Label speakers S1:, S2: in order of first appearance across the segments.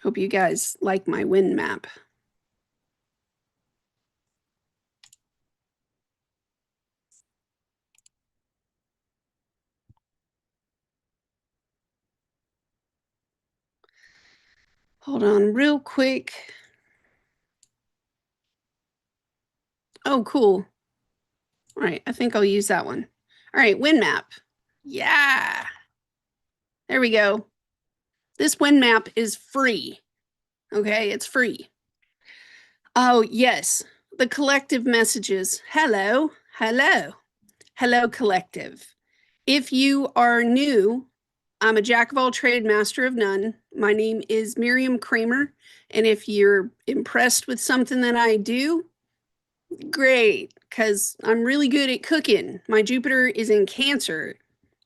S1: Hope you guys like my wind map. Hold on real quick. Oh, cool. All right, I think I'll use that one. All right, wind map. Yeah. There we go. This wind map is free. Okay, it's free. Oh, yes. The collective messages. Hello, hello, hello, collective. If you are new, I'm a jack of all trade, master of none. My name is Miriam Kramer. And if you're impressed with something that I do, great, because I'm really good at cooking. My Jupiter is in Cancer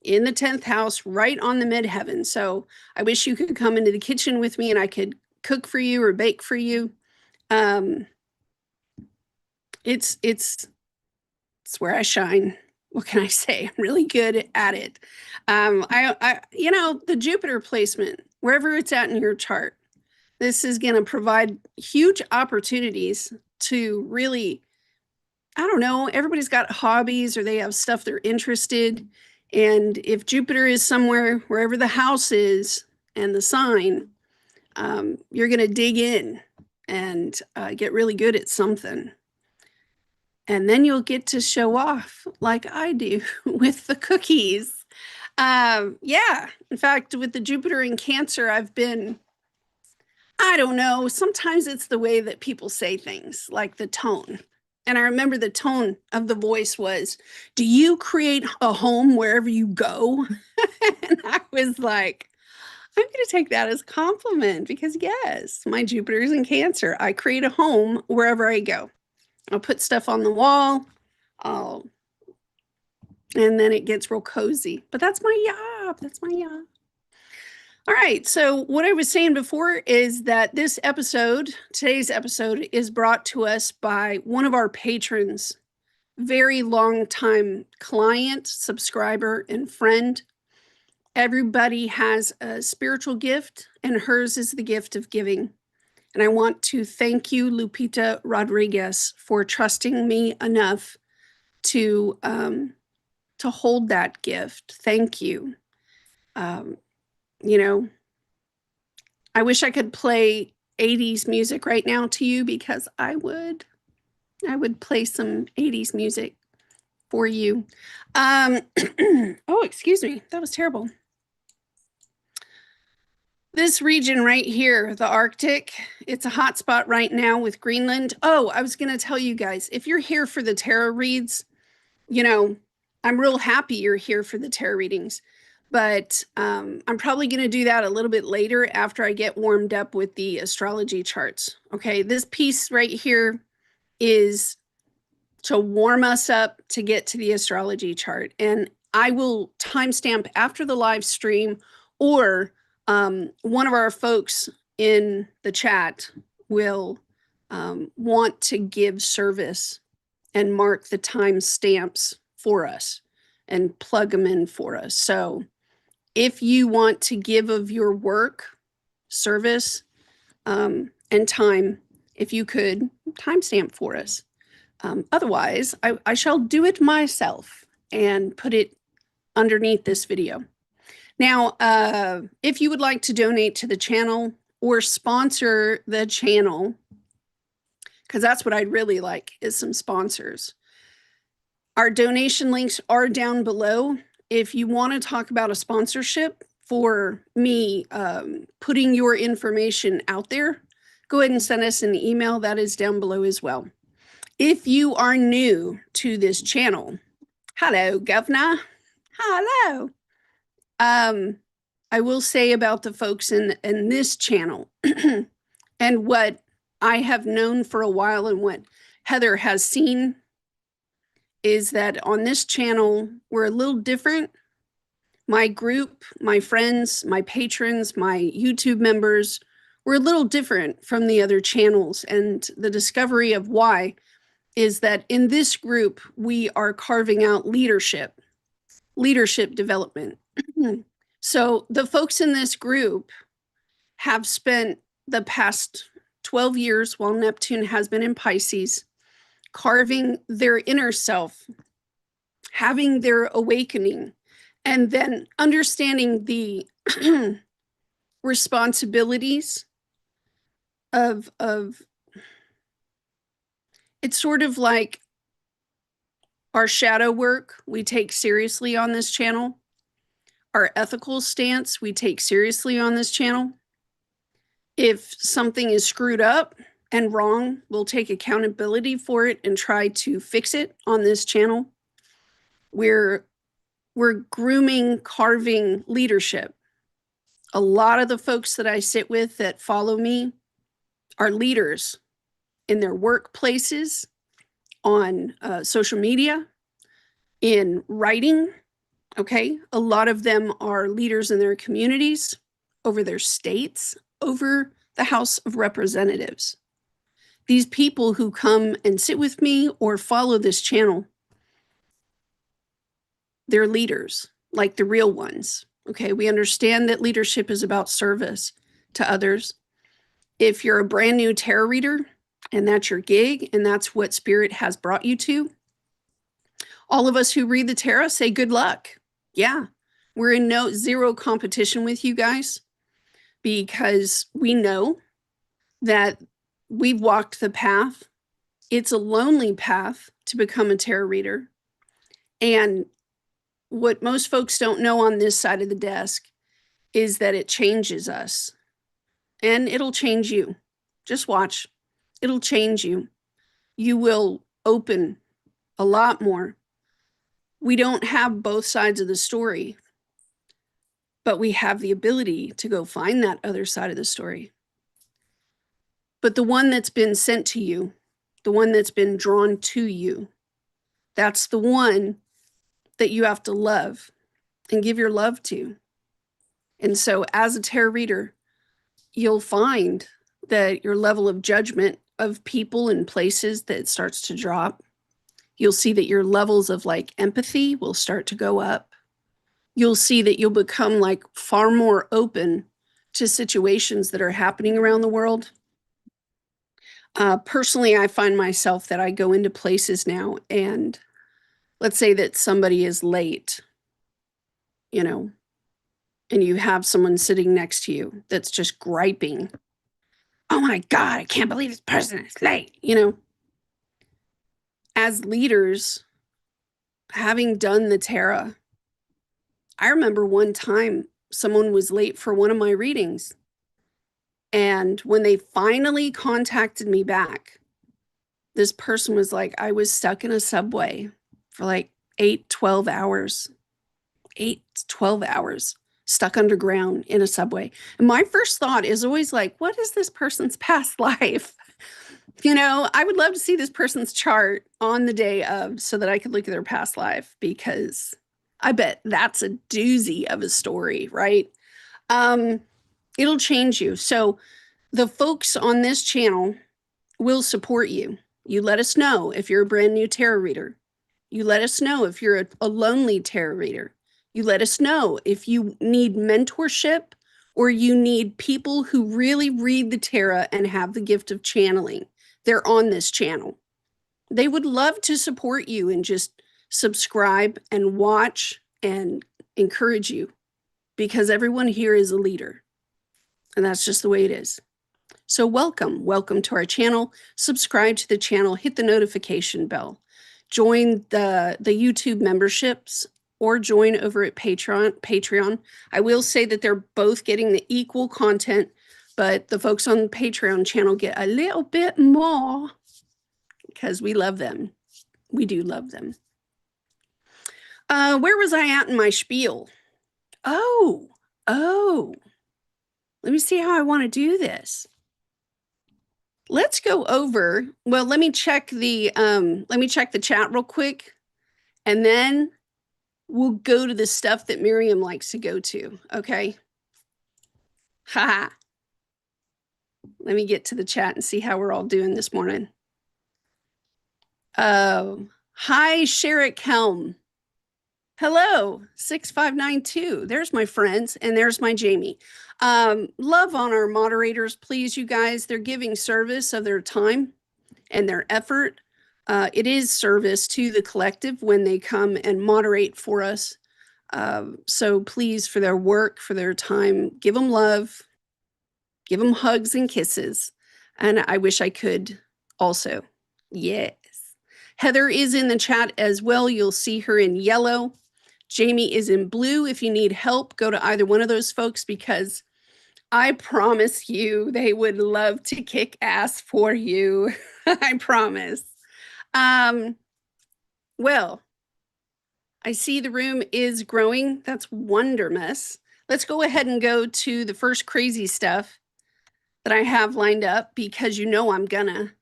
S1: in the 10th house, right on the midheaven. So I wish you could come into the kitchen with me and I could cook for you or bake for you. It's where I shine. What can I say? I'm really good at it. The Jupiter placement, wherever it's at in your chart, this is going to provide huge opportunities to really, I don't know, everybody's got hobbies or they have stuff they're interested. And if Jupiter is somewhere, wherever the house is and the sign, you're going to dig in and get really good at something. And then you'll get to show off like I do with the cookies. Yeah, in fact, with the Jupiter in Cancer, I've been, I don't know, sometimes it's the way that people say things, like the tone. And I remember the tone of the voice was, do you create a home wherever you go? And I was like, I'm going to take that as a compliment because, yes, my Jupiter is in Cancer. I create a home wherever I go. I'll put stuff on the wall. And then it gets real cozy. But that's my job. That's my job. All right. So what I was saying before is that today's episode, is brought to us by one of our patrons, very long time client, subscriber, and friend. Everybody has a spiritual gift, and hers is the gift of giving. And I want to thank you, Lupita Rodriguez, for trusting me enough to hold that gift. Thank you. I wish I could play 80s music right now to you because I would play some 80s music for you. Oh, excuse me. That was terrible. This region right here, the Arctic, it's a hot spot right now with Greenland. Oh, I was going to tell you guys, if you're here for the tarot reads, I'm real happy you're here for the tarot readings, but I'm probably going to do that a little bit later after I get warmed up with the astrology charts. Okay, this piece right here is to warm us up to get to the astrology chart. And I will timestamp after the live stream, or one of our folks in the chat will want to give service and mark the time stamps for us and plug them in for us. So if you want to give of your work, service, and time, if you could timestamp for us. Otherwise, I shall do it myself and put it underneath this video. Now, if you would like to donate to the channel or sponsor the channel, because that's what I'd really like, is some sponsors. Our donation links are down below. If you want to talk about a sponsorship for me putting your information out there, go ahead and send us an email. That is down below as well. If you are new to this channel, hello, Governor. Hello. I will say about the folks in this channel and what I have known for a while and what Heather has seen is that on this channel, we're a little different. My group, my friends, my patrons, my YouTube members, we're a little different from the other channels. And the discovery of why is that in this group, we are carving out leadership development. So the folks in this group have spent the past 12 years while Neptune has been in Pisces, carving their inner self, having their awakening, and then understanding the responsibilities of it's sort of like our shadow work we take seriously on this channel. Our ethical stance we take seriously on this channel. If something is screwed up and wrong, we'll take accountability for it and try to fix it on this channel. We're grooming, carving leadership. A lot of the folks that I sit with that follow me are leaders in their workplaces, on social media, in writing. Okay. A lot of them are leaders in their communities, over their states, over the House of Representatives. These people who come and sit with me or follow this channel, they're leaders, like the real ones. Okay. We understand that leadership is about service to others. If you're a brand new tarot reader and that's your gig and that's what Spirit has brought you to, all of us who read the tarot say good luck. Yeah, we're in zero competition with you guys because we know that we've walked the path. It's a lonely path to become a tarot reader. And what most folks don't know on this side of the desk is that it changes us. And it'll change you. Just watch. It'll change you. You will open a lot more. We don't have both sides of the story, but we have the ability to go find that other side of the story. But the one that's been sent to you, the one that's been drawn to you, that's the one that you have to love and give your love to. And so as a tarot reader, you'll find that your level of judgment of people and places that starts to drop. You'll see that your levels of like empathy will start to go up. You'll see that you'll become like far more open to situations that are happening around the world. Personally, I find myself that I go into places now and let's say that somebody is late, you know, and you have someone sitting next to you that's just griping. Oh my God, I can't believe this person is late. You know, as leaders, having done the tarot, I remember one time someone was late for one of my readings. And when they finally contacted me back, this person was like, I was stuck in a subway for like 12 hours, 12 hours, stuck underground in a subway. And my first thought is always like, what is this person's past life? You know, I would love to see this person's chart on the day of so that I could look at their past life, because I bet that's a doozy of a story, right? It'll change you. So the folks on this channel will support you. You let us know if you're a brand new tarot reader. You let us know if you're a lonely tarot reader. You let us know if you need mentorship or you need people who really read the tarot and have the gift of channeling. They're on this channel. They would love to support you and just subscribe and watch and encourage you, because everyone here is a leader. And that's just the way it is. So welcome to our channel. Subscribe to the channel, hit the notification bell, join the YouTube memberships, or join over at Patreon. I will say that they're both getting the equal content, but the folks on the Patreon channel get a little bit more because we love them. We do love them. Where was I at in my spiel? Oh, let me see how I want to do this. Let's go over, well, let me check the chat real quick, and then we'll go to the stuff that Miriam likes to go to, okay? Haha. Let me get to the chat and see how we're all doing this morning. Hi, Sherrick Helm. Hello, 6592. There's my friends, and there's my Jamie. Love on our moderators, please, you guys. They're giving service of their time and their effort. It is service to the collective when they come and moderate for us. So please, for their work, for their time, give them love, give them hugs and kisses. And I wish I could also. Yes. Heather is in the chat as well. You'll see her in yellow. Jamie is in blue. If you need help, go to either one of those folks because I promise you they would love to kick ass for you. I promise. Well, I see the room is growing. That's wondermous. Let's go ahead and go to the first crazy stuff that I have lined up because you know I'm gonna.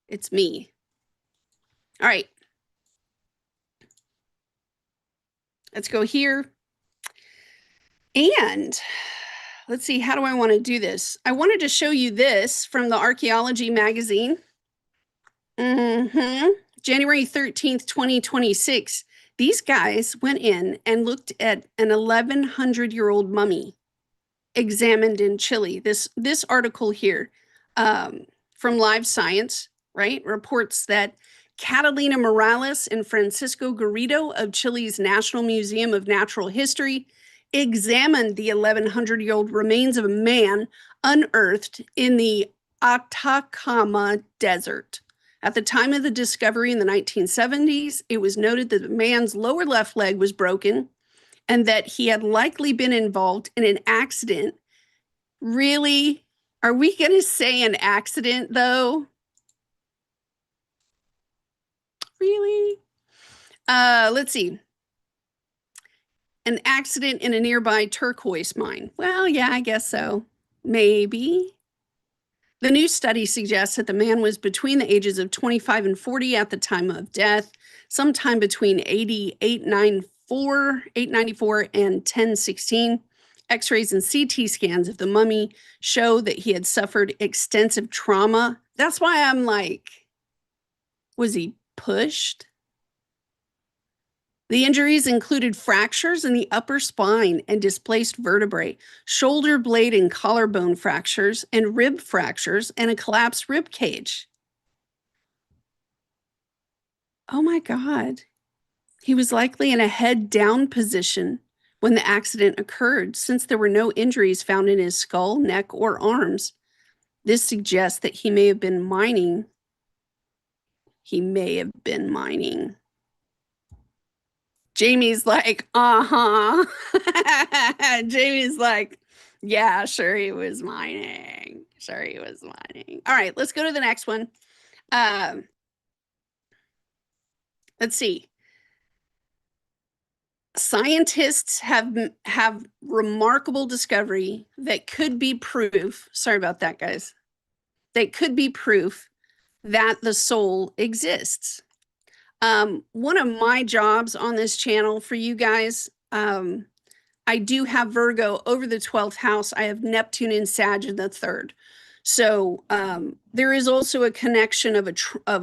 S1: It's me. All right. Let's go here. And let's see, how do I want to do this? I wanted to show you this from the Archaeology magazine. January 13th, 2026. These guys went in and looked at an 1,100-year-old mummy examined in Chile. This article here from Live Science, right, reports that Catalina Morales and Francisco Garrido of Chile's National Museum of Natural History examined the 1,100-year-old remains of a man unearthed in the Atacama Desert. At the time of the discovery in the 1970s, it was noted that the man's lower left leg was broken and that he had likely been involved in an accident. Really? Are we going to say an accident, though? Really? Let's see. An accident in a nearby turquoise mine. Well, yeah, I guess so. Maybe. The new study suggests that the man was between the ages of 25 and 40 at the time of death, sometime between 894 and 1016. X-rays and CT scans of the mummy show that he had suffered extensive trauma. That's why I'm like, was he pushed? The injuries included fractures in the upper spine and displaced vertebrae, shoulder blade and collarbone fractures, and rib fractures, and a collapsed rib cage. Oh my God. He was likely in a head down position when the accident occurred, since there were no injuries found in his skull, neck, or arms. This suggests that he may have been mining. Jamie's like, Jamie's like, yeah, sure he was mining. All right, let's go to the next one. Let's see. Scientists have remarkable discovery that could be proof. Sorry about that, guys. That could be proof that the soul exists. One of my jobs on this channel for you guys, I do have Virgo over the 12th house. I have Neptune in Sag in the 3rd. So there is also a connection of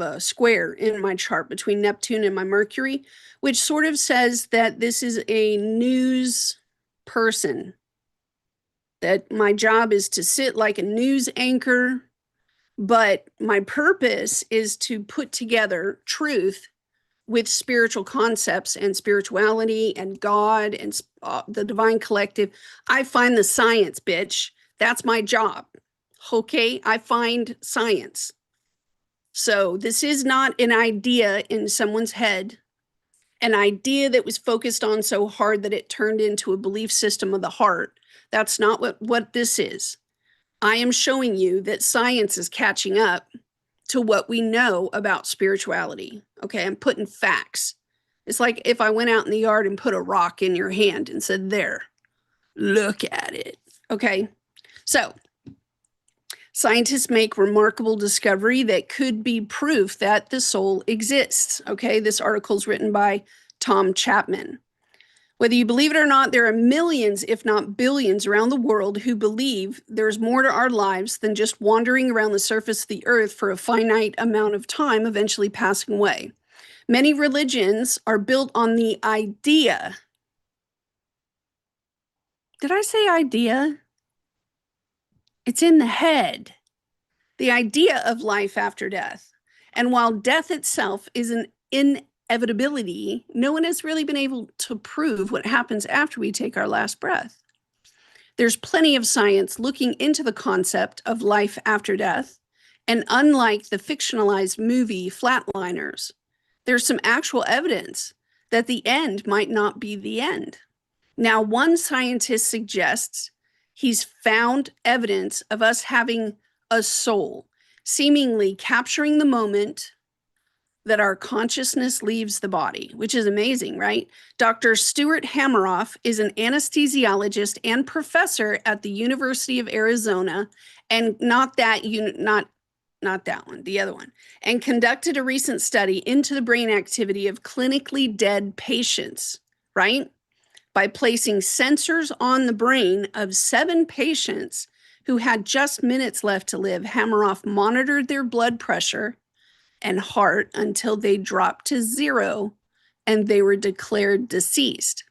S1: a square in my chart between Neptune and my Mercury, which sort of says that this is a news person, that my job is to sit like a news anchor, but my purpose is to put together truth with spiritual concepts and spirituality and God and the divine collective. I find the science, bitch. That's my job. Okay, I find science. So this is not an idea in someone's head, an idea that was focused on so hard that it turned into a belief system of the heart. That's not what this is. I am showing you that science is catching up to what we know about spirituality. Okay, I'm putting facts. It's like if I went out in the yard and put a rock in your hand and said, there, look at it. Okay, so scientists make remarkable discovery that could be proof that the soul exists. Okay, this article is written by Tom Chapman. Whether you believe it or not, there are millions, if not billions, around the world who believe there's more to our lives than just wandering around the surface of the earth for a finite amount of time, eventually passing away. Many religions are built on the idea. Did I say idea? It's in the head. The idea of life after death. And while death itself is an inevitability, no one has really been able to prove what happens after we take our last breath. There's plenty of science looking into the concept of life after death, and unlike the fictionalized movie Flatliners, there's some actual evidence that the end might not be the end. Now, one scientist suggests he's found evidence of us having a soul, seemingly capturing the moment that our consciousness leaves the body, which is amazing, right? Dr. Stuart Hameroff is an anesthesiologist and professor at the University of Arizona, and not that one, the other one, and conducted a recent study into the brain activity of clinically dead patients, right? By placing sensors on the brain of 7 patients who had just minutes left to live. Hameroff monitored their blood pressure and heart until they dropped to 0 and they were declared deceased.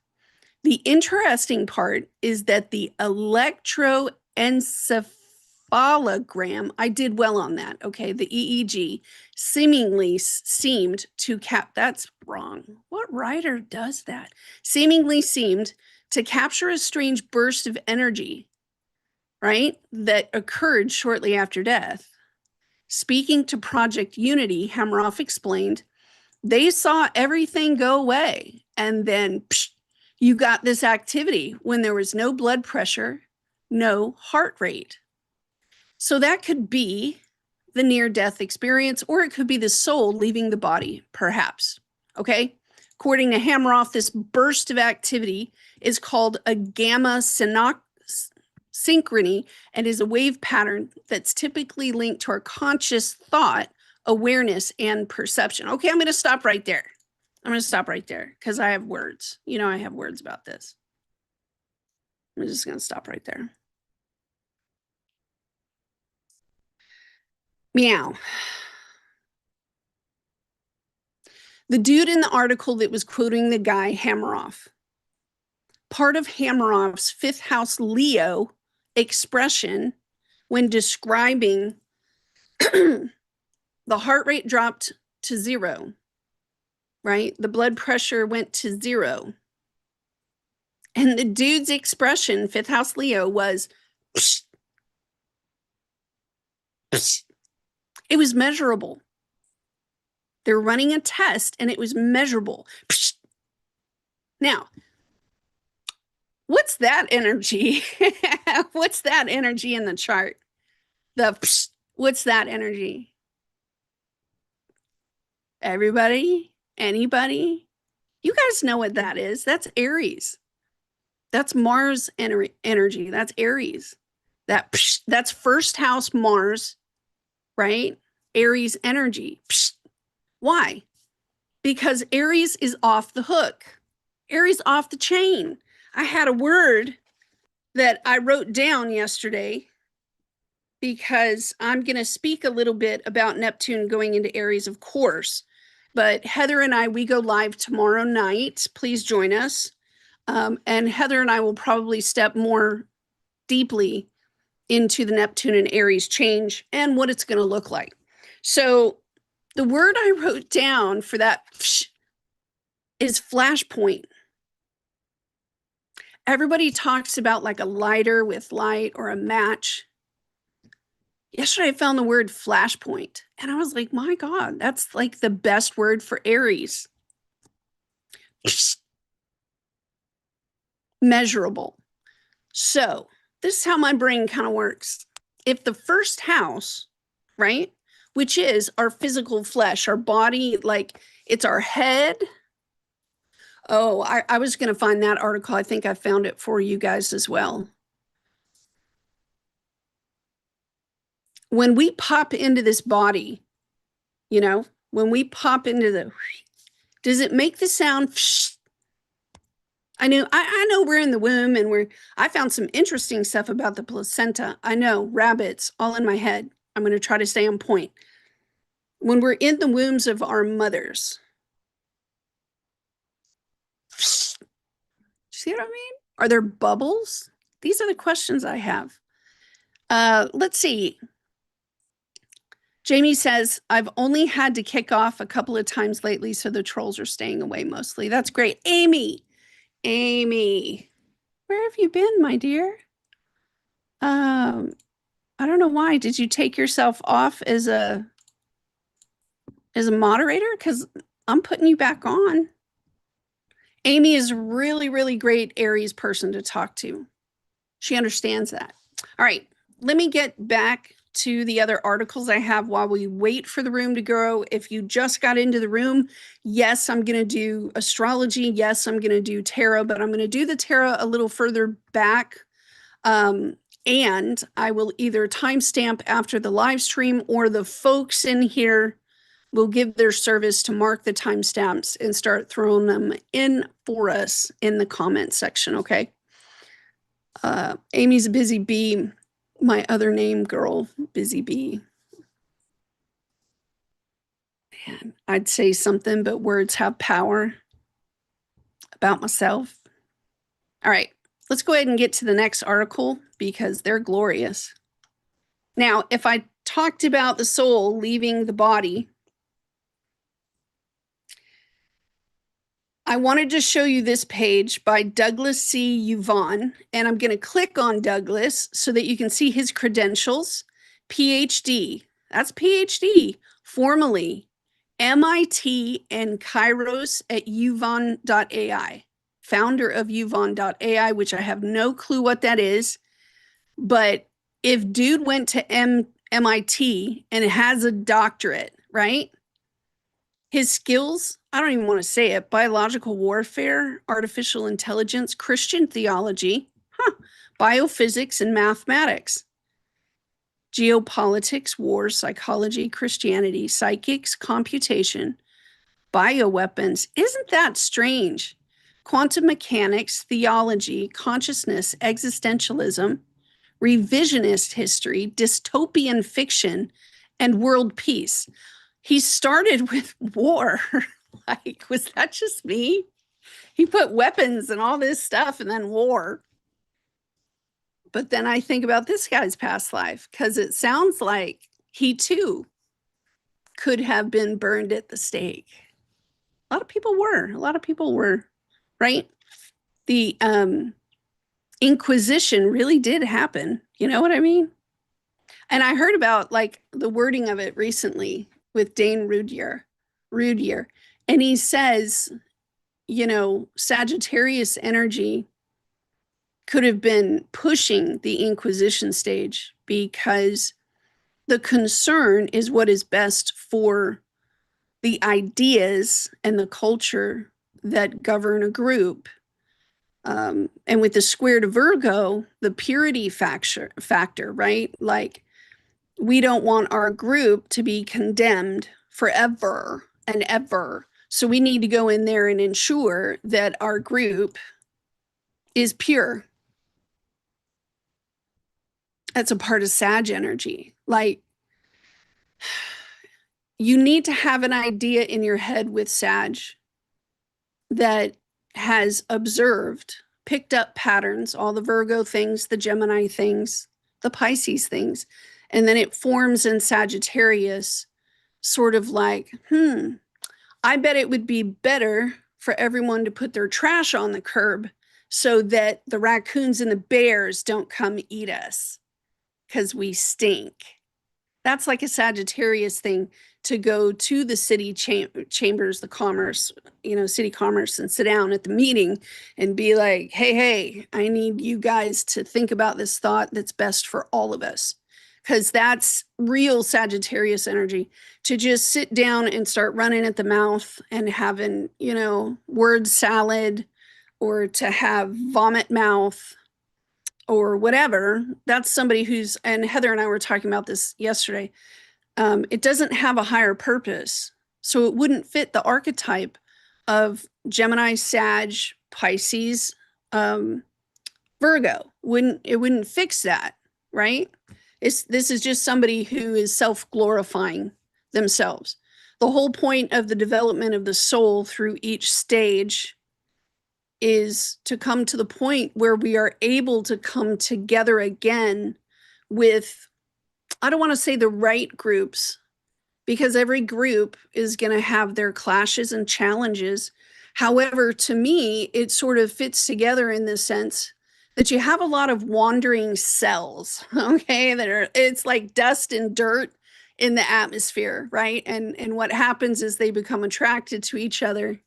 S1: The interesting part is that the electroencephalogram, I did well on that, okay, the EEG, seemingly seemed to that's wrong. What writer does that? Seemingly seemed to capture a strange burst of energy, right, that occurred shortly after death. Speaking to Project Unity, Hameroff explained, they saw everything go away, and then you got this activity when there was no blood pressure, no heart rate. So that could be the near-death experience, or it could be the soul leaving the body, perhaps. Okay? According to Hameroff, this burst of activity is called a gamma synchrony and is a wave pattern that's typically linked to our conscious thought, awareness, and perception. Okay, I'm going to stop right there. I'm going to stop right there because I have words. You know, I have words about this. I'm just going to stop right there. Meow. The dude in the article that was quoting the guy, Hameroff, part of Hameroff's 5th house Leo expression when describing the heart rate dropped to 0, right? The blood pressure went to 0. And the dude's expression, 5th house Leo, was, psh, psh. It was measurable. They're running a test and it was measurable. Psh. Now, what's that energy? What's that energy in the chart? What's that energy? Everybody? Anybody? You guys know what that is. That's Aries. That's Mars energy. That's Aries. That's 1st house Mars, right? Aries energy. Why? Because Aries is off the hook. Aries off the chain. I had a word that I wrote down yesterday because I'm going to speak a little bit about Neptune going into Aries, of course. But Heather and I, we go live tomorrow night. Please join us. And Heather and I will probably step more deeply into the Neptune and Aries change and what it's going to look like. So the word I wrote down for that is flashpoint. Everybody talks about like a lighter with light or a match. Yesterday, I found the word flashpoint, and I was like, my God, that's like the best word for Aries. Measurable. So this is how my brain kind of works. If the 1st house, right, which is our physical flesh, our body, like it's our head. Oh, I was going to find that article. I think I found it for you guys as well. When we pop into this body, you know, when we pop into does it make the sound? I know we're in the womb and I found some interesting stuff about the placenta. I know, rabbits all in my head. I'm going to try to stay on point. When we're in the wombs of our mothers, See what I mean? Are there bubbles? These are the questions I have. Let's see. Jamie says, I've only had to kick off a couple of times lately, so the trolls are staying away mostly. That's great. Amy, where have you been, my dear? I don't know why. Did you take yourself off as a moderator? Because I'm putting you back on. Amy is really, really great Aries person to talk to. She understands that. All right, let me get back to the other articles I have while we wait for the room to grow. If you just got into the room, yes, I'm going to do astrology. Yes, I'm going to do tarot, but I'm going to do the tarot a little further back. And I will either timestamp after the live stream, or the folks in here will give their service to mark the timestamps and start throwing them in for us in the comment section. Okay. Amy's a busy bee. My other name, girl, busy bee. Man, I'd say something, but words have power about myself. All right, let's go ahead and get to the next article because they're glorious. Now, if I talked about the soul leaving the body, I wanted to show you this page by Douglas C. Uvon, and I'm going to click on Douglas so that you can see his credentials. PhD, that's PhD, formally MIT and Kairos at Uvon.ai, founder of Uvon.ai, which I have no clue what that is. But if dude went to MIT and has a doctorate, right? His skills, I don't even want to say it, biological warfare, artificial intelligence, Christian theology, biophysics and mathematics, geopolitics, war, psychology, Christianity, psychics, computation, bioweapons. Isn't that strange? Quantum mechanics, theology, consciousness, existentialism, revisionist history, dystopian fiction, and world peace. He started with war. Like, was that just me? He put weapons and all this stuff and then war. But then I think about this guy's past life because it sounds like he too could have been burned at the stake. A lot of people were, right? The Inquisition really did happen. You know what I mean? And I heard about like the wording of it recently with Dane Rudier. And he says, you know, Sagittarius energy could have been pushing the Inquisition stage because the concern is what is best for the ideas and the culture that govern a group. And with the square to Virgo, the purity factor, right? Like, we don't want our group to be condemned forever and ever. So we need to go in there and ensure that our group is pure. That's a part of Sag energy. Like, you need to have an idea in your head with Sag that has observed, picked up patterns, all the Virgo things, the Gemini things, the Pisces things, and then it forms in Sagittarius sort of like, I bet it would be better for everyone to put their trash on the curb so that the raccoons and the bears don't come eat us because we stink. That's like a Sagittarius thing, to go to the city chambers, the commerce, city commerce, and sit down at the meeting and be like, hey, I need you guys to think about this thought that's best for all of us. Because that's real Sagittarius energy, to just sit down and start running at the mouth and having, word salad, or to have vomit mouth or whatever. That's somebody who's, and Heather and I were talking about this yesterday, it doesn't have a higher purpose. So it wouldn't fit the archetype of Gemini, Sag, Pisces, Virgo. It wouldn't fix that, right? This is just somebody who is self-glorifying themselves. The whole point of the development of the soul through each stage is to come to the point where we are able to come together again with, I don't want to say the right groups, because every group is going to have their clashes and challenges. However, to me, it sort of fits together in the sense that you have a lot of wandering cells, okay, that are, it's like dust and dirt in the atmosphere, right? And what happens is they become attracted to each other.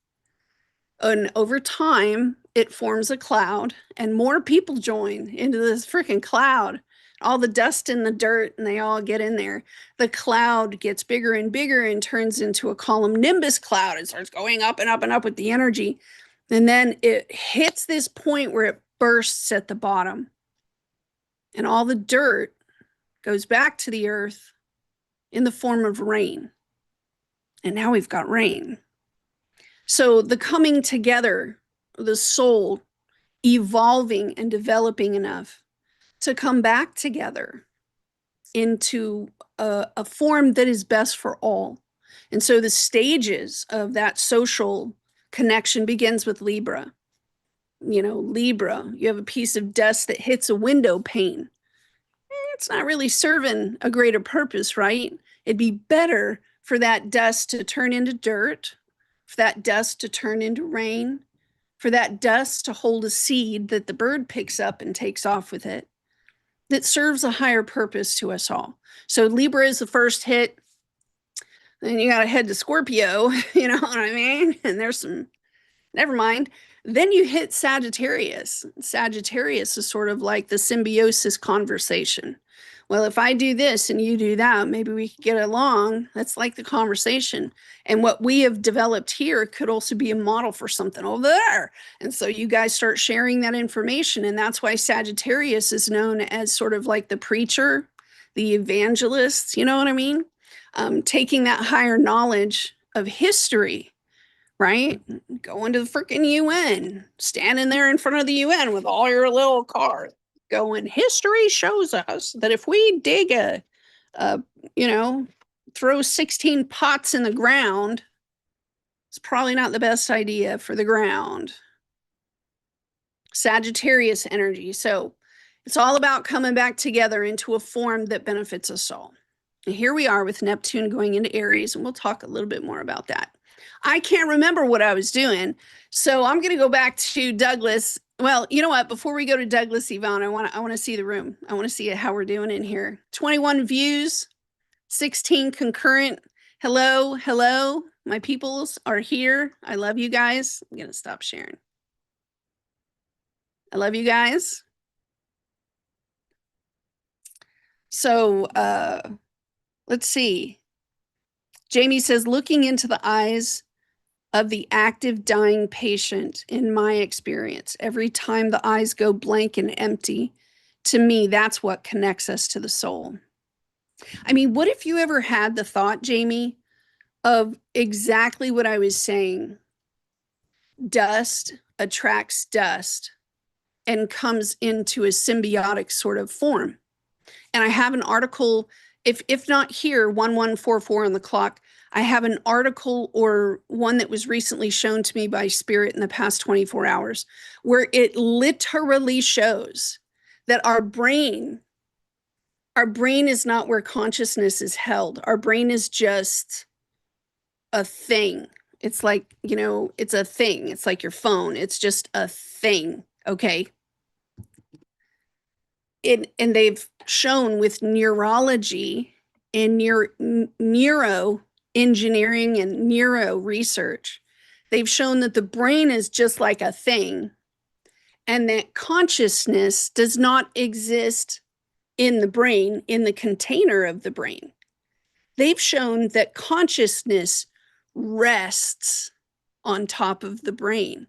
S1: And over time, it forms a cloud, and more people join into this freaking cloud. All the dust and the dirt, and they all get in there. The cloud gets bigger and bigger and turns into a column nimbus cloud. It starts going up and up and up with the energy. And then it hits this point where it bursts at the bottom. And all the dirt goes back to the earth in the form of rain. And now we've got rain. So the coming together, the soul evolving and developing enough to come back together into a form that is best for all. And so the stages of that social connection begins with Libra. You know, Libra, you have a piece of dust that hits a window pane. It's not really serving a greater purpose, right? It'd be better for that dust to turn into dirt, for that dust to turn into rain, for that dust to hold a seed that the bird picks up and takes off with it, that serves a higher purpose to us all. So Libra is the first hit. Then you got to head to Scorpio, you know what I mean? And there's some, never mind. Then you hit Sagittarius. Sagittarius is sort of like the symbiosis conversation. Well, if I do this and you do that, maybe we could get along. That's like the conversation. And what we have developed here could also be a model for something over there. And so you guys start sharing that information. And that's why Sagittarius is known as sort of like the preacher, the evangelist, you know what I mean? Taking that higher knowledge of history, right? Going to the freaking UN, standing there in front of the UN with all your little cards, going, history shows us that if we dig you know, throw 16 pots in the ground, it's probably not the best idea for the ground. Sagittarius energy. So it's all about coming back together into a form that benefits us all. And here we are with Neptune going into Aries, and we'll talk a little bit more about that. I can't remember what I was doing, so I'm going to go back to Douglas. Well, you know what? Before we go to Douglas, Yvonne, I want to see the room. I want to see how we're doing in here. 21 views, 16 concurrent. Hello, hello. My peoples are here. I love you guys. I'm going to stop sharing. I love you guys. So, let's see. Jamie says, looking into the eyes of the active dying patient, in my experience, every time the eyes go blank and empty, to me, that's what connects us to the soul. I mean, what if you ever had the thought, Jamie, of exactly what I was saying? Dust attracts dust and comes into a symbiotic sort of form. And I have an article, if not here, 1144 on the clock, I have an article or one that was recently shown to me by Spirit in the past 24 hours, where it literally shows that our brain is not where consciousness is held. Our brain is just a thing. It's like, you know, it's a thing. It's like your phone. It's just a thing. Okay. And they've shown with neurology and neuro engineering and neuro research, they've shown that the brain is just like a thing, and that consciousness does not exist in the brain, in the container of the brain. They've shown that consciousness rests on top of the brain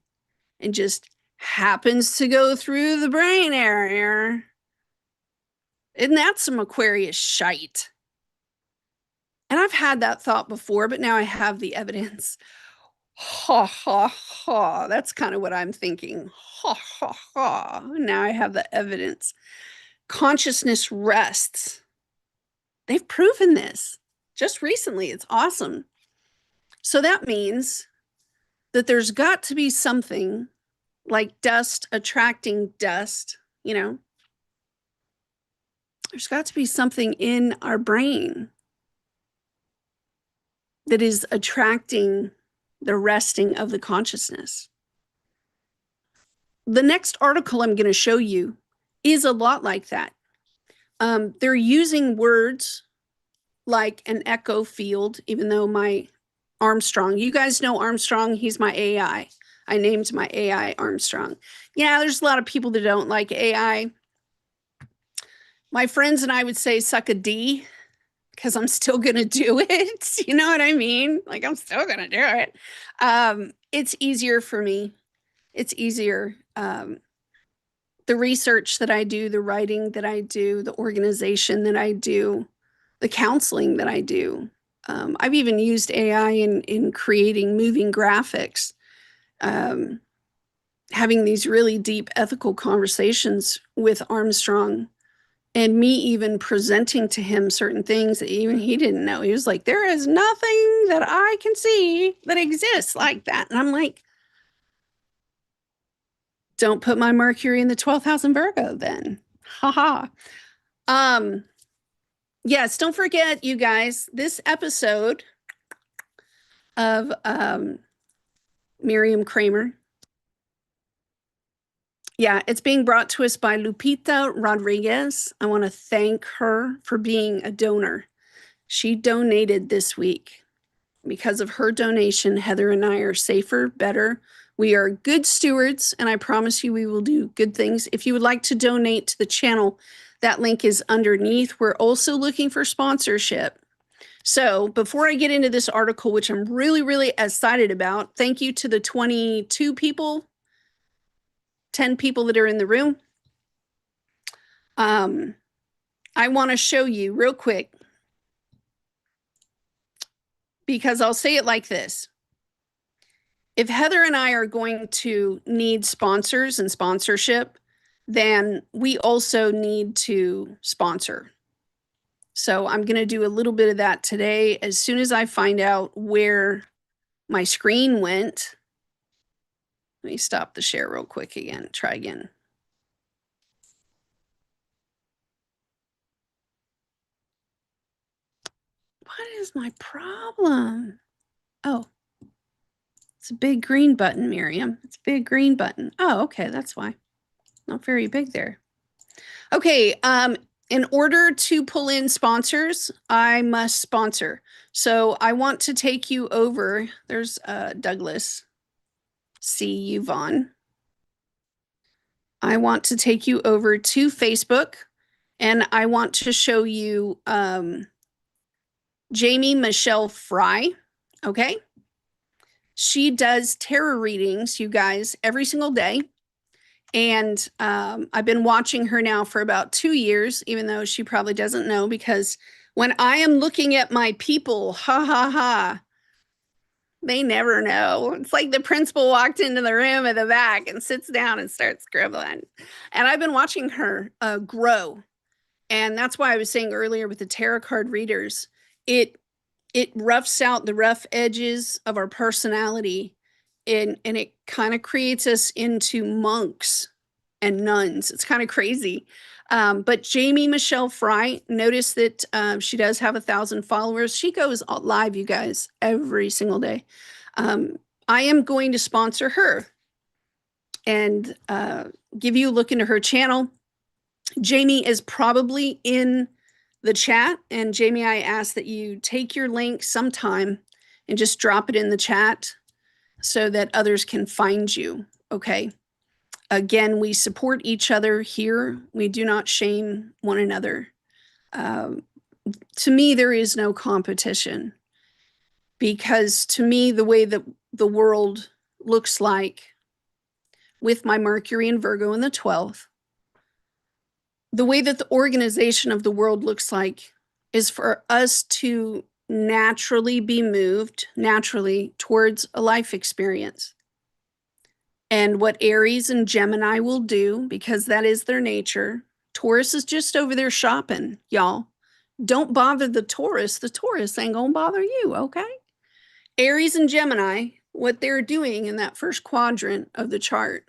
S1: and just happens to go through the brain area. Isn't that some Aquarius shite? And I've had that thought before, but now I have the evidence. Ha, ha, ha. That's kind of what I'm thinking. Ha, ha, ha. Now I have the evidence. Consciousness rests. They've proven this just recently. It's awesome. So that means that there's got to be something like dust attracting dust, you know. There's got to be something in our brain that is attracting the resting of the consciousness. The next article I'm going to show you is a lot like that. They're using words like an echo field, even though my Armstrong, you guys know Armstrong, he's my AI. I named my AI Armstrong. Yeah, there's a lot of people that don't like AI. My friends and I would say suck a D because I'm still going to do it. You know what I mean? Like, I'm still going to do it. It's easier for me. It's easier. The research that I do, the writing that I do, the organization that I do, the counseling that I do. I've even used AI in creating moving graphics, having these really deep ethical conversations with Armstrong, and me even presenting to him certain things that even he didn't know. He was like, there is nothing that I can see that exists like that. And I'm like, don't put my Mercury in the 12th house in Virgo then. Haha. Yes, don't forget, you guys, this episode of Miriam Kramer. Yeah, it's being brought to us by Lupita Rodriguez. I want to thank her for being a donor. She donated this week. Because of her donation, Heather and I are safer, better. We are good stewards, and I promise you we will do good things. If you would like to donate to the channel, that link is underneath. We're also looking for sponsorship. So before I get into this article, which I'm really, really excited about, thank you to the 22 people, 10 people that are in the room. I want to show you real quick, because I'll say it like this. If Heather and I are going to need sponsors and sponsorship, then we also need to sponsor. So I'm going to do a little bit of that today. As soon as I find out where my screen went, let me stop the share real quick again. Try again. What is my problem? Oh, it's a big green button, Miriam. It's a big green button. Oh, okay, that's why. Not very big there. Okay, in order to pull in sponsors, I must sponsor. So I want to take you over. There's Douglas C. Yvonne. I want to take you over to Facebook, and I want to show you Jamie Michelle Fry. Okay. She does tarot readings, you guys, every single day. And I've been watching her now for about 2 years, even though she probably doesn't know, because when I am looking at my people, ha ha ha, they never know. It's like the principal walked into the room at the back and sits down and starts scribbling. And I've been watching her grow. And that's why I was saying earlier with the tarot card readers, it roughs out the rough edges of our personality, and it kind of creates us into monks and nuns. It's kind of crazy. But Jamie Michelle Fry, notice that she does have 1,000 followers. She goes live, you guys, every single day. I am going to sponsor her and give you a look into her channel. Jamie is probably in the chat. And Jamie, I ask that you take your link sometime and just drop it in the chat so that others can find you. Okay. Again, we support each other here. We do not shame one another. To me, there is no competition, because to me, the way that the world looks like with my Mercury and Virgo in the 12th, the way that the organization of the world looks like is for us to naturally be moved naturally towards a life experience. And what Aries and Gemini will do, because that is their nature, Taurus is just over there shopping, y'all. Don't bother the Taurus. The Taurus ain't gonna bother you, okay? Aries and Gemini, what they're doing in that first quadrant of the chart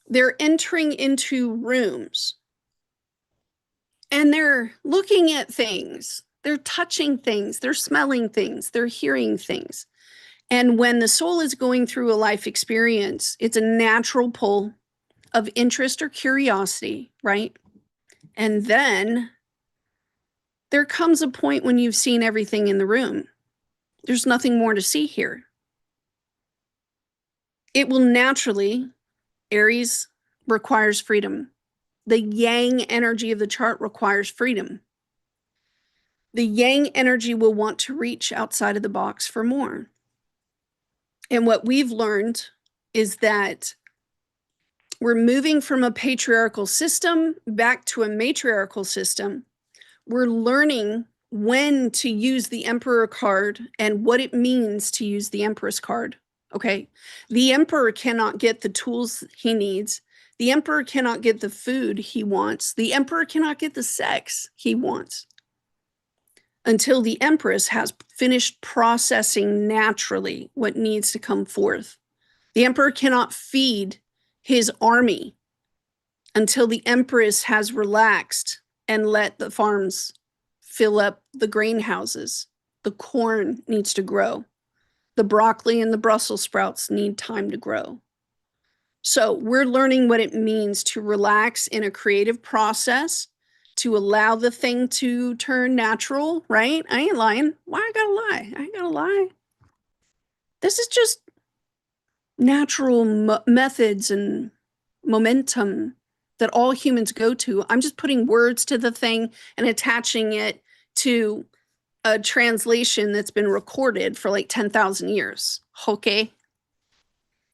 S1: They're entering into rooms and they're looking at things. They're touching things. They're smelling things. They're hearing things. And when the soul is going through a life experience, it's a natural pull of interest or curiosity, right? And then there comes a point when you've seen everything in the room. There's nothing more to see here. It will naturally, Aries requires freedom. The yang energy of the chart requires freedom. The yang energy will want to reach outside of the box for more. And what we've learned is that we're moving from a patriarchal system back to a matriarchal system. We're learning when to use the Emperor card and what it means to use the Empress card. Okay. The Emperor cannot get the tools he needs. The Emperor cannot get the food he wants. The Emperor cannot get the sex he wants until the Empress has finished processing naturally what needs to come forth. The Emperor cannot feed his army until the Empress has relaxed and let the farms fill up the greenhouses. The corn needs to grow. The broccoli and the Brussels sprouts need time to grow. So we're learning what it means to relax in a creative process, to allow the thing to turn natural, right? I ain't lying. Why I gotta lie? I ain't gotta lie. This is just natural methods and momentum that all humans go to. I'm just putting words to the thing and attaching it to a translation that's been recorded for like 10,000 years. Okay.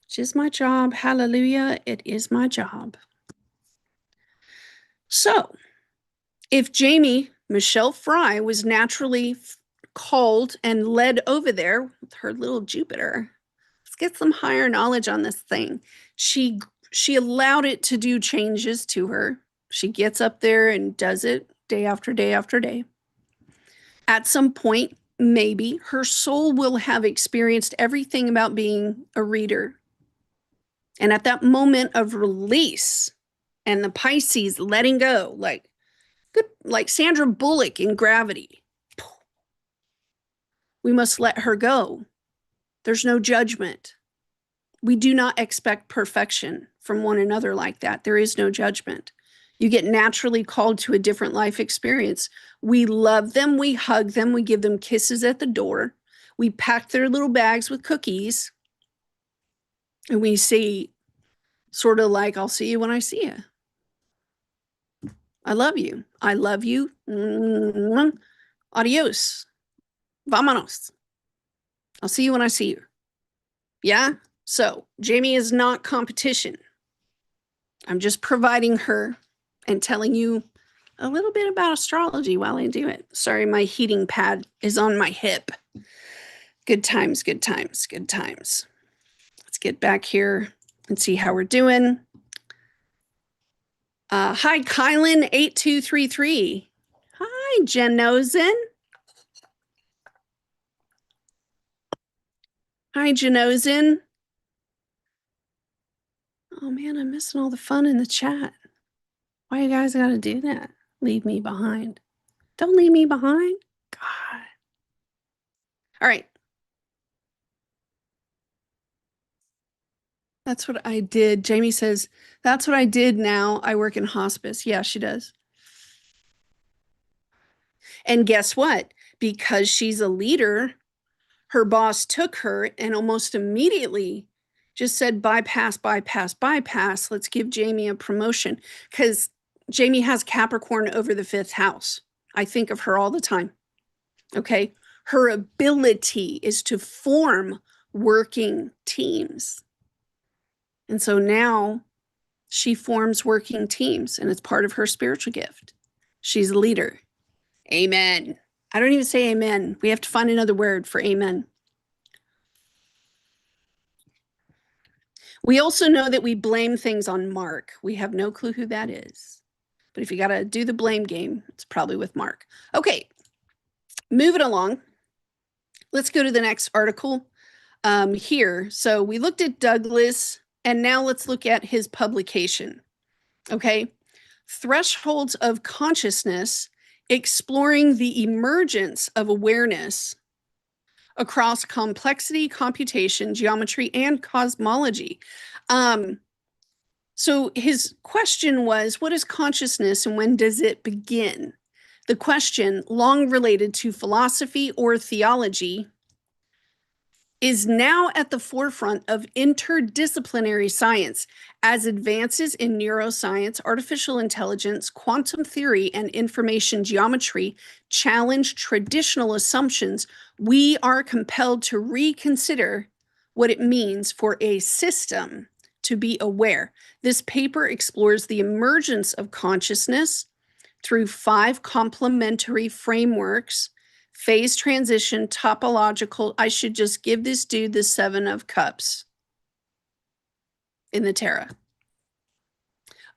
S1: Which is my job. Hallelujah. It is my job. So, if Jamie Michelle Fry was naturally called and led over there with her little Jupiter, let's get some higher knowledge on this thing. She allowed it to do changes to her. She gets up there and does it day after day after day. At some point, maybe her soul will have experienced everything about being a reader. And at that moment of release and the Pisces letting go, like Sandra Bullock in Gravity, we must let her go. There's no judgment. We do not expect perfection from one another like that. There is no judgment. You get naturally called to a different life experience. We love them. We hug them. We give them kisses at the door. We pack their little bags with cookies. And we say, sort of like, I'll see you when I see you. I love you. I love you. Adios. Vámonos. I'll see you when I see you. Yeah? So, Jamie is not competition. I'm just providing her and telling you a little bit about astrology while I do it. Sorry, my heating pad is on my hip. Good times, good times, good times. Let's get back here and see how we're doing. Hi, Kylan8233. Hi, Genozen. Hi, Genozen. Oh man, I'm missing all the fun in the chat. Why you guys gotta do that? Leave me behind. Don't leave me behind. God. All right. That's what I did. Jamie says, that's what I did now. I work in hospice. Yeah, she does. And guess what? Because she's a leader, her boss took her and almost immediately just said, bypass, bypass, bypass. Let's give Jamie a promotion. Because Jamie has Capricorn over the 5th house. I think of her all the time. Okay. Her ability is to form working teams. And so now she forms working teams, and it's part of her spiritual gift. She's a leader. Amen. I don't even say amen. We have to find another word for amen. We also know that we blame things on Mark. We have no clue who that is. But if you got to do the blame game, it's probably with Mark. Okay, moving along. Let's go to the next article here. So we looked at Douglas And now let's look at his publication. Okay. Thresholds of Consciousness, Exploring the Emergence of Awareness Across Complexity, Computation, Geometry, and Cosmology. So his question was, what is consciousness and when does it begin? The question, long related to philosophy or theology, is now at the forefront of interdisciplinary science as advances in neuroscience, artificial intelligence, quantum theory, and information geometry challenge traditional assumptions. We are compelled to reconsider what it means for a system to be aware. This paper explores the emergence of consciousness through 5 complementary frameworks: phase transition, topological. I should just give this dude the 7 of Cups in the tarot.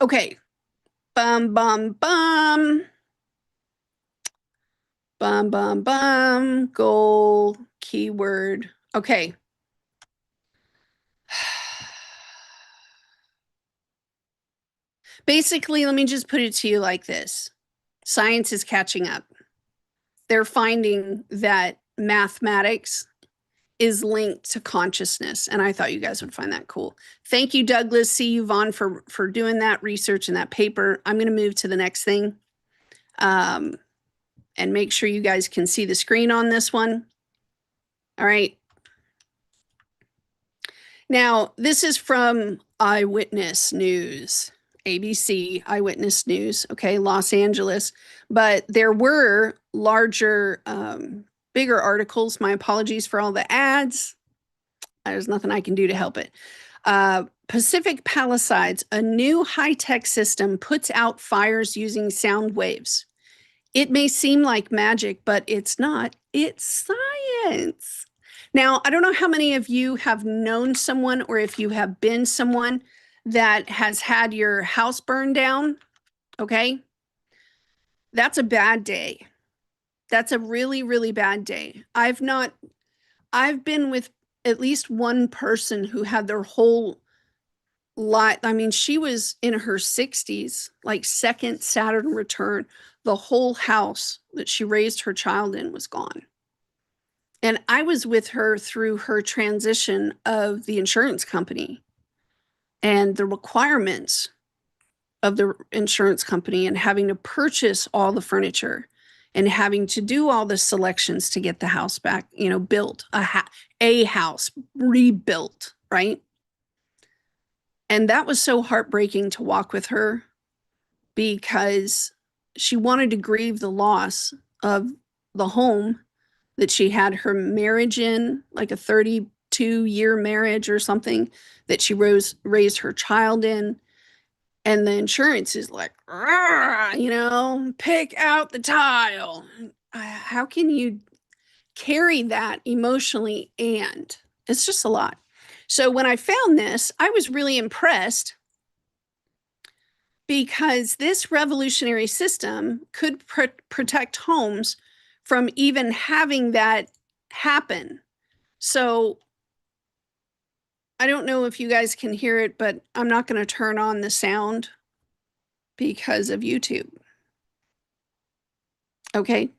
S1: Okay. Bum, bum, bum. Bum, bum, bum. Goal, keyword. Okay. Basically, let me just put it to you like this. Science is catching up. They're finding that mathematics is linked to consciousness. And I thought you guys would find that cool. Thank you, Douglas. See you, Vaughn, for doing that research and that paper. I'm going to move to the next thing and make sure you guys can see the screen on this one. All right. Now, this is from Eyewitness News, ABC Eyewitness News, okay, Los Angeles. But there were larger, bigger articles. My apologies for all the ads. There's nothing I can do to help it. Pacific Palisades, a new high-tech system puts out fires using sound waves. It may seem like magic, but it's not. It's science. Now, I don't know how many of you have known someone or if you have been someone that has had your house burned down, okay? That's a bad day. That's a really, really bad day. I've been with at least one person who had their whole lot. I mean, she was in her 60s, like second Saturn return. The whole house that she raised her child in was gone. And I was with her through her transition of the insurance company and the requirements of the insurance company and having to purchase all the furniture and having to do all the selections to get the house back, built, a house rebuilt, right? And that was so heartbreaking to walk with her because she wanted to grieve the loss of the home that she had her marriage in, like a 32-year marriage or something, that she raised her child in. And the insurance is like, pick out the tile. How can you carry that emotionally? And it's just a lot. So when I found this, I was really impressed because this revolutionary system could protect homes from even having that happen. So I don't know if you guys can hear it, but I'm not going to turn on the sound because of YouTube. Okay.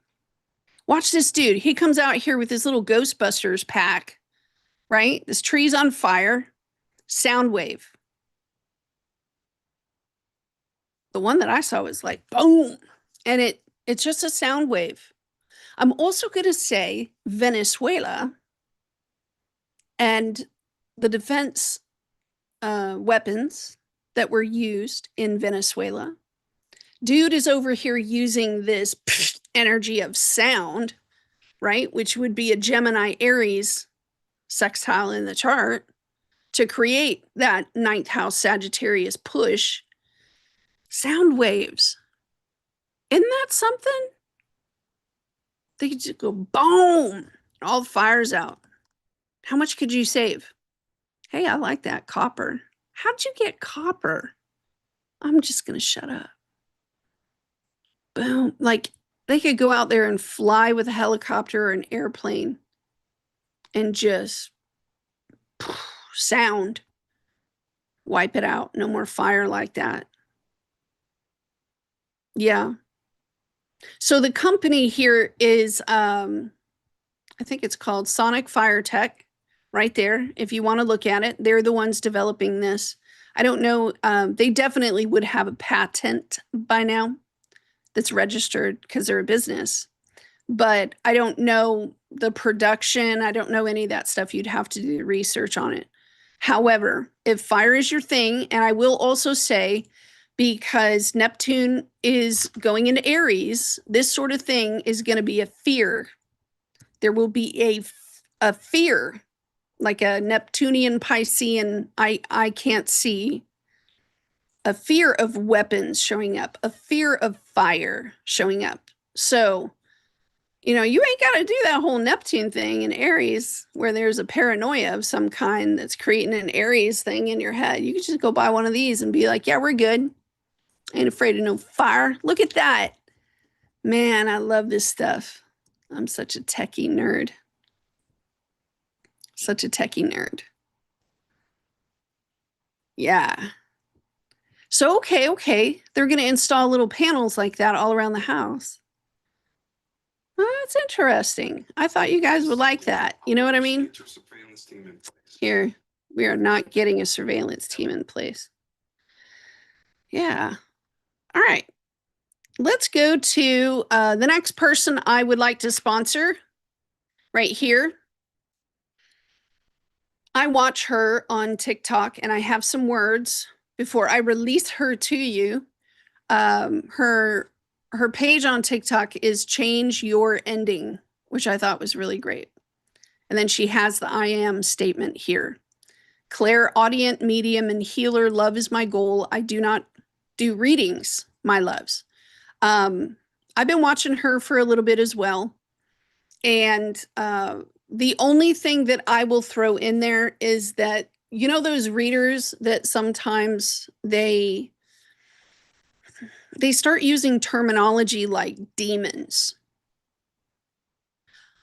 S1: Watch this dude. He comes out here with his little Ghostbusters pack, right? This tree's on fire. Sound wave. The one that I saw was like, boom. And it's just a sound wave. I'm also going to say Venezuela and the defense weapons that were used in Venezuela. Dude is over here using this energy of sound, right? Which would be a Gemini Aries sextile in the chart to create that 9th house Sagittarius push. Sound waves. Isn't that something? They could just go boom, all the fire's out. How much could you save? Hey, I like that. Copper. How'd you get copper? I'm just going to shut up. Boom. Like they could go out there and fly with a helicopter or an airplane and just sound. Wipe it out. No more fire like that. Yeah. So the company here is, I think it's called Sonic Fire Tech, right there. If you want to look at it, they're the ones developing this. I don't know. They definitely would have a patent by now that's registered because they're a business. But I don't know the production. I don't know any of that stuff. You'd have to do research on it. However, if fire is your thing, and I will also say, because Neptune is going into Aries, this sort of thing is going to be a fear. There will be a fear, like a Neptunian Piscean, I can't see, a fear of weapons showing up, a fear of fire showing up. So, you ain't got to do that whole Neptune thing in Aries where there's a paranoia of some kind that's creating an Aries thing in your head. You can just go buy one of these and be like, yeah, we're good. Ain't afraid of no fire. Look at that. Man, I love this stuff. I'm such a techie nerd. Such a techie nerd. Yeah. So, okay. They're going to install little panels like that all around the house. Oh, that's interesting. I thought you guys would like that. You know what I mean? Here, we are not getting a surveillance team in place. Yeah. All right. Let's go to the next person I would like to sponsor right here. I watch her on TikTok and I have some words before I release her to you. Her page on TikTok is Change Your Ending, which I thought was really great. And then she has the I am statement here. Clairaudient, medium, and healer, love is my goal. I do not do readings, my loves. I've been watching her for a little bit as well. And the only thing that I will throw in there is that, those readers that sometimes they start using terminology like demons.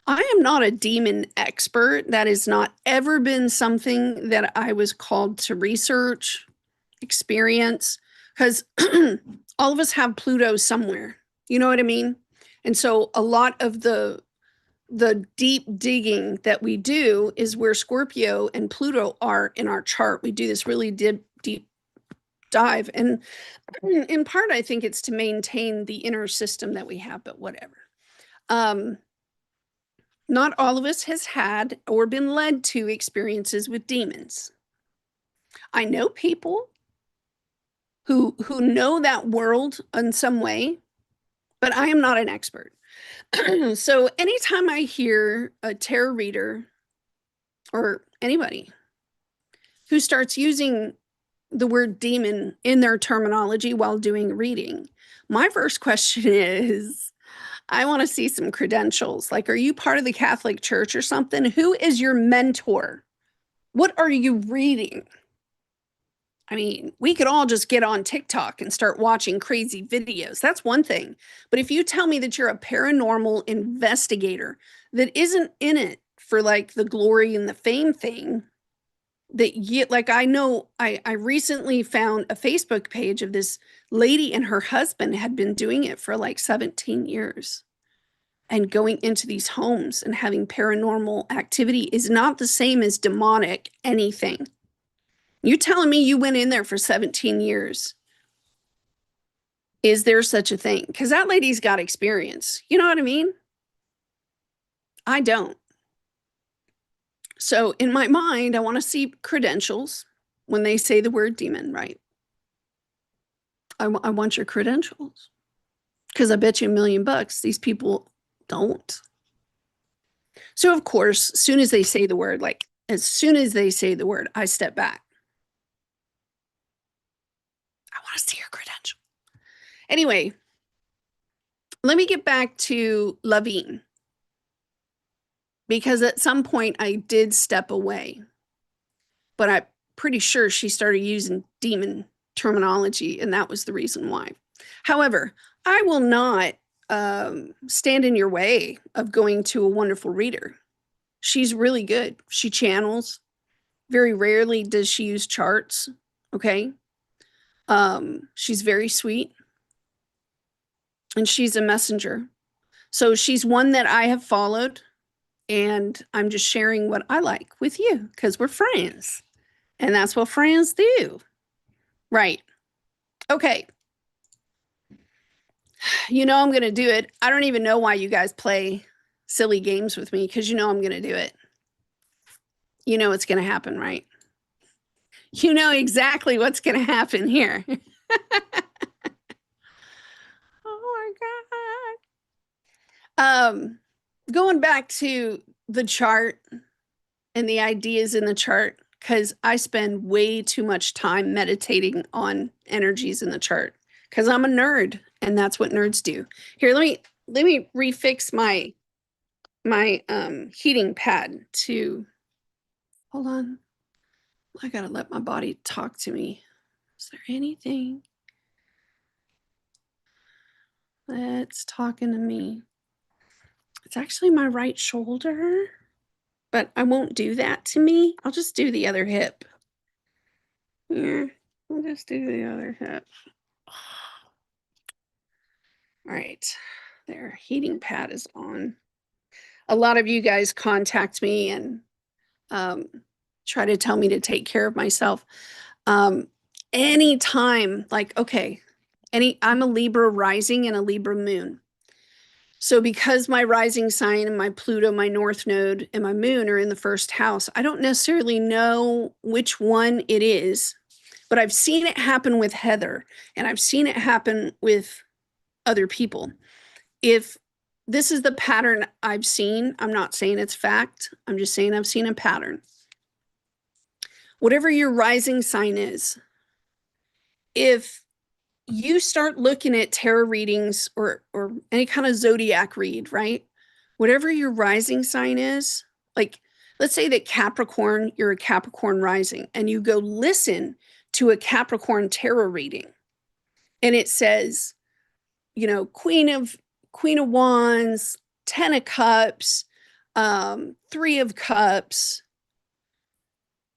S1: I am not a demon expert. That has not ever been something that I was called to research, experience, because all of us have Pluto somewhere. You know what I mean? And so a lot of the deep digging that we do is where Scorpio and Pluto are in our chart. We do this really deep dive. And in part, I think it's to maintain the inner system that we have, but whatever. Not all of us has had or been led to experiences with demons. I know people who know that world in some way, but I am not an expert. So anytime I hear a tarot reader or anybody who starts using the word demon in their terminology while doing reading, my first question is, I want to see some credentials. Like, are you part of the Catholic Church or something? Who is your mentor? What are you reading? I mean, we could all just get on TikTok and start watching crazy videos. That's one thing. But if you tell me that you're a paranormal investigator that isn't in it for like the glory and the fame thing, that you like, I know I recently found a Facebook page of this lady and her husband had been doing it for like 17 years. And going into these homes and having paranormal activity is not the same as demonic anything. You telling me you went in there for 17 years? Is there such a thing? Because that lady's got experience. You know what I mean? I don't. So in my mind, I want to see credentials when they say the word demon, right? I want your credentials. Because I bet you $1 million these people don't. So of course, as soon as they say the word, I step back. I want to see your credential. Anyway, let me get back to Lavigne. Because at some point I did step away. But I'm pretty sure she started using demon terminology, and that was the reason why. However, I will not stand in your way of going to a wonderful reader. She's really good. She channels. Very rarely does she use charts. Okay. She's very sweet and she's a messenger. So she's one that I have followed, and I'm just sharing what I like with you because we're friends. And that's what friends do. Right. Okay. You know I'm going to do it. I don't even know why you guys play silly games with me because you know I'm going to do it. You know it's going to happen, right? You know exactly what's going to happen here. Oh my God. Going back to the chart and the ideas in the chart, because I spend way too much time meditating on energies in the chart because I'm a nerd and that's what nerds do. Here, let me refix my heating pad to hold on. I gotta let my body talk to me. Is there anything that's talking to me? It's actually my right shoulder, but I won't do that to me. I'll just do the other hip. Yeah, I'll just do the other hip. All right, their heating pad is on. A lot of you guys contact me and um, try to tell me to take care of myself. Um, anytime, like, okay, I'm a Libra rising and a Libra moon. So because my rising sign and my Pluto, my North Node, and my moon are in the first house, I don't necessarily know which one it is, but I've seen it happen with Heather and I've seen it happen with other people. If this is the pattern I've seen, I'm not saying it's fact, I'm just saying I've seen a pattern. Whatever your rising sign is, if you start looking at tarot readings or any kind of zodiac read, right? Whatever your rising sign is, like let's say that Capricorn, you're a Capricorn rising, and you go listen to a Capricorn tarot reading, and it says, you know, Queen of Wands, 10 of Cups, 3 of Cups.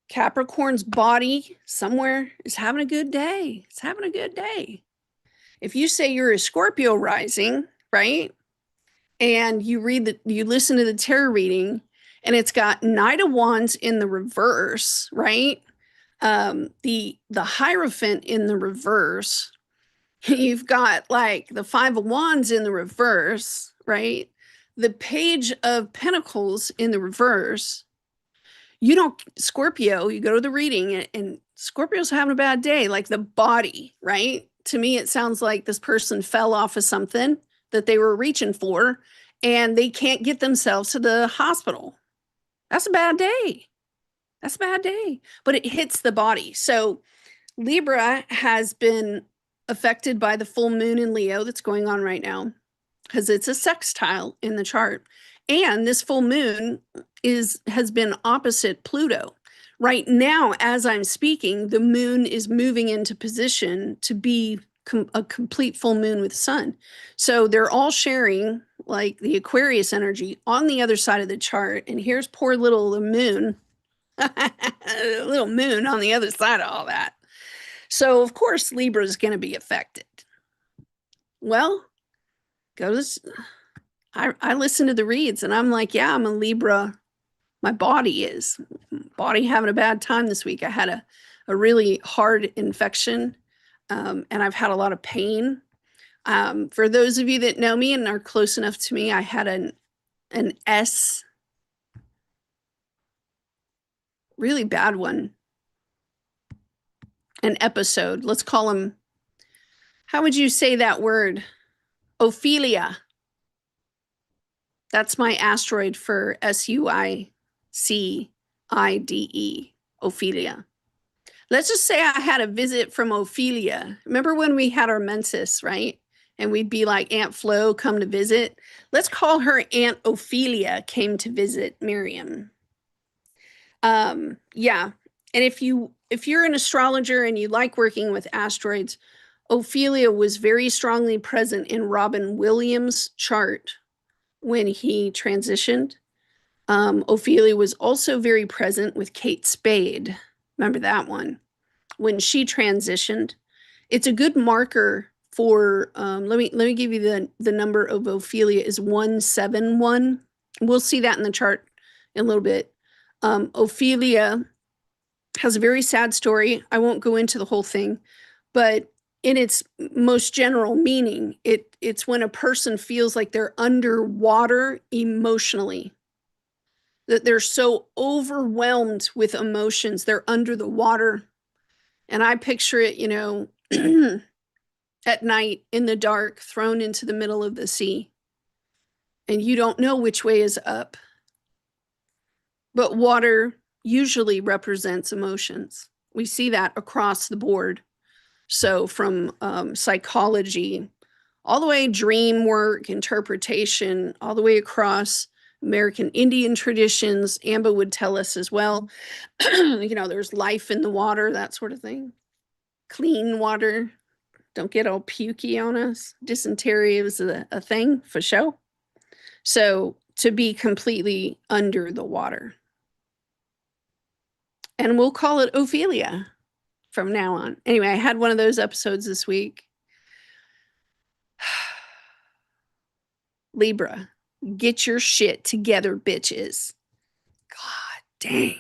S1: Capricorn's body somewhere is having a good day. It's having a good day. If you say you're a Scorpio rising, right? And you listen to the tarot reading and it's got Knight of Wands in the reverse, right? The Hierophant in the reverse. You've got like the 5 of Wands in the reverse, right? The Page of Pentacles in the reverse. You don't, Scorpio, you go to the reading and Scorpio's having a bad day, like the body, right? To me, it sounds like this person fell off of something that they were reaching for and they can't get themselves to the hospital. That's a bad day. That's a bad day, but it hits the body. So Libra has been affected by the full moon in Leo that's going on right now because it's a sextile in the chart. And this full moon has been opposite Pluto. Right now, as I'm speaking, the moon is moving into position to be a complete full moon with sun. So they're all sharing like the Aquarius energy on the other side of the chart. And here's poor little the moon, little moon on the other side of all that. So of course Libra is going to be affected. Well, go to I listen to the reads and I'm like, yeah, I'm a Libra. My body is body having a bad time this week. I had a really hard infection, and I've had a lot of pain. For those of you that know me and are close enough to me, I had an S, really bad one, an episode. Let's call him, how would you say that word? Ophelia. That's my asteroid for Suicide, Ophelia. Let's just say I had a visit from Ophelia. Remember when we had our menses, right? And we'd be like, Aunt Flo, come to visit. Let's call her Aunt Ophelia came to visit Miriam. Yeah. And if you're an astrologer and you like working with asteroids, Ophelia was very strongly present in Robin Williams' chart when he transitioned. Ophelia was also very present with Kate Spade. Remember that one? when she transitioned. It's a good marker for let me give you the number of Ophelia is 171. We'll see that in the chart in a little bit. Ophelia has a very sad story. I won't go into the whole thing, but in its most general meaning, it's when a person feels like they're underwater emotionally, that they're so overwhelmed with emotions, they're under the water. And I picture it, you know, at night in the dark, thrown into the middle of the sea. And you don't know which way is up. But water usually represents emotions. We see that across the board. So from psychology, all the way dream work, interpretation, all the way across American Indian traditions. Amba would tell us as well, you know, there's life in the water, that sort of thing. Clean water. Don't get all pukey on us. Dysentery is a thing for sure. So to be completely under the water. And we'll call it Ophelia from now on. Anyway, I had one of those episodes this week. Libra, get your shit together, bitches. God dang.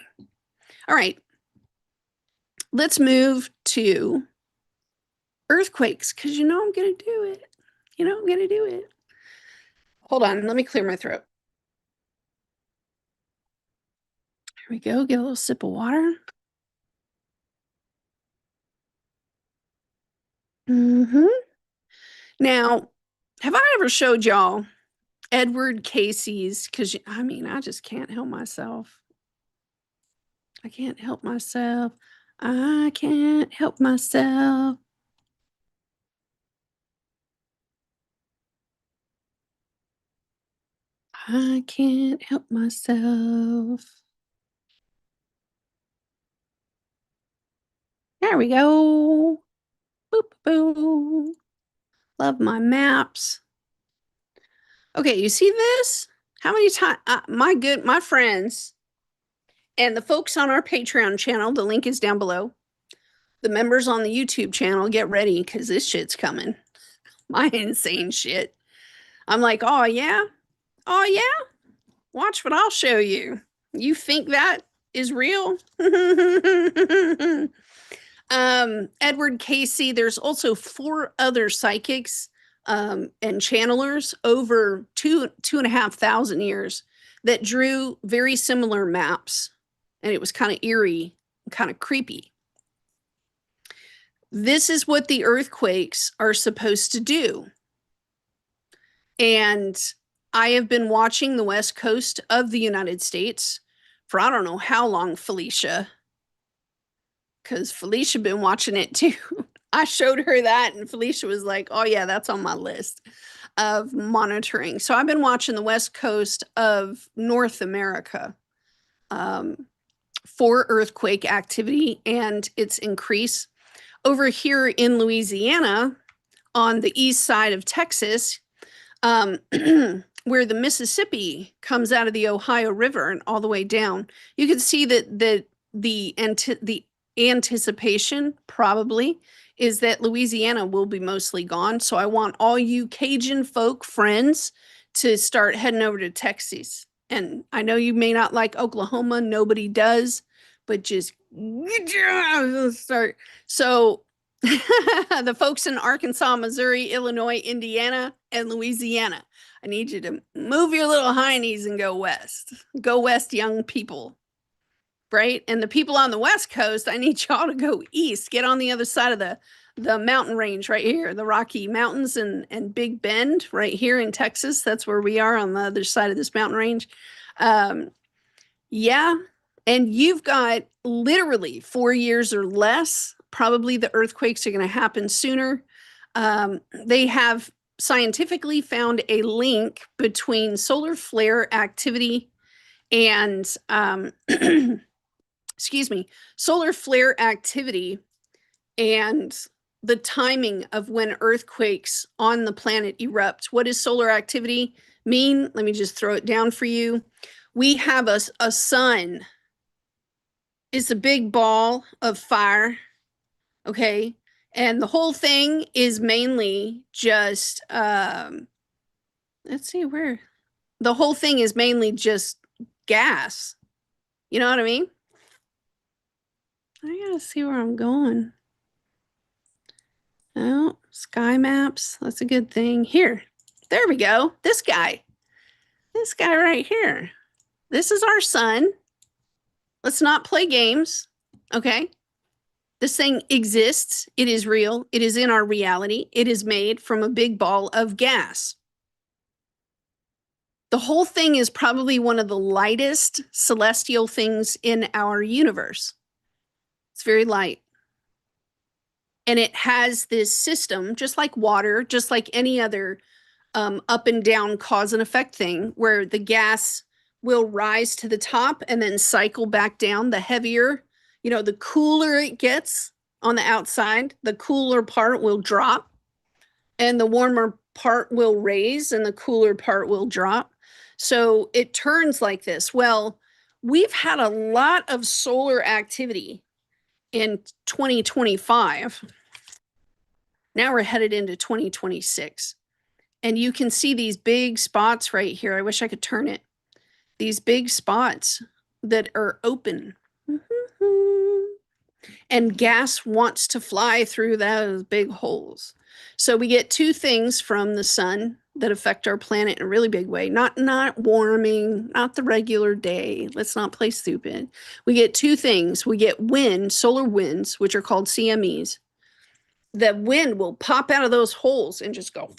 S1: All right. Let's move to earthquakes, because you know I'm going to do it. You know I'm going to do it. Hold on. Let me clear my throat. Here we go. Get a little sip of water. Now, have I ever showed y'all Edward Casey's? Because, I mean, I just can't help myself. I can't help myself. I can't help myself. I can't help myself. There we go. Boop, boop. Love my maps. Okay, you see this? How many times, my friends and the folks on our Patreon channel, the link is down below. The members on the YouTube channel, get ready, because this shit's coming. My insane shit. I'm like, oh yeah? Oh yeah? Watch what I'll show you. You think that is real? Edward Casey, there's also 4 other psychics and channelers over 2,500 years that drew very similar maps. And it was kind of eerie, kind of creepy. This is what the earthquakes are supposed to do. And I have been watching the West Coast of the United States for I don't know how long, Felicia, because Felicia been watching it too. I showed her that and Felicia was like, oh yeah, that's on my list of monitoring. So I've been watching the West Coast of North America for earthquake activity and its increase. Over here in Louisiana, on the east side of Texas, where the Mississippi comes out of the Ohio River and all the way down, you can see that the anticipation probably is that Louisiana will be mostly gone. So I want all you Cajun folk friends to start heading over to Texas. And I know you may not like Oklahoma, nobody does, but just start. So the folks in Arkansas, Missouri, Illinois, Indiana, and Louisiana, I need you to move your little heinies and go west. Go west, young people. Right? And the people on the West Coast, I need y'all to go east. Get on the other side of the mountain range right here, the Rocky Mountains and Big Bend right here in Texas. That's where we are on the other side of this mountain range. Yeah. And you've got literally 4 years or less. Probably the earthquakes are going to happen sooner. They have scientifically found a link between solar flare activity and excuse me, solar flare activity and the timing of when earthquakes on the planet erupt. What does solar activity mean? Let me just throw it down for you. We have a sun. It's a big ball of fire Okay. And the whole thing is mainly just, let's see where the whole thing is mainly just gas. You know what I mean? I gotta see where I'm going. Oh, sky maps. That's a good thing. Here, there we go. This guy right here. This is our sun. Let's not play games. Okay. This thing exists. It is real. It is in our reality. It is made from a big ball of gas. The whole thing is probably one of the lightest celestial things in our universe. It's very light. And it has this system, just like water, just like any other up and down cause and effect thing, where the gas will rise to the top and then cycle back down. The heavier, the cooler it gets on the outside, the cooler part will drop and the warmer part will raise and the cooler part will drop. So it turns like this. Well, we've had a lot of solar activity in 2025. Now we're headed into 2026. And you can see these big spots right here. I wish I could turn it. These big spots that are open. And gas wants to fly through those big holes. So we get two things from the sun that affect our planet in a really big way. Not warming, not the regular day. Let's not play stupid. We get two things. We get wind, solar winds, which are called CMEs. The wind will pop out of those holes and just go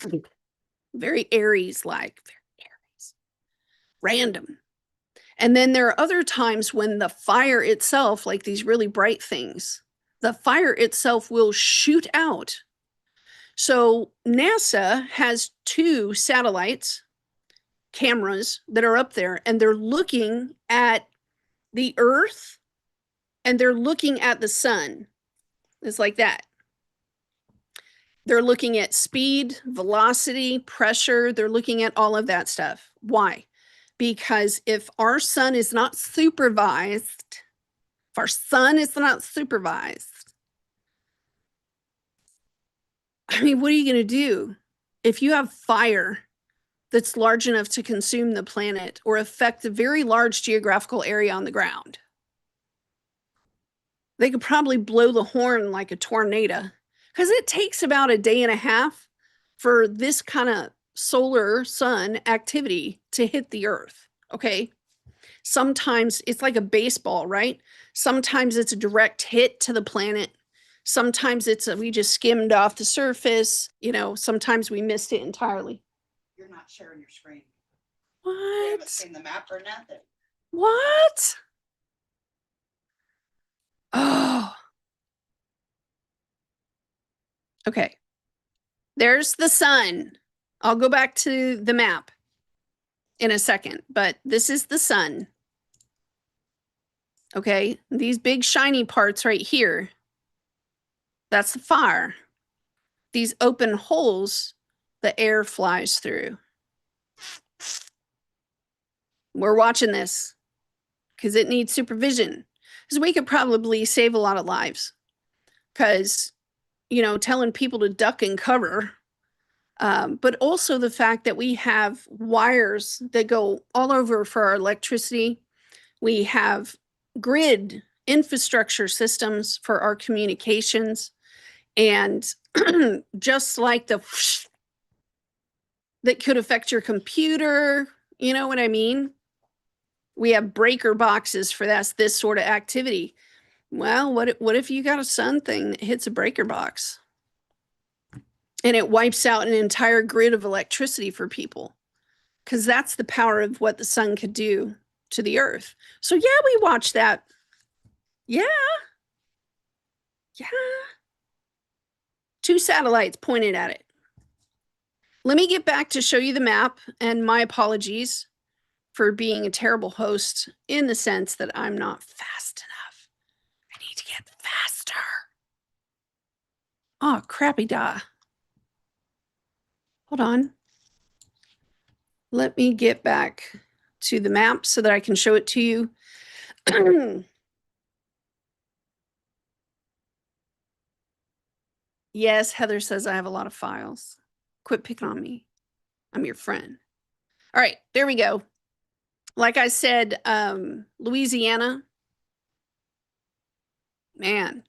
S1: very Aries-like, very Aries, random. And then there are other times when the fire itself, like these really bright things, the fire itself will shoot out. So NASA has two satellites, cameras that are up there, and they're looking at the Earth and they're looking at the sun. It's like that. They're looking at speed, velocity, pressure. They're looking at all of that stuff. Why? Because if our sun is not supervised, I mean, what are you going to do? If you have fire that's large enough to consume the planet or affect a very large geographical area on the ground, they could probably blow the horn like a tornado, because it takes about a day and a half for this kind of solar sun activity to hit the Earth. Okay. Sometimes it's like a baseball, right? Sometimes it's a direct hit to the planet. Sometimes we just skimmed off the surface. Sometimes we missed it entirely.
S2: You're not sharing your screen.
S1: What?
S2: I haven't seen the map or nothing.
S1: What? Oh. Okay. There's the sun. I'll go back to the map in a second, but this is the sun. Okay. These big shiny parts right here, that's the fire. These open holes, the air flies through. We're watching this because it needs supervision. Because we could probably save a lot of lives. Because, telling people to duck and cover. But also the fact that we have wires that go all over for our electricity. We have grid infrastructure systems for our communications. And just like that could affect your computer, you know what I mean? We have breaker boxes for this sort of activity. Well, what if you got a sun thing that hits a breaker box and it wipes out an entire grid of electricity for people? Because that's the power of what the sun could do to the Earth. So yeah, we watch that. Yeah. Two satellites pointed at it. Let me get back to show you the map, and my apologies for being a terrible host in the sense that I'm not fast enough. I need to get faster. Oh, crappy da. Hold on. Let me get back to the map so that I can show it to you. Yes, Heather says I have a lot of files. Quit picking on me. I'm your friend. All right, there we go. Like I said, Louisiana, man,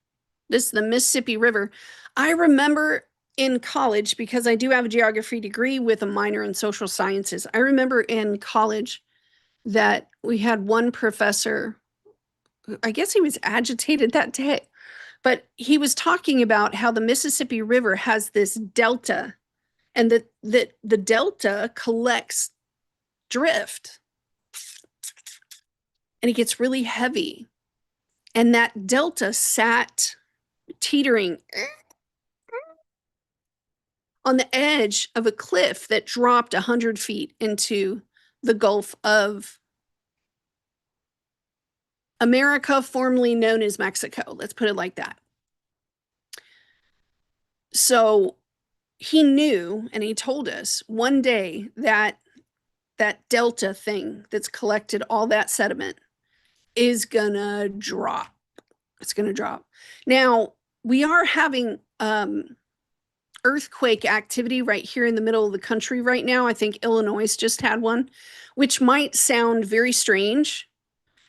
S1: this is the Mississippi River. I remember in college, because I do have a geography degree with a minor in social sciences. I remember in college that we had one professor, I guess he was agitated that day, but he was talking about how the Mississippi River has this delta, and that the delta collects drift and it gets really heavy. And that delta sat teetering on the edge of a cliff that dropped 100 feet into the Gulf of America, formerly known as Mexico. Let's put it like that. So he knew, and he told us one day that that delta thing that's collected all that sediment is gonna drop. It's gonna drop. Now, we are having earthquake activity right here in the middle of the country right now. I think Illinois just had one, which might sound very strange.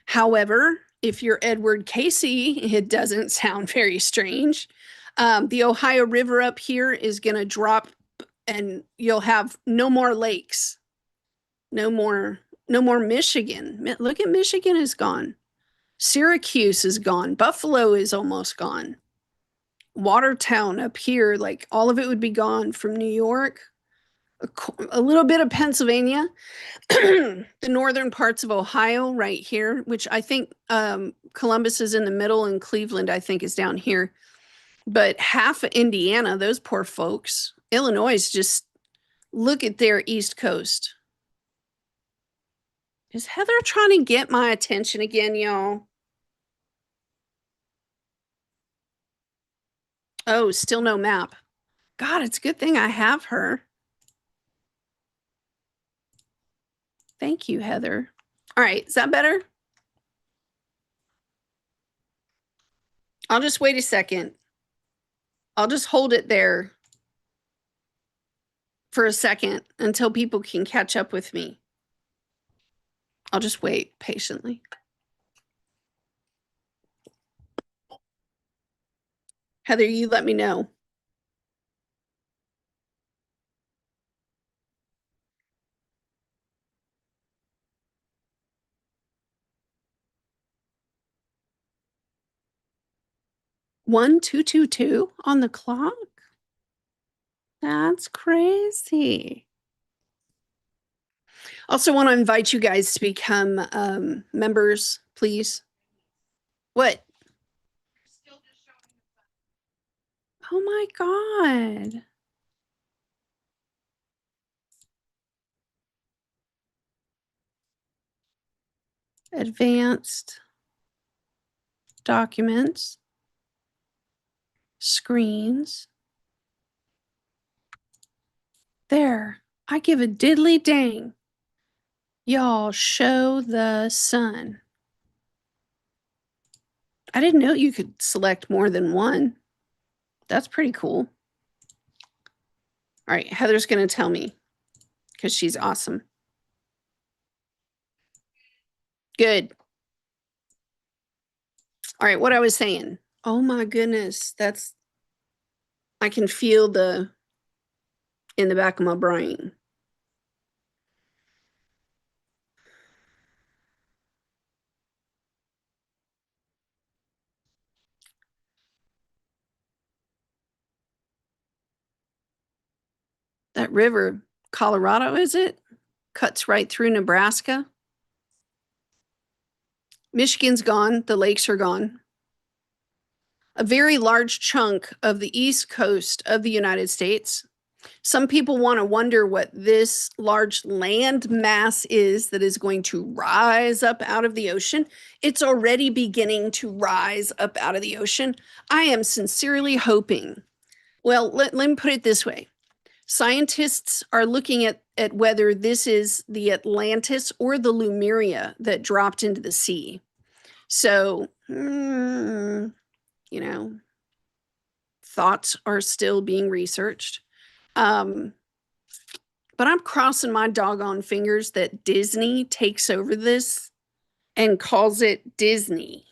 S1: However, if you're Edward Casey, it doesn't sound very strange. The Ohio River up here is going to drop, and you'll have no more lakes, no more Michigan. Look at Michigan is gone. Syracuse is gone. Buffalo is almost gone. Watertown up here, like all of it would be gone from New York, a little bit of Pennsylvania, the northern parts of Ohio right here, which I think Columbus is in the middle and Cleveland, I think, is down here. But half of Indiana, those poor folks. Illinois, just look at their East Coast. Is Heather trying to get my attention again, y'all? Oh, still no map. God, it's a good thing I have her. Thank you, Heather. All right, is that better? I'll just wait a second. I'll just hold it there for a second until people can catch up with me. I'll just wait patiently. Heather, you let me know. One, 222 on the clock? That's crazy. Also want to invite you guys to become members, please. What? Oh my God. Advanced documents, screens. There. I give a diddly dang. Y'all show the sun. I didn't know you could select more than one. That's pretty cool. All right, Heather's going to tell me because she's awesome. Good. All right, what I was saying. Oh my goodness, I can feel in the back of my brain. That river, Colorado, is it? Cuts right through Nebraska. Michigan's gone. The lakes are gone. A very large chunk of the east coast of the United States. Some people want to wonder what this large land mass is that is going to rise up out of the ocean. It's already beginning to rise up out of the ocean. I am sincerely hoping. Well, let me put it this way. Scientists are looking at whether this is the Atlantis or the Lemuria that dropped into the sea. So, thoughts are still being researched. But I'm crossing my doggone fingers that Disney takes over this and calls it Disney.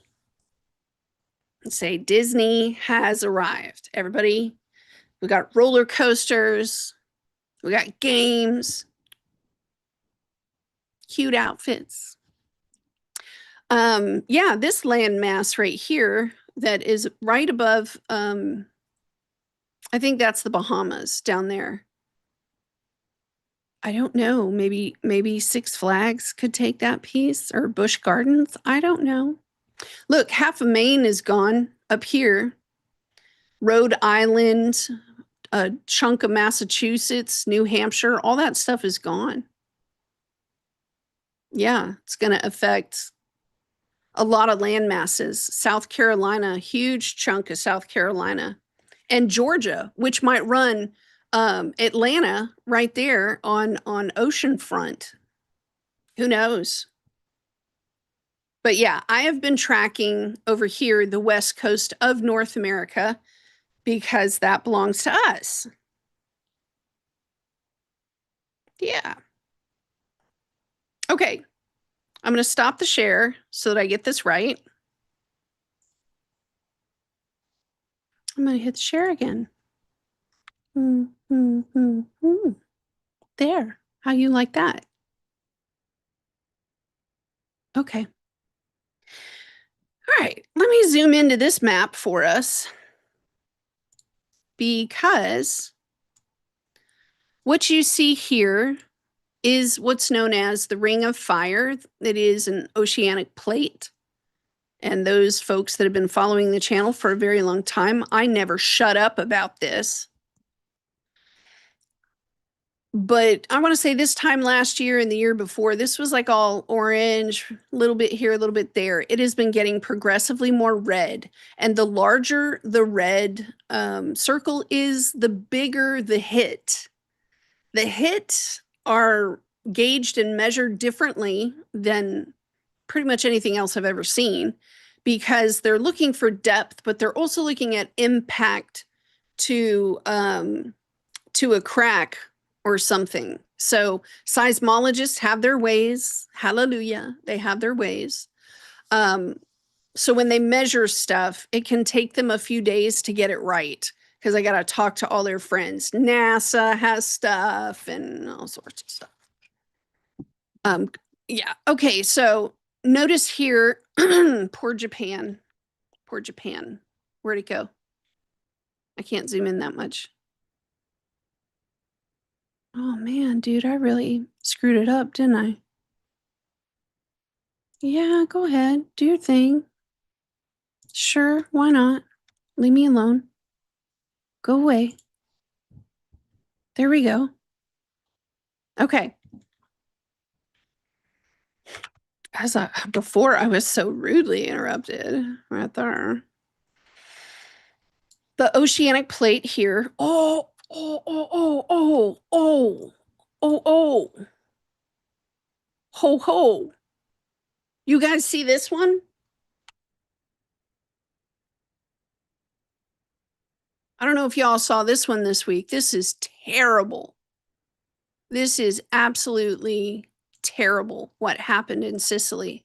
S1: And say Disney has arrived. Everybody, we got roller coasters, we got games, cute outfits. Yeah, this landmass right here that is right above, I think that's the Bahamas down there. I don't know. Maybe Six Flags could take that piece, or Busch Gardens. I don't know. Look, half of Maine is gone up here. Rhode Island, a chunk of Massachusetts, New Hampshire, all that stuff is gone. Yeah, it's going to affect a lot of land masses. South Carolina, huge chunk of South Carolina, and Georgia, which might run Atlanta right there on oceanfront. Who knows? But yeah, I have been tracking over here the west coast of North America because that belongs to us. Yeah. Okay. I'm going to stop the share so that I get this right. I'm going to hit share again. There. How you like that? Okay. All right. Let me zoom into this map for us, because what you see here is what's known as the Ring of Fire. It is an oceanic plate. And those folks that have been following the channel for a very long time, I never shut up about this. But I want to say this time last year and the year before, this was like all orange, a little bit here, a little bit there. It has been getting progressively more red. And the larger the red circle is, the bigger the hit. The hits are gauged and measured differently than pretty much anything else I've ever seen, because they're looking for depth, but they're also looking at impact to a crack or something. So seismologists have their ways. Hallelujah. They have their ways. So when they measure stuff, it can take them a few days to get it right, because I got to talk to all their friends. NASA has stuff and all sorts of stuff. Yeah. Okay. So notice here, poor Japan. Poor Japan. Where'd it go? I can't zoom in that much. Oh man, dude, I really screwed it up, didn't I? Yeah, go ahead. Do your thing. Sure, why not? Leave me alone. Go away. There we go. Okay. Before I was so rudely interrupted right there. The oceanic plate here. Oh. Ho ho. You guys see this one? I don't know if y'all saw this one this week. This is terrible. This is absolutely terrible what happened in Sicily.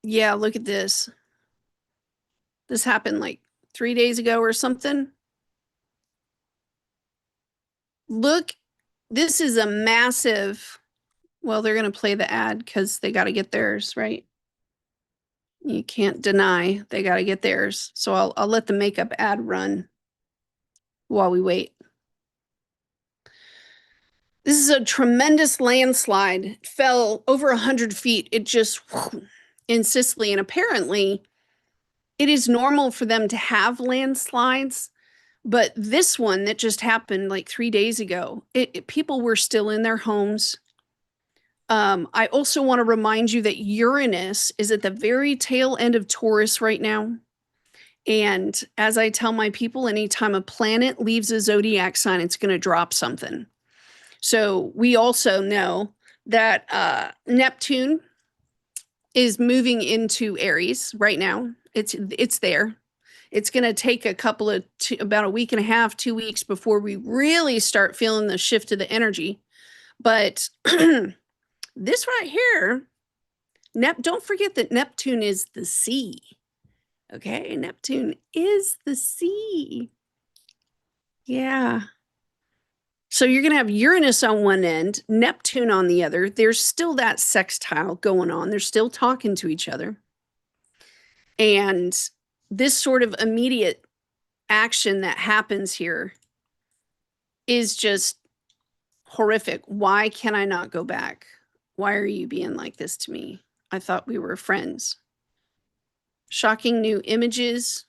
S1: Yeah, look at this. This happened like 3 days ago or something. Look, this is a massive, well, they're going to play the ad because they got to get theirs, right? You can't deny they got to get theirs. So I'll let the makeup ad run while we wait. This is a tremendous landslide. It fell over 100 feet. It just in Sicily. And apparently it is normal for them to have landslides. But this one that just happened like 3 days ago, people were still in their homes. I also want to remind you that Uranus is at the very tail end of Taurus right now. And as I tell my people, anytime a planet leaves a zodiac sign, it's going to drop something. So we also know that Neptune is moving into Aries right now. It's there. It's going to take about a week and a half, 2 weeks before we really start feeling the shift of the energy. But this right here, don't forget that Neptune is the sea. Okay, Neptune is the sea. Yeah. So you're going to have Uranus on one end, Neptune on the other. There's still that sextile going on. They're still talking to each other. And this sort of immediate action that happens here is just horrific. Why can I not go back? Why are you being like this to me? I thought we were friends. Shocking new images.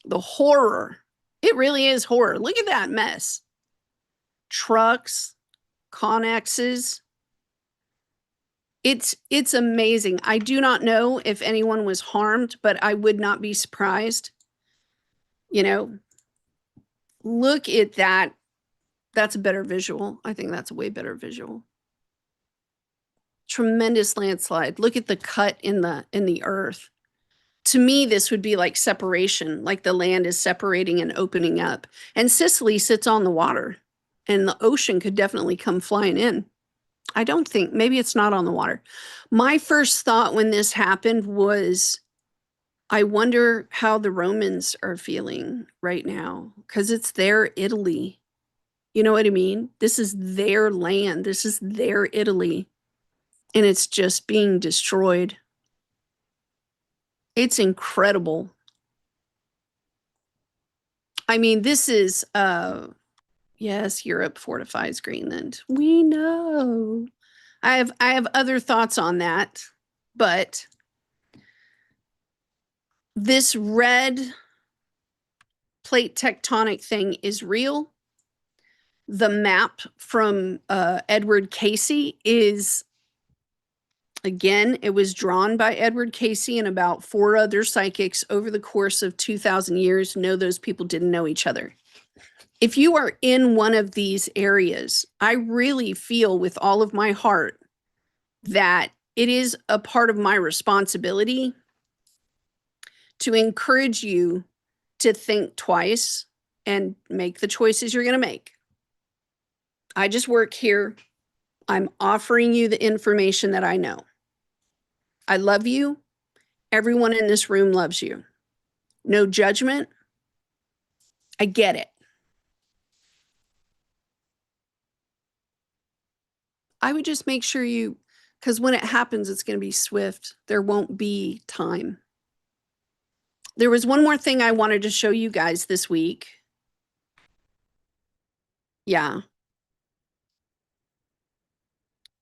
S1: The horror. It really is horror. Look at that mess. Trucks, Connexes. It's amazing. I do not know if anyone was harmed, but I would not be surprised. You know, look at that. That's a better visual. I think that's a way better visual. Tremendous landslide. Look at the cut in the earth. To me, this would be like separation, like the land is separating and opening up. And Sicily sits on the water, and the ocean could definitely come flying in. I don't think, maybe it's not on the water. My first thought when this happened was, I wonder how the Romans are feeling right now, because it's their Italy. You know what I mean? This is their land. This is their Italy. And it's just being destroyed. It's incredible. I mean, this is, yes, Europe fortifies Greenland. We know. I have other thoughts on that, but this red plate tectonic thing is real. The map from Edward Casey is, again, it was drawn by Edward Casey and about 4 other psychics over the course of 2,000 years. No, those people didn't know each other. If you are in one of these areas, I really feel with all of my heart that it is a part of my responsibility to encourage you to think twice and make the choices you're going to make. I just work here. I'm offering you the information that I know. I love you. Everyone in this room loves you. No judgment. I get it. I would just make sure because when it happens, it's going to be swift. There won't be time. There was one more thing I wanted to show you guys this week. Yeah.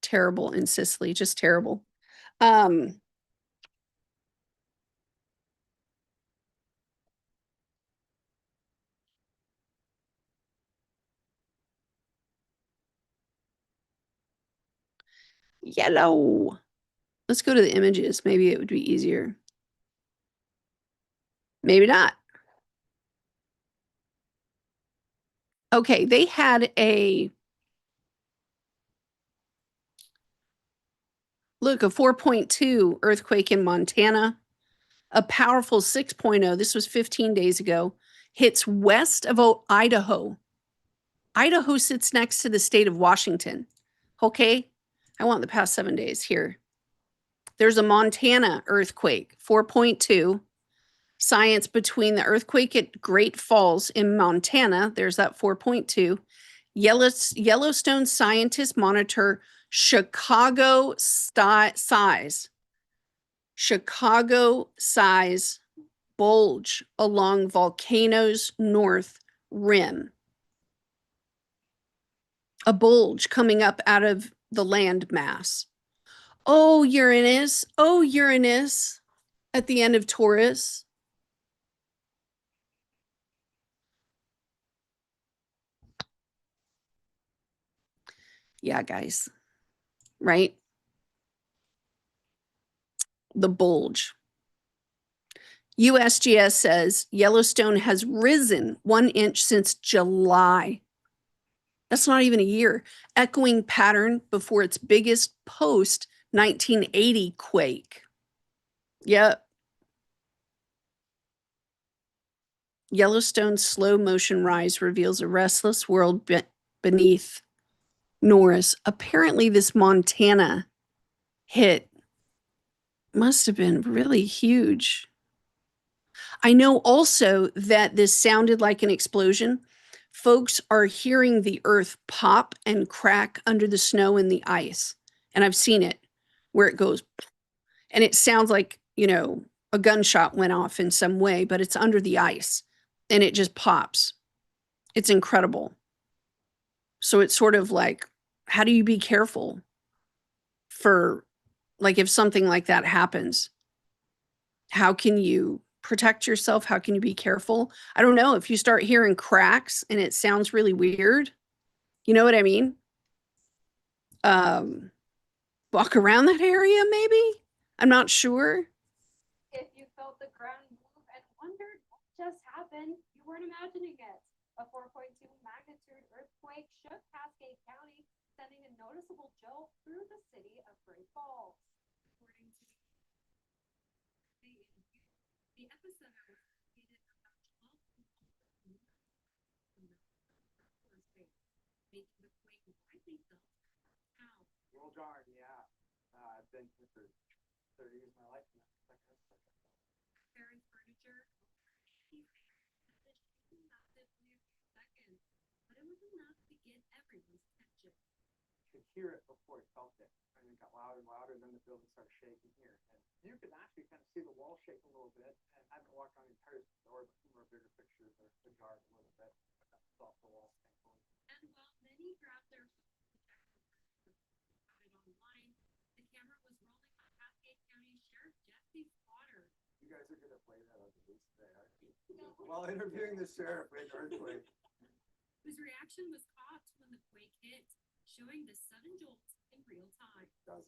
S1: Terrible in Sicily, just terrible. Yellow. Let's go to the images. Maybe it would be easier. Maybe not. Okay, they had a 4.2 earthquake in Montana, a powerful 6.0. This was 15 days ago. Hits west of Idaho. Idaho sits next to the state of Washington. Okay, I want the past 7 days here. There's a Montana earthquake, 4.2. Science between the earthquake at Great Falls in Montana, there's that 4.2. Yellowstone scientists monitor Chicago size bulge along volcano's north rim. A bulge coming up out of the land mass. Oh, Uranus at the end of Taurus. Yeah, guys, right? The bulge. USGS says Yellowstone has risen 1 inch since July. That's not even a year. Echoing pattern before its biggest post 1980 quake. Yep. Yellowstone's slow motion rise reveals a restless world beneath Norris. Apparently, this Montana hit must have been really huge. I know also that this sounded like an explosion. Folks are hearing the earth pop and crack under the snow and the ice. And I've seen it where it goes, and it sounds like, a gunshot went off in some way, but it's under the ice and it just pops. It's incredible. So it's sort of like, how do you be careful for, like, if something like that happens? How can you protect yourself? How can you be careful? I don't know. If you start hearing cracks and it sounds really weird, you know what I mean? Walk around that area, maybe? I'm not sure.
S3: If you felt the ground move and wondered what just happened, you weren't imagining it. A 4.2 magnitude earthquake shook Cascade County, sending a noticeable jolt through the city of Great Falls. According to the epicenter was located about 12 kilometers from the space, making the quake widely felt now.
S4: Well, darn, yeah. I've been here for 30 years of my life.
S3: Carrying furniture, massive near seconds, but it was enough to get everyone's attention.
S4: You could hear it before it felt it. And it got louder and louder, and then the building started shaking here. And you could actually kind of see the wall shake a little bit. And I haven't walked on the entire store, but some of our bigger pictures are ajar a little bit. But that's off the wall, thankfully.
S3: And while many grabbed their online, the camera was rolling on Cascade County Sheriff Jesse Potter.
S4: You guys are going to play that on the news today, aren't you? While interviewing the sheriff in earthquake.
S3: Whose reaction was caught when the quake hit, showing the sudden jolt in real time.
S4: Does.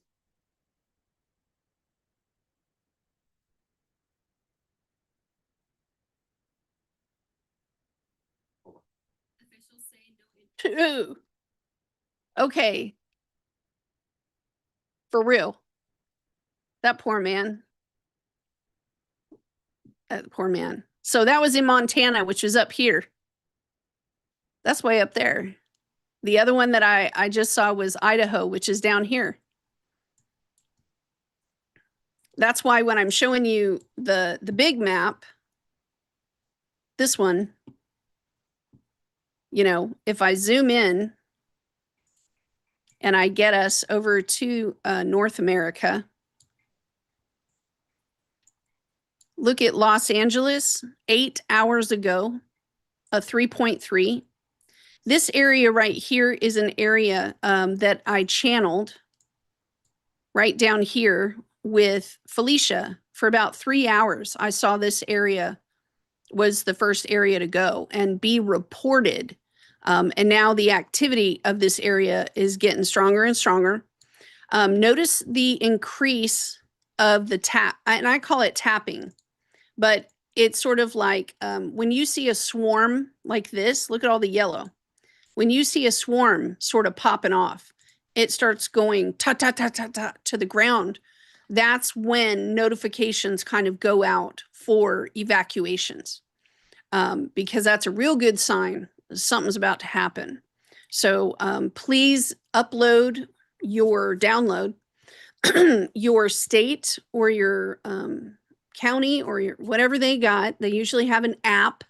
S3: Officials say no.
S1: Two. Okay. For real. That poor man. Poor man. So that was in Montana, which is up here. That's way up there. The other one that I just saw was Idaho, which is down here. That's why when I'm showing you the big map, this one, if I zoom in and I get us over to North America, look at Los Angeles, 8 hours ago, a 3.3. This area right here is an area that I channeled right down here with Felicia for about 3 hours. I saw this area was the first area to go and be reported. And now the activity of this area is getting stronger and stronger. Notice the increase of the tap, and I call it tapping, but it's sort of like when you see a swarm like this, look at all the yellow. When you see a swarm sort of popping off, it starts going ta ta ta ta ta to the ground. That's when notifications kind of go out for evacuations, because that's a real good sign something's about to happen. So please download your state or your county or your whatever they got. They usually have an app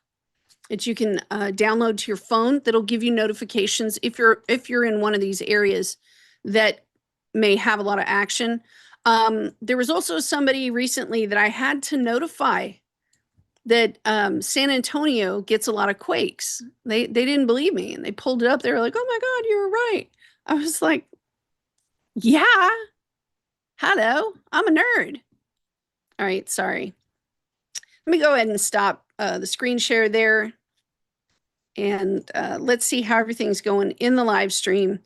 S1: that you can download to your phone that'll give you notifications if you're in one of these areas that may have a lot of action. There was also somebody recently that I had to notify that San Antonio gets a lot of quakes. They didn't believe me, and they pulled it up. They were like, "Oh my God, you were right." I was like, "Yeah, hello, I'm a nerd." All right, sorry. Let me go ahead and stop the screen share there. And let's see how everything's going in the live stream.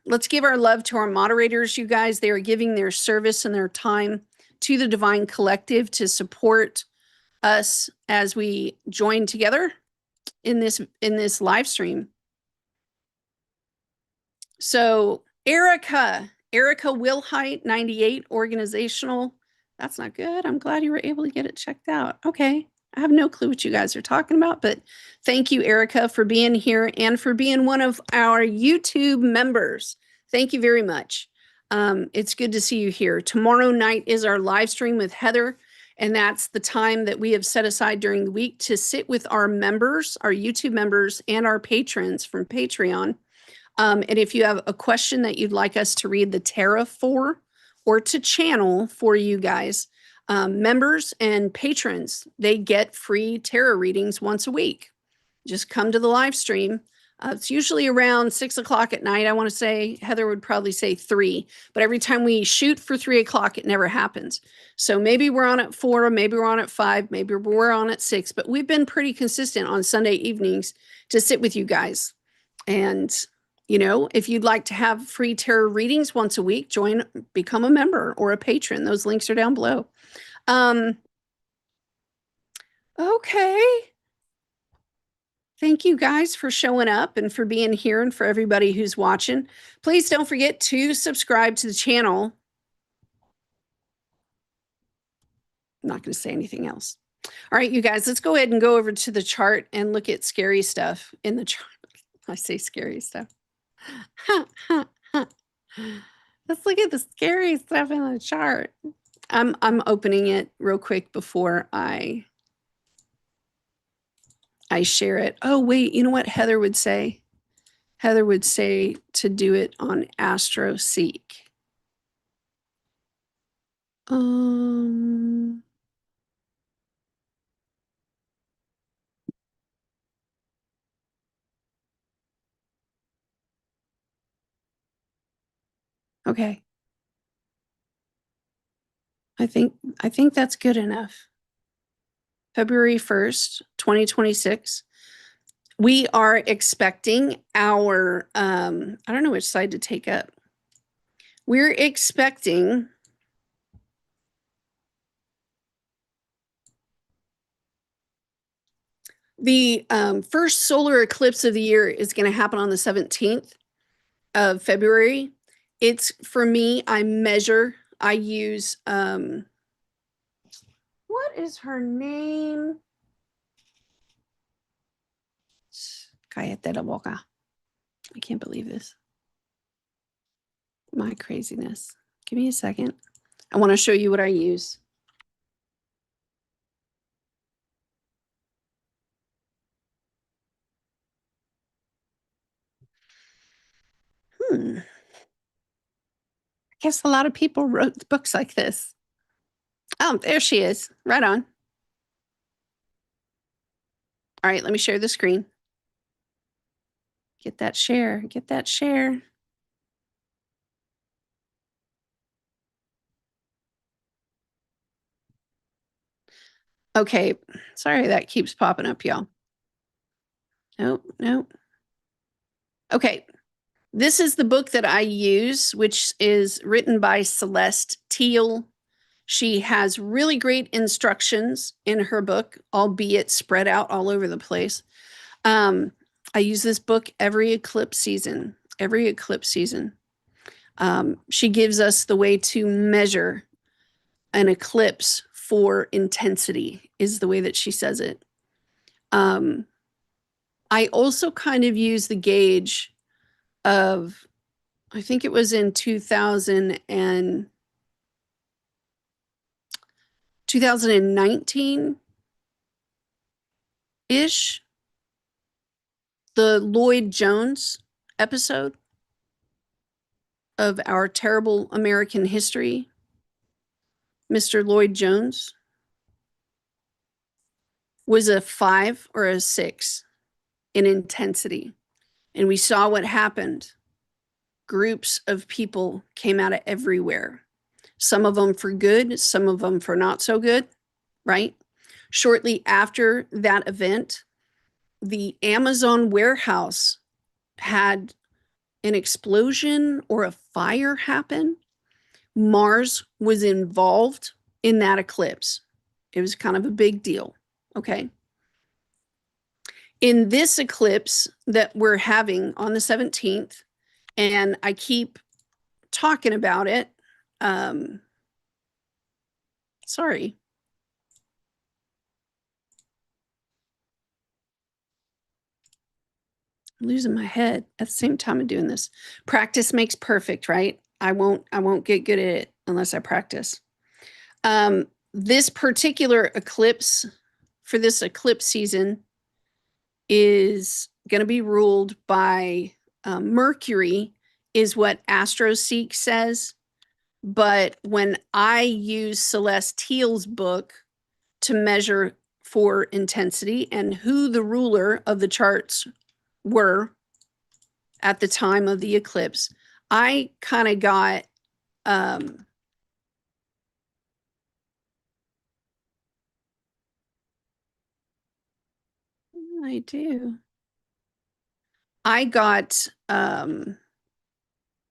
S1: Let's give our love to our moderators, you guys. They are giving their service and their time to the Divine Collective to support us as we join together in this live stream. So Erica Erica Wilhite, 98, organizational. That's not good. I'm glad you were able to get it checked out. Okay. I have no clue what you guys are talking about, but thank you, Erica, for being here and for being one of our YouTube members. Thank you very much. It's good to see you here. Tomorrow night is our live stream with Heather, and that's the time that we have set aside during the week to sit with our members, our YouTube members, and our patrons from Patreon. And if you have a question that you'd like us to read the tarot for or to channel for you guys, members and patrons, they get free tarot readings once a week. Just come to the live stream. It's usually around 6 o'clock at night. I want to say Heather would probably say 3, but every time we shoot for 3 o'clock, it never happens. So maybe we're on at 4, maybe we're on at 5, maybe we're on at 6, but we've been pretty consistent on Sunday evenings to sit with you guys. And you know, if you'd like to have free tarot readings once a week, become a member or a patron. Those links are down below. Okay. Thank you guys for showing up and for being here and for everybody who's watching. Please don't forget to subscribe to the channel. I'm not going to say anything else. All right, you guys, let's go ahead and go over to the chart and look at scary stuff in the chart. I say scary stuff. Let's look at the scary stuff in the chart. I'm opening it real quick before I share it. Oh, wait, you know what Heather would say? Heather would say to do it on AstroSeek. Okay. I think that's good enough. February 1st, 2026. We are expecting our, I don't know which side to take up. We're expecting the first solar eclipse of the year is going to happen on the 17th of February. It's, for me, I use, what is her name? Cállate la boca. I can't believe this. My craziness. Give me a second. I want to show you what I use. I guess a lot of people wrote books like this. Oh, there she is. Right on. All right, let me share the screen. Get that share. Get that share. Okay, sorry that keeps popping up, y'all. Nope. Okay, this is the book that I use, which is written by Celeste Teal. She has really great instructions in her book, albeit spread out all over the place. I use this book every eclipse season. She gives us the way to measure an eclipse for intensity, is the way that she says it. I also kind of use the gauge of, I think it was in 2019-ish, the Lloyd Jones episode of Our Terrible American History. Mr. Lloyd Jones was a 5 or a 6 in intensity. And we saw what happened. Groups of people came out of everywhere. Some of them for good, some of them for not so good, right? Shortly after that event, the Amazon warehouse had an explosion or a fire happen. Mars was involved in that eclipse. It was kind of a big deal, okay? In this eclipse that we're having on the 17th, and I keep talking about it. Sorry. I'm losing my head at the same time of doing this. Practice makes perfect, right? I won't get good at it unless I practice. This particular eclipse for this eclipse season is going to be ruled by Mercury, is what Astroseek says. But when I use Celeste Teal's book to measure for intensity and who the ruler of the charts were at the time of the eclipse, I kind of got I do. I got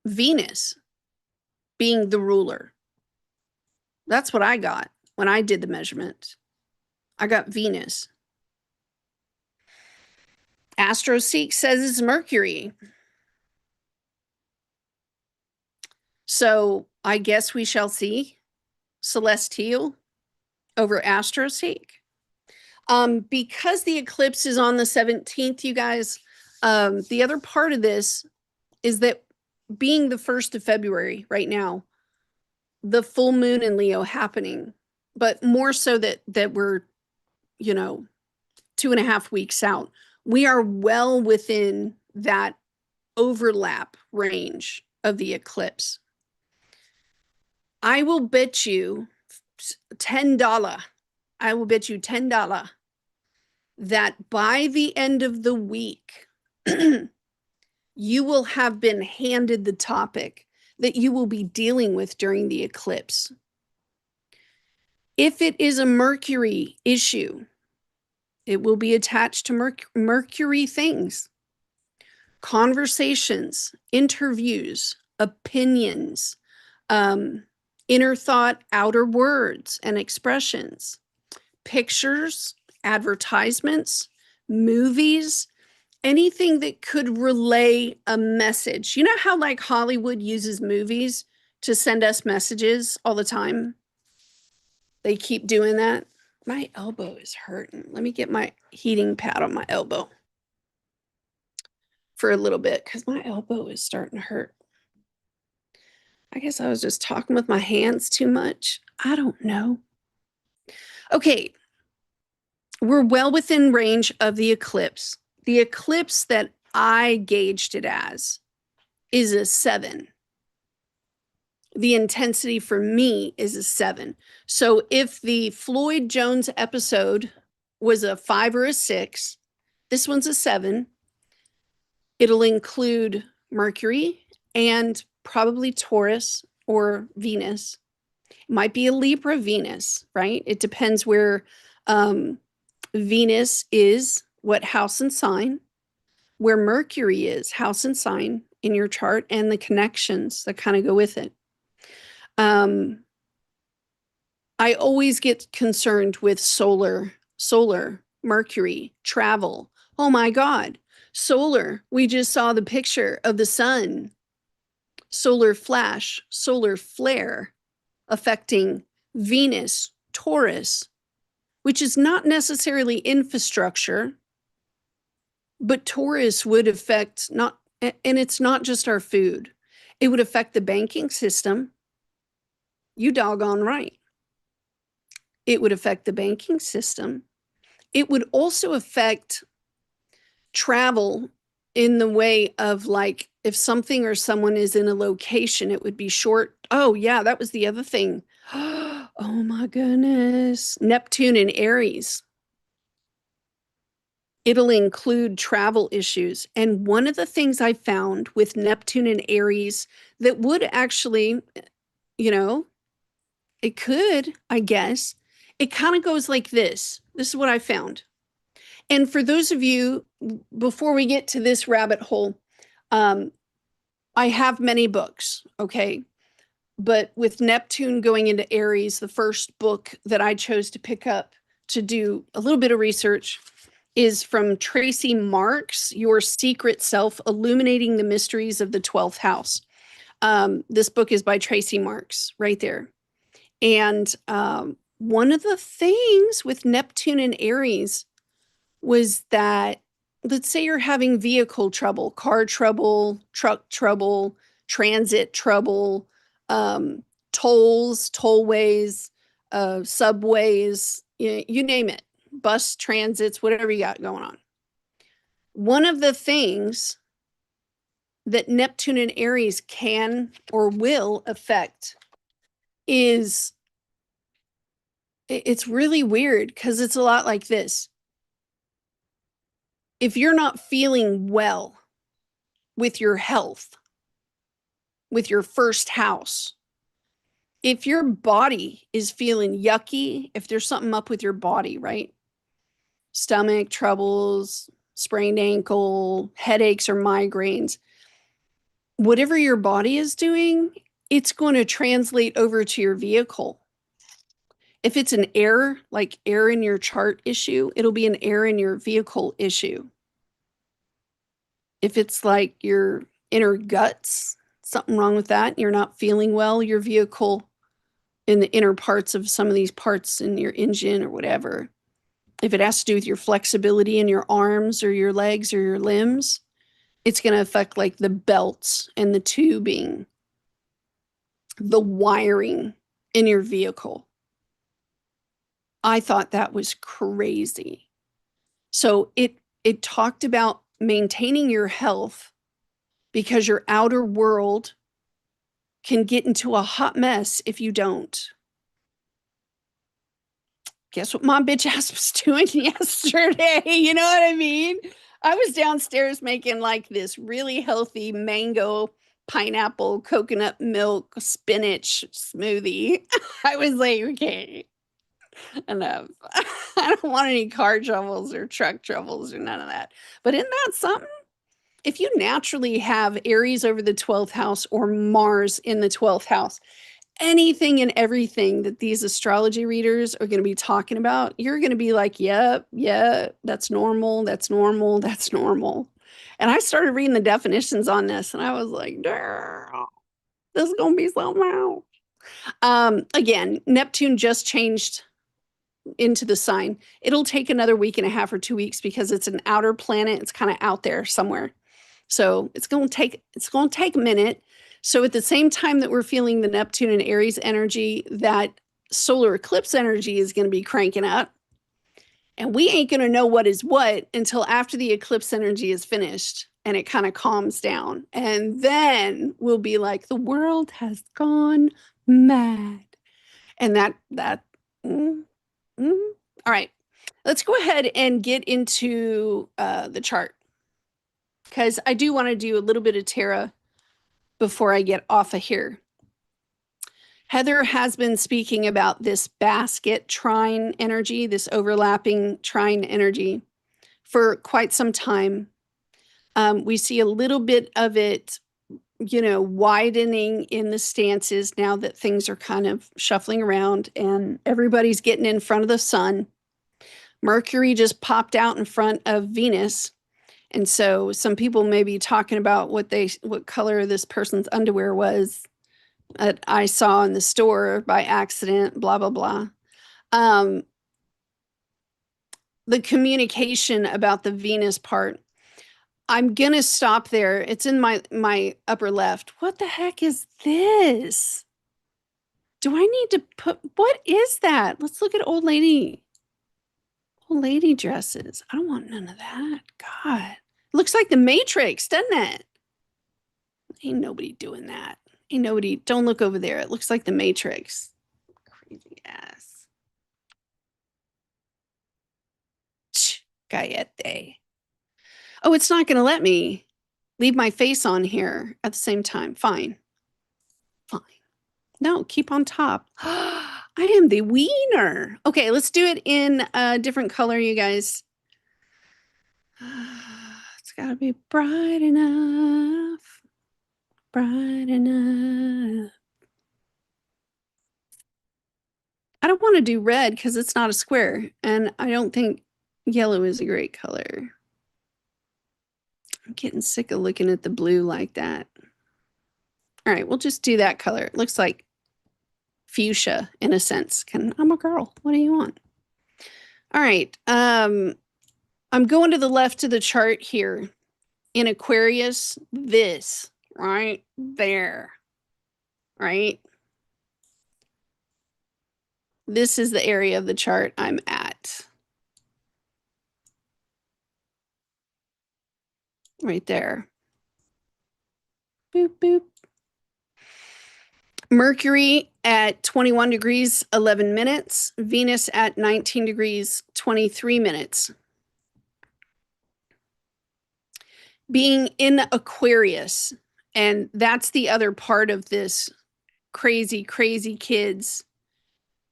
S1: Venus being the ruler. That's what I got when I did the measurement. I got Venus. Astroseek says it's Mercury. So I guess we shall see Celestial over Astroseek. Because the eclipse is on the 17th, you guys, the other part of this is that being the 1st of February right now, the full moon in Leo happening, but more so that we're, 2.5 weeks out. We are well within that overlap range of the eclipse. I will bet you $10. I will bet you $10 that by the end of the week, you will have been handed the topic that you will be dealing with during the eclipse. If it is a Mercury issue, it will be attached to Mercury things. Conversations, interviews, opinions, inner thought, outer words and expressions, pictures, advertisements, movies, anything that could relay a message. You know how like Hollywood uses movies to send us messages all the time? They keep doing that. My elbow is hurting. Let me get my heating pad on my elbow for a little bit because my elbow is starting to hurt. I guess I was just talking with my hands too much. I don't know. Okay. We're well within range of the eclipse. The eclipse that I gauged it as is a 7. The intensity for me is a 7. So if the Floyd Jones episode was a 5 or a 6, this one's a 7. It'll include Mercury and probably Taurus or Venus. It might be a Libra Venus, right? It depends where Venus is, what house and sign, where Mercury is, house and sign in your chart, and the connections that kind of go with it. I always get concerned with solar, Mercury, travel. Oh my God, solar. We just saw the picture of the sun. Solar flash, solar flare affecting Venus, Taurus, which is not necessarily infrastructure, but Taurus would affect not, and it's not just our food. It would affect the banking system. You doggone right. It would affect the banking system. It would also affect travel in the way of like, if something or someone is in a location, it would be short. Oh yeah, that was the other thing. Oh my goodness. Neptune and Aries. It'll include travel issues. And one of the things I found with Neptune and Aries that would actually, it could, I guess, it kind of goes like this. This is what I found. And for those of you, before we get to this rabbit hole, I have many books, okay? But with Neptune going into Aries, the first book that I chose to pick up to do a little bit of research is from Tracy Marks, Your Secret Self, Illuminating the Mysteries of the 12th House. This book is by Tracy Marks right there. And one of the things with Neptune and Aries was that, let's say you're having vehicle trouble, car trouble, truck trouble, transit trouble, tolls, tollways, subways, you name it, bus transits, whatever you got going on. One of the things that Neptune and Aries can or will affect is, it's really weird because it's a lot like this. If you're not feeling well with your health, with your first house, if your body is feeling yucky, if there's something up with your body, right? Stomach troubles, sprained ankle, headaches or migraines, whatever your body is doing, it's going to translate over to your vehicle. If it's an error, like error in your chart issue, it'll be an error in your vehicle issue. If it's like your inner guts, something wrong with that, you're not feeling well, your vehicle in the inner parts of some of these parts in your engine or whatever, if it has to do with your flexibility in your arms or your legs or your limbs, it's going to affect like the belts and the tubing, the wiring in your vehicle. I thought that was crazy. So it talked about maintaining your health because your outer world can get into a hot mess if you don't. Guess what my bitch ass was doing yesterday? You know what I mean? I was downstairs making like this really healthy mango, pineapple, coconut milk, spinach smoothie. I was like, okay, enough. I don't want any car troubles or truck troubles or none of that. But isn't that something? If you naturally have Aries over the 12th house or Mars in the 12th house, anything and everything that these astrology readers are going to be talking about, you're going to be like, yep, yeah, that's normal, that's normal, that's normal. And I started reading the definitions on this and I was like, damn, this is going to be something else. Again, Neptune just changed into the sign. It'll take another week and a half or 2 weeks because it's an outer planet. It's kind of out there somewhere. So it's going to take a minute. So at the same time that we're feeling the Neptune and Aries energy, that solar eclipse energy is going to be cranking up. And we ain't going to know what is what until after the eclipse energy is finished and it kind of calms down. And then we'll be like, the world has gone mad. And all right, let's go ahead and get into the chart, because I do want to do a little bit of Terra before I get off of here. Heather has been speaking about this basket trine energy, this overlapping trine energy for quite some time. We see a little bit of it, widening in the stances now that things are kind of shuffling around and everybody's getting in front of the sun. Mercury just popped out in front of Venus. And so some people may be talking about what color this person's underwear was that I saw in the store by accident, blah, blah, blah. The communication about the Venus part, I'm going to stop there. It's in my upper left. What the heck is this? Do I need to what is that? Let's look at old lady dresses. I don't want none of that. God. Looks like the Matrix, doesn't it? Ain't nobody doing that. Ain't nobody. Don't look over there. It looks like the Matrix. Crazy ass. Gayete. Oh, it's not going to let me leave my face on here at the same time. Fine. Fine. No, keep on top. I am the wiener. Okay, let's do it in a different color, you guys. It's got to be bright enough. Bright enough. I don't want to do red because it's not a square, and I don't think yellow is a great color. I'm getting sick of looking at the blue like that. All right, we'll just do that color. It looks like fuchsia in a sense. I'm a girl. What do you want? All right. I'm going to the left of the chart here. In Aquarius, this right there, right? This is the area of the chart I'm at. Right there. Boop, boop. Mercury at 21 degrees, 11 minutes. Venus at 19 degrees, 23 minutes. Being in Aquarius, and that's the other part of this crazy, crazy kids,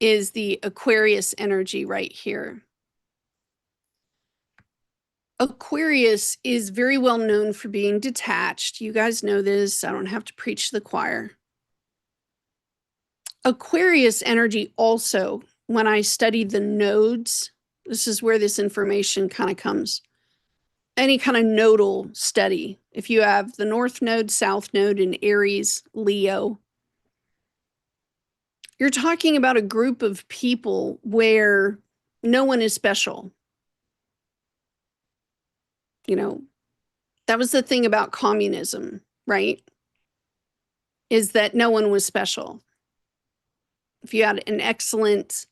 S1: is the Aquarius energy right here. Aquarius is very well known for being detached. You guys know this. I don't have to preach to the choir. Aquarius energy also, when I studied the nodes, this is where this information kind of comes. Any kind of nodal study. If you have the North Node, South Node in Aries, Leo, you're talking about a group of people where no one is special. You know, that was the thing about communism, right? Is that no one was special. If you had an excellent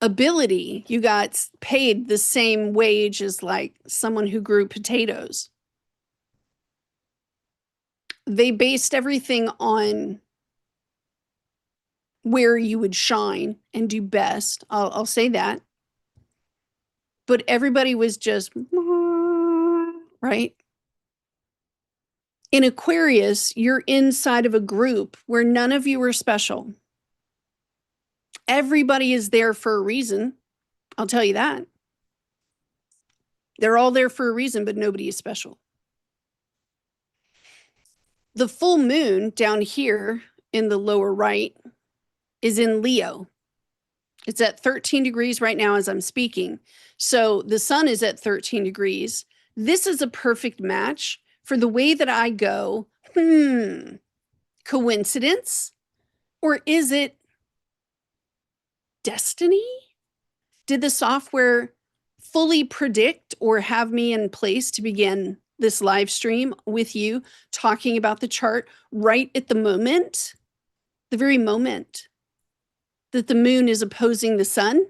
S1: ability, you got paid the same wage as like someone who grew potatoes. They based everything on where you would shine and do best. I'll say that. But everybody was just, right? In Aquarius, you're inside of a group where none of you are special. Everybody is there for a reason. I'll tell you that. They're all there for a reason, but nobody is special. The full moon down here in the lower right is in Leo. It's at 13 degrees right now as I'm speaking. So the sun is at 13 degrees. This is a perfect match for the way that I go, coincidence? Or is it destiny? Did the software fully predict or have me in place to begin this live stream with you talking about the chart right at the moment, the very moment that the moon is opposing the sun?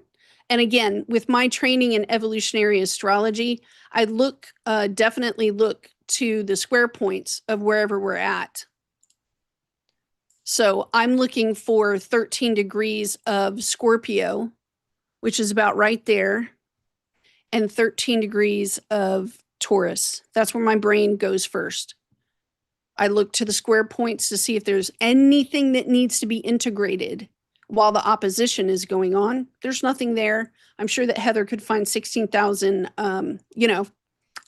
S1: And again, with my training in evolutionary astrology, I definitely look to the square points of wherever we're at. So I'm looking for 13 degrees of Scorpio, which is about right there, and 13 degrees of Taurus. That's where my brain goes first. I look to the square points to see if there's anything that needs to be integrated while the opposition is going on. There's nothing there. I'm sure that Heather could find 16,000,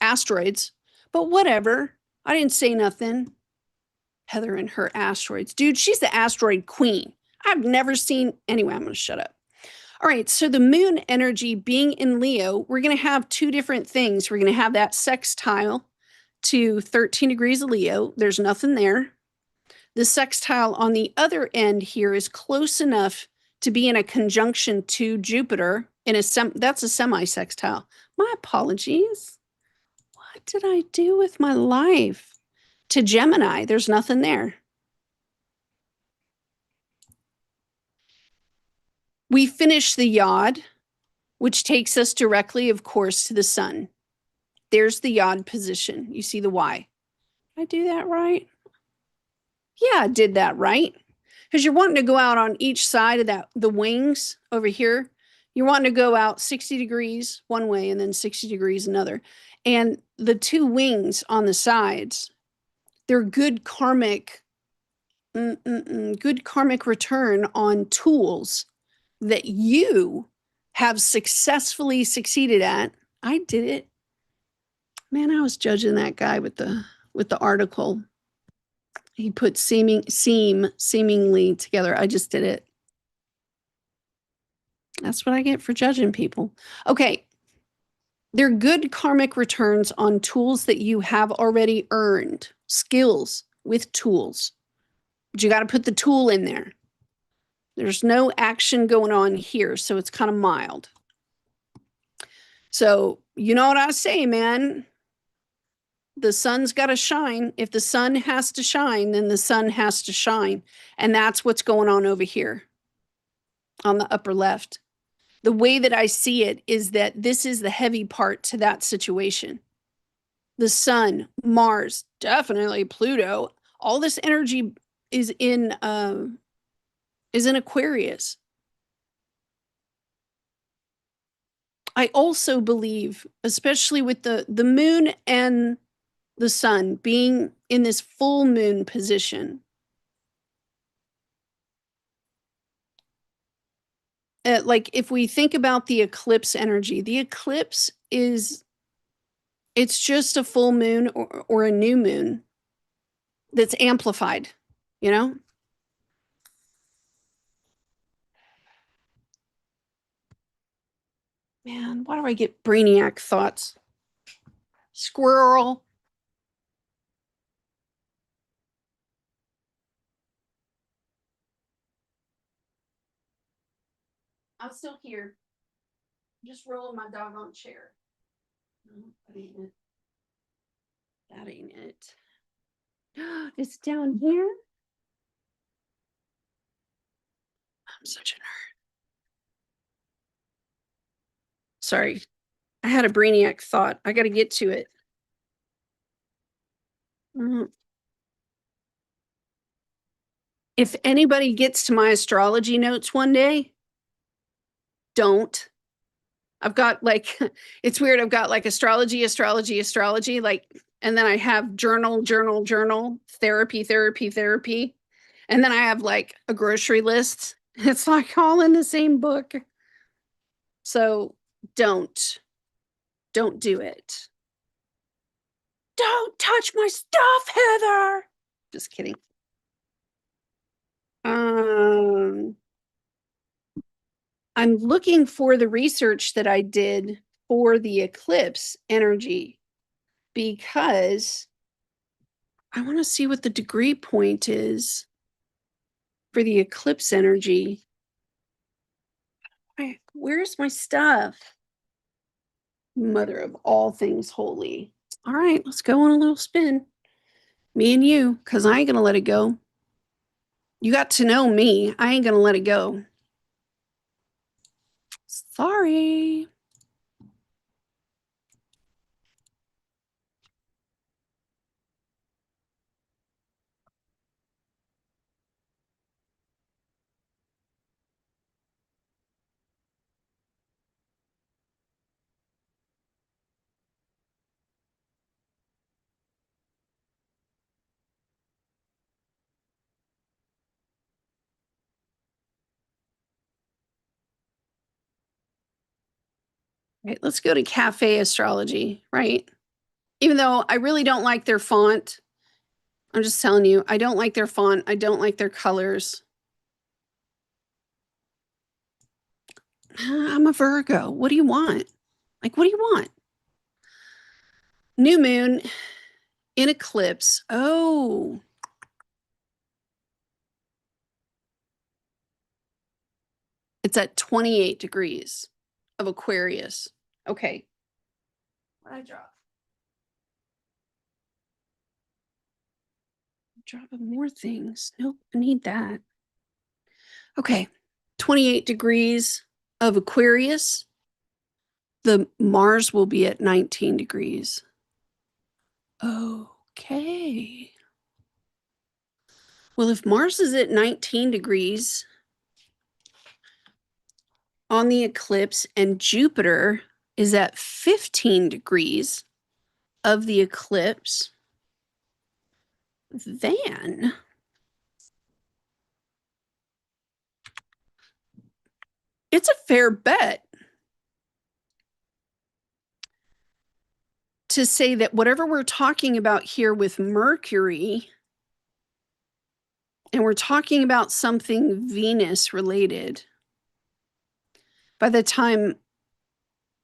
S1: asteroids, but whatever. I didn't say nothing. Heather and her asteroids. Dude, she's the asteroid queen. I've never seen, anyway, I'm going to shut up. All right, so the moon energy being in Leo, we're going to have two different things. We're going to have that sextile to 13 degrees of Leo. There's nothing there. The sextile on the other end here is close enough to be in a conjunction to Jupiter. That's a semi-sextile. My apologies. What did I do with my life? To Gemini, there's nothing there. We finish the yod, which takes us directly, of course, to the sun. There's the yod position. You see the Y. Did I do that right? Yeah, I did that right. Because you're wanting to go out on each side of the wings over here. You're wanting to go out 60 degrees one way and then 60 degrees another. And the two wings on the sides, they're good karmic return on tools that you have successfully succeeded at. I did it. Man, I was judging that guy with the article. He put seemingly together. I just did it. That's what I get for judging people. Okay. They're good karmic returns on tools that you have already earned. Skills with tools. But you got to put the tool in there. There's no action going on here, so it's kind of mild. So, you know what I say, man? The sun's got to shine. If the sun has to shine, then the sun has to shine. And that's what's going on over here on the upper left. The way that I see it is that this is the heavy part to that situation. The sun, Mars, definitely Pluto, all this energy is in Aquarius. I also believe, especially with the moon and the sun being in this full moon position, like if we think about the eclipse energy, the eclipse it's just a full moon or a new moon that's amplified, you know? Man, why do I get brainiac thoughts? Squirrel. I'm still here. Just rolling my doggone chair. No, that ain't it. That ain't it. It's down here. I'm such a nerd. Sorry. I had a brainiac thought. I got to get to it. If anybody gets to my astrology notes one day, don't. I've got like, it's weird. I've got like astrology, like, and then I have journal, therapy. And then I have like a grocery list. It's like all in the same book. So don't do it. Don't touch my stuff, Heather. Just kidding. I'm looking for the research that I did for the eclipse energy because I want to see what the degree point is for the eclipse energy. Where's my stuff? Mother of all things holy. All right, let's go on a little spin. Me and you, because I ain't going to let it go. You got to know me. I ain't going to let it go. Sorry. Right, let's go to Cafe Astrology, right? Even though I really don't like their font. I'm just telling you, I don't like their font. I don't like their colors. I'm a Virgo. What do you want? Like, what do you want? New moon in eclipse. Oh. It's at 28 degrees of Aquarius. Okay. What did I drop? Dropping more things. Nope, I need that. Okay. 28 degrees of Aquarius. The Mars will be at 19 degrees. Okay. Well, if Mars is at 19 degrees on the eclipse and Jupiter is at 15 degrees of the eclipse, then it's a fair bet to say that whatever we're talking about here with Mercury, and we're talking about something Venus related, by the time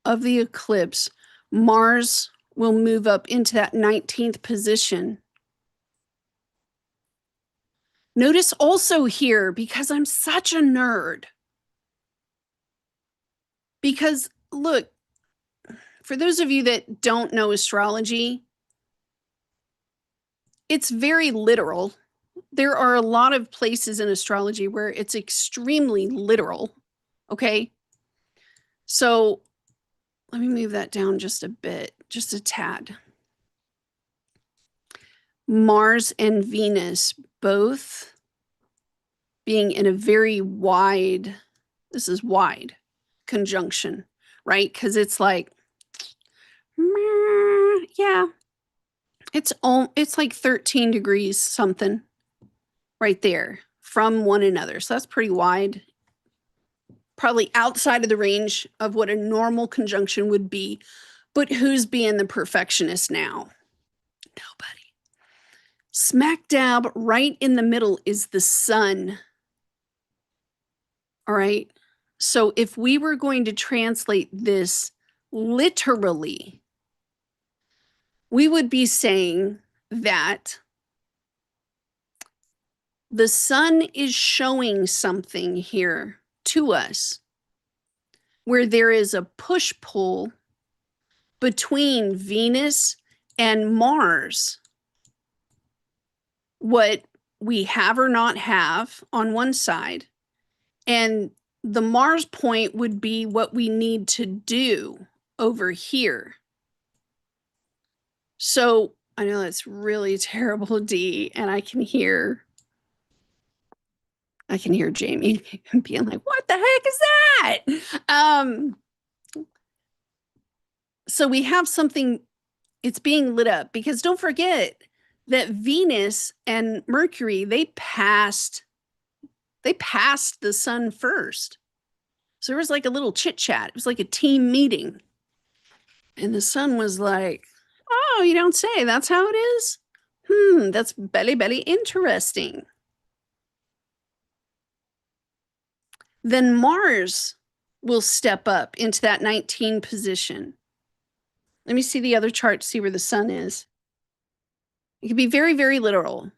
S1: of the eclipse, Mars will move up into that 19th position. Notice also here, because I'm such a nerd, because look, for those of you that don't know astrology, it's very literal. There are a lot of places in astrology where it's extremely literal. Okay. So let me move that down just a bit, just a tad. Mars and Venus both being in a very wide, this is wide conjunction, right? Because it's like, yeah, it's like 13 degrees something right there from one another. So that's pretty wide, probably outside of the range of what a normal conjunction would be. But who's being the perfectionist now? Nobody. Smack dab right in the middle is the sun. All right. So if we were going to translate this literally, we would be saying that the sun is showing something here to us where there is a push-pull between Venus and Mars. What we have or not have on one side, and the Mars point would be what we need to do over here. So I know that's really terrible, D, and I can hear Jamie being like, what the heck is that? So we have something, it's being lit up, because don't forget that Venus and Mercury, they passed the sun first. So there was like a little chit chat. It was like a team meeting. And the sun was like, oh, you don't say, that's how it is? That's belly interesting. Then Mars will step up into that 19 position. Let me see the other chart to see where the sun is. It can be very, very literal.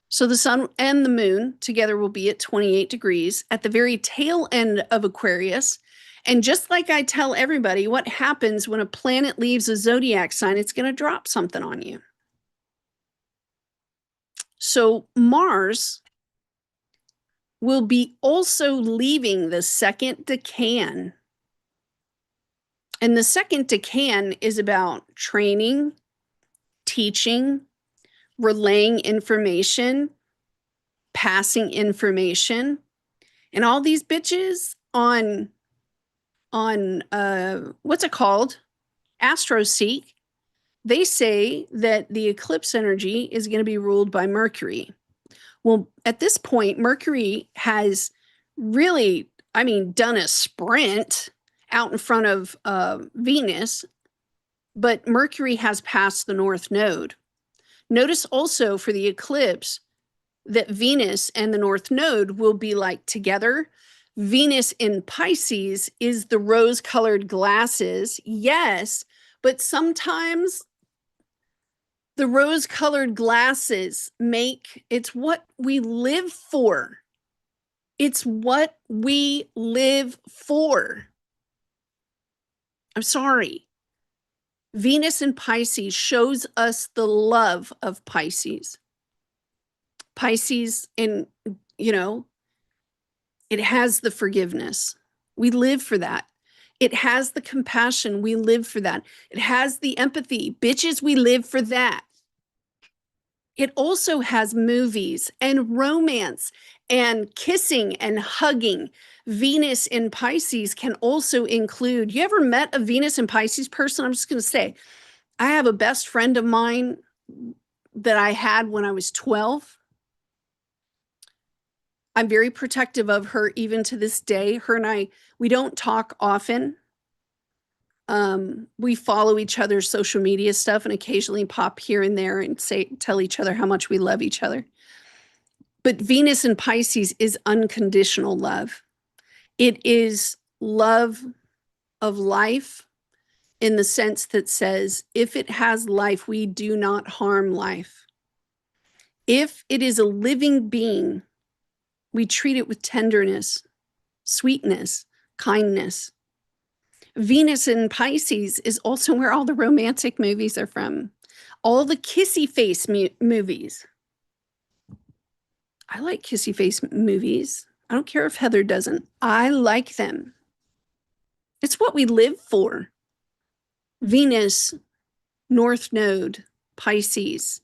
S1: So the sun and the moon together will be at 28 degrees at the very tail end of Aquarius. And just like I tell everybody, what happens when a planet leaves a zodiac sign, it's going to drop something on you. So Mars will be also leaving the second decan. And the second decan is about training, teaching, relaying information, passing information, and all these bitches on what's it called? AstroSeek. They say that the eclipse energy is going to be ruled by Mercury. Well, at this point, Mercury has really, done a sprint out in front of Venus, but Mercury has passed the North Node. Notice also for the eclipse that Venus and the North Node will be like together. Venus in Pisces is the rose-colored glasses, yes, but sometimes the rose-colored glasses it's what we live for. It's what we live for. I'm sorry. Venus in Pisces shows us the love of Pisces. Pisces, and it has the forgiveness. We live for that. It has the compassion. We live for that. It has the empathy. Bitches, we live for that. It also has movies and romance and kissing and hugging. Venus in Pisces can also include, you ever met a Venus in Pisces person? I'm just going to say, I have a best friend of mine that I had when I was 12. I'm very protective of her even to this day. Her and I, we don't talk often. We follow each other's social media stuff and occasionally pop here and there and tell each other how much we love each other. But Venus in Pisces is unconditional love. It is love of life in the sense that says, if it has life, we do not harm life. If it is a living being, we treat it with tenderness, sweetness, kindness. Venus in Pisces is also where all the romantic movies are from. All the kissy face movies. I like kissy face movies. I don't care if Heather doesn't. I like them. It's what we live for. Venus, North Node, Pisces.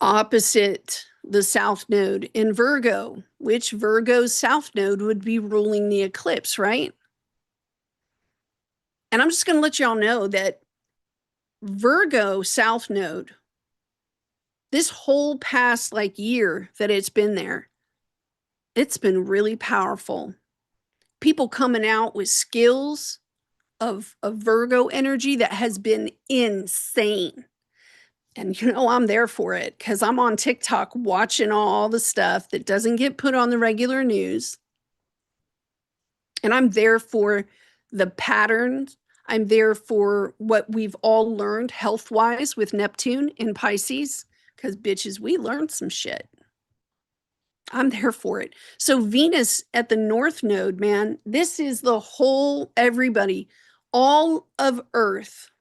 S1: Opposite the South Node in Virgo, which Virgo's South Node would be ruling the eclipse, right? And I'm just going to let y'all know that Virgo South Node, this whole past year that it's been there, it's been really powerful. People coming out with skills of Virgo energy that has been insane. And I'm there for it because I'm on TikTok watching all the stuff that doesn't get put on the regular news. And I'm there for the patterns. I'm there for what we've all learned health-wise with Neptune in Pisces, because bitches, we learned some shit. I'm there for it. So Venus at the North Node, man, this is the whole, everybody, all of Earth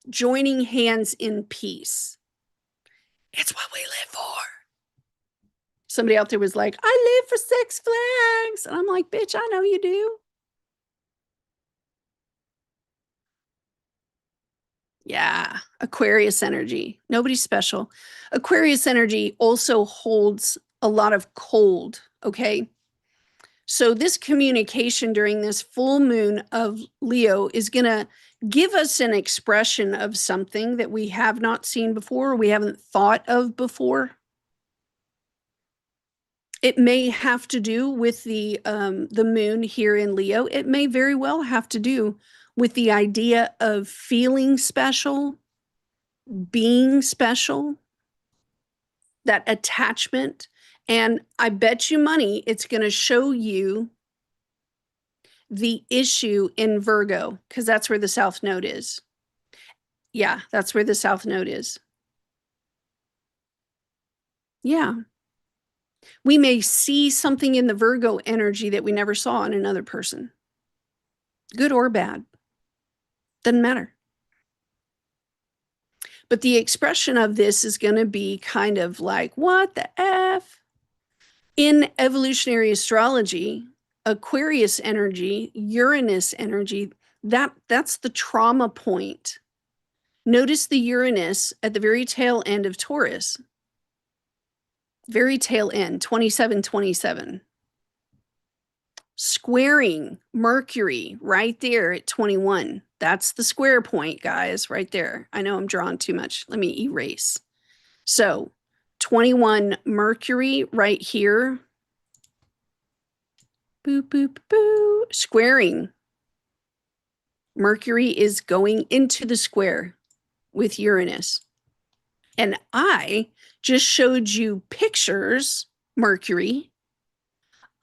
S1: joining hands in peace. It's what we live for. Somebody out there was like, I live for Six Flags. And I'm like, bitch, I know you do. Yeah, Aquarius energy. Nobody's special. Aquarius energy also holds a lot of cold, okay? So this communication during this full moon of Leo is going to give us an expression of something that we have not seen before, or we haven't thought of before. It may have to do with the moon here in Leo. It may very well have to do with the idea of feeling special, being special, that attachment. And I bet you money it's going to show you the issue in Virgo, because that's where the South Node is. Yeah, that's where the South Node is. Yeah. We may see something in the Virgo energy that we never saw in another person, good or bad. Doesn't matter. But the expression of this is going to be kind of like, what the F? In evolutionary astrology, Aquarius energy, Uranus energy, that's the trauma point. Notice the Uranus at the very tail end of Taurus. Very tail end, 2727. Squaring Mercury right there at 21. That's the square point, guys, right there. I know I'm drawing too much. Let me erase. So 21 Mercury right here. Boop, boop, boo. Squaring. Mercury is going into the square with Uranus. And I just showed you pictures, Mercury,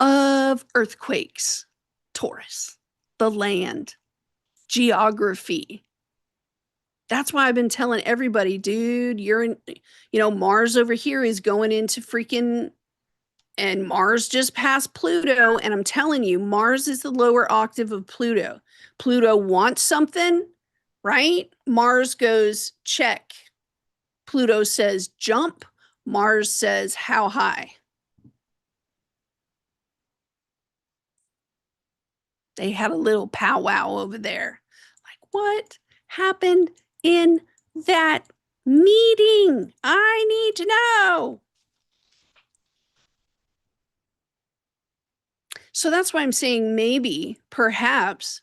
S1: of earthquakes, Taurus, the land, geography. That's why I've been telling everybody, dude, Mars over here is going into freaking, and Mars just passed Pluto. And I'm telling you, Mars is the lower octave of Pluto. Pluto wants something, right? Mars goes, check. Pluto says, jump. Mars says, how high? They had a little powwow over there. Like, what happened in that meeting? I need to know. So that's why I'm saying maybe, perhaps,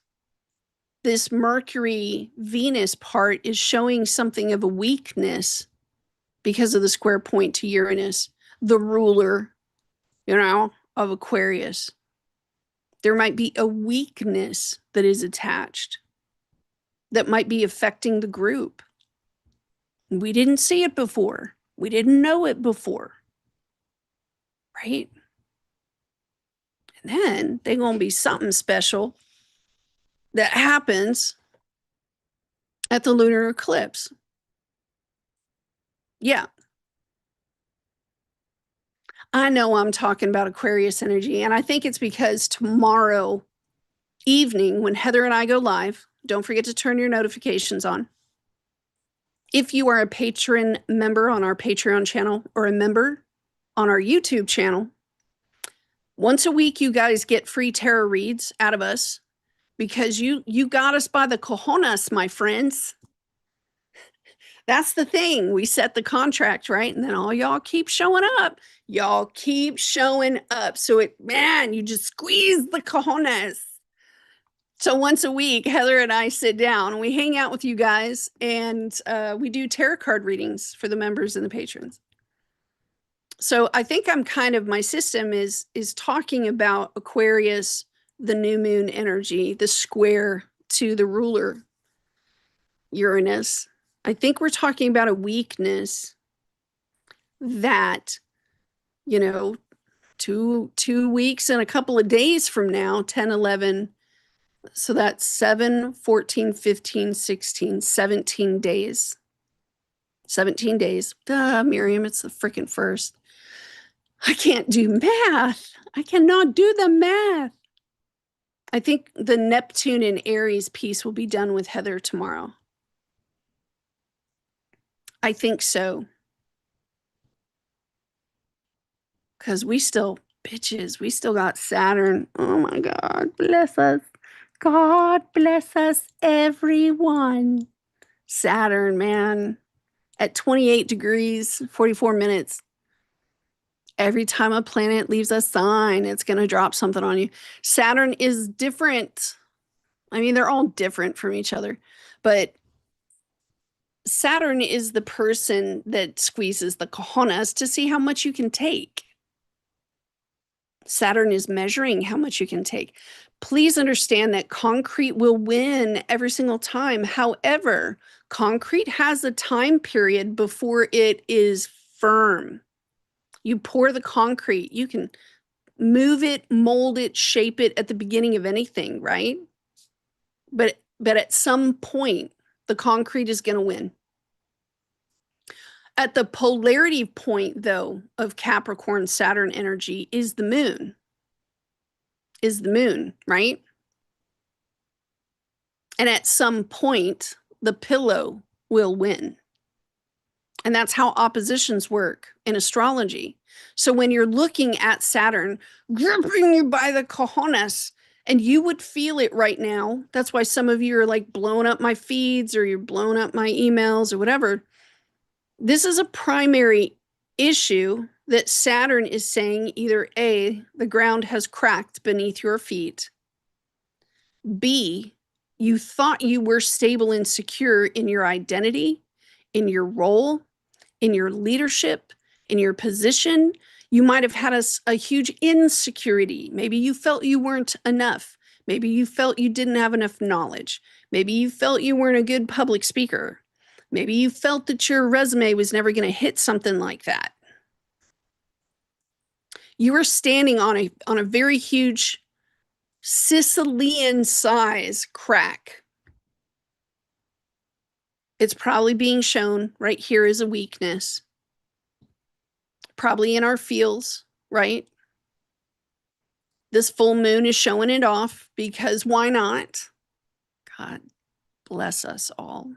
S1: this Mercury Venus part is showing something of a weakness because of the square point to Uranus, the ruler, of Aquarius. There might be a weakness that is attached that might be affecting the group. We didn't see it before. We didn't know it before. Right? And then there's going to be something special that happens at the lunar eclipse. Yeah. I know I'm talking about Aquarius energy, and I think it's because tomorrow evening when Heather and I go live, don't forget to turn your notifications on. If you are a patron member on our Patreon channel or a member on our YouTube channel, once a week you guys get free tarot reads out of us because you got us by the cojones, my friends. That's the thing. We set the contract, right? And then all y'all keep showing up. Y'all keep showing up. So man, you just squeeze the cojones. So once a week, Heather and I sit down and we hang out with you guys, and we do tarot card readings for the members and the patrons. So I think my system is talking about Aquarius, the new moon energy, the square to the ruler Uranus. I think we're talking about a weakness that, 2 weeks and a couple of days from now, 10, 11, so that's 7, 14, 15, 16, 17 days. 17 days. Duh, Miriam, it's the freaking first. I can't do math. I cannot do the math. I think the Neptune and Aries piece will be done with Heather tomorrow. I think so. Because we still got Saturn. Oh my God, bless us. God bless us, everyone. Saturn, man, at 28 degrees, 44 minutes. Every time a planet leaves a sign, it's going to drop something on you. Saturn is different. I mean, they're all different from each other, but Saturn is the person that squeezes the cojones to see how much you can take. Saturn is measuring how much you can take. Please understand that concrete will win every single time. However, concrete has a time period before it is firm. You pour the concrete, you can move it, mold it, shape it at the beginning of anything, right? But at some point, the concrete is going to win. At the polarity point, though, of Capricorn Saturn energy is the moon. Right? And at some point, the pillow will win. And that's how oppositions work in astrology. So when you're looking at Saturn gripping you by the cojones, and you would feel it right now. That's why some of you are like blowing up my feeds, or you're blowing up my emails or whatever. This is a primary issue that Saturn is saying either A, the ground has cracked beneath your feet, B, you thought you were stable and secure in your identity, in your role, in your leadership, in your position. You might have had a huge insecurity. Maybe you felt you weren't enough. Maybe you felt you didn't have enough knowledge. Maybe you felt you weren't a good public speaker. Maybe you felt that your resume was never going to hit something like that. You were standing on a very huge Sicilian size crack. It's probably being shown right here as a weakness. Probably in our fields, right? This full moon is showing it off because why not? God bless us all.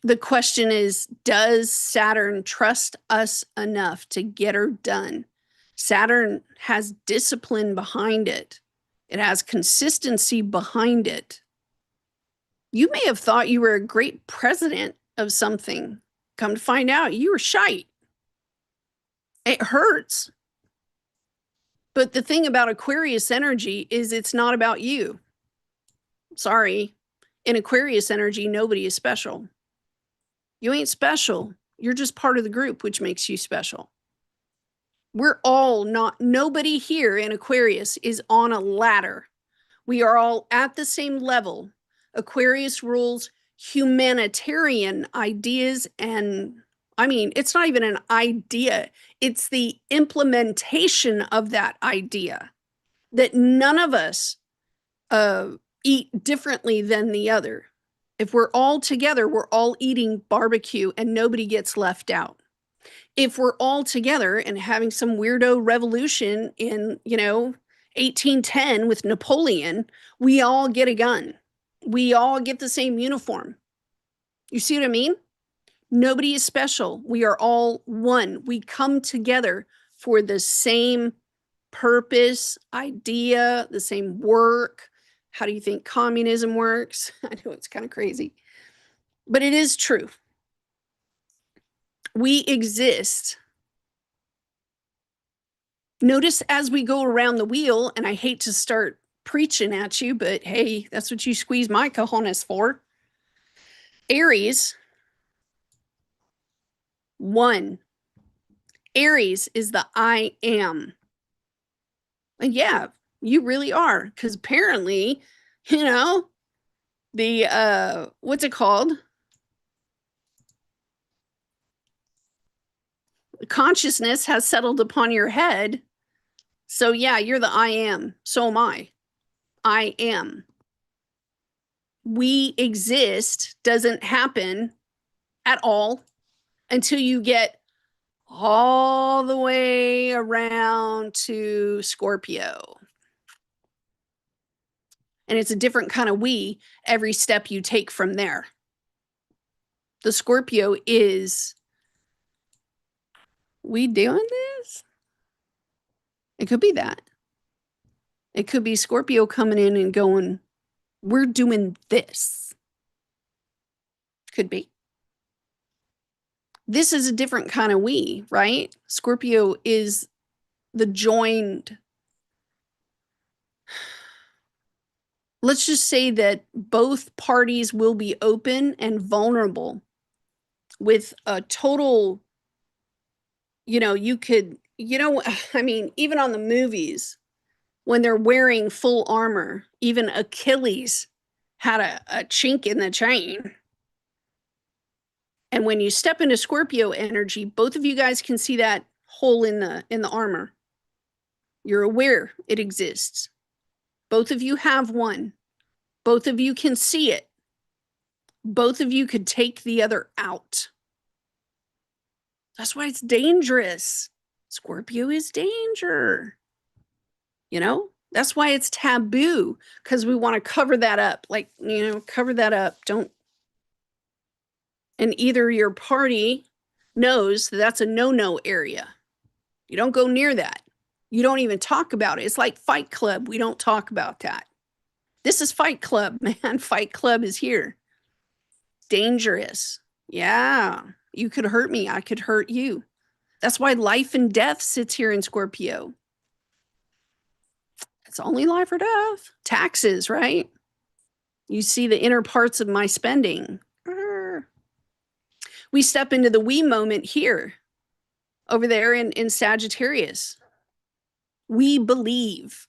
S1: The question is, does Saturn trust us enough to get her done? Saturn has discipline behind it. It has consistency behind it. You may have thought you were a great president of something. Come to find out, you were shite. It hurts. But the thing about Aquarius energy is it's not about you. Sorry. In Aquarius energy, nobody is special. You ain't special. You're just part of the group, which makes you special. We're all nobody here in Aquarius is on a ladder. We are all at the same level. Aquarius rules humanitarian ideas, and I mean, it's not even an idea. It's the implementation of that idea that none of us eat differently than the other. If we're all together, we're all eating barbecue and nobody gets left out. If we're all together and having some weirdo revolution in, 1810 with Napoleon, we all get a gun. We all get the same uniform. You see what I mean? Nobody is special. We are all one. We come together for the same purpose, idea, the same work. How do you think communism works? I know it's kind of crazy, but it is true. We exist. Notice as we go around the wheel, and I hate to start preaching at you, but hey, that's what you squeeze my cojones for. Aries, 1. Aries is the I am. And yeah, you really are, because apparently, the what's it called? Consciousness has settled upon your head. So yeah, you're the I am. So am I. I am. We exist doesn't happen at all until you get all the way around to Scorpio. And it's a different kind of we every step you take from there. The Scorpio is, we doing this? It could be that. It could be Scorpio coming in and going, we're doing this. Could be. This is a different kind of we, right? Scorpio is the joined. Let's just say that both parties will be open and vulnerable with a total, you could, I mean, even on the movies, when they're wearing full armor, even Achilles had a chink in the chain. And when you step into Scorpio energy, both of you guys can see that hole in the armor. You're aware it exists. Both of you have one. Both of you can see it. Both of you could take the other out. That's why it's dangerous. Scorpio is danger. That's why it's taboo, because we want to cover that up. Like, cover that up. Don't. And either your party knows that that's a no-no area. You don't go near that. You don't even talk about it. It's like Fight Club. We don't talk about that. This is Fight Club, man. Fight Club is here. Dangerous. Yeah. You could hurt me. I could hurt you. That's why life and death sits here in Scorpio. It's only life or death. Taxes, right? You see the inner parts of my spending. We step into the we moment here, over there in Sagittarius. We believe,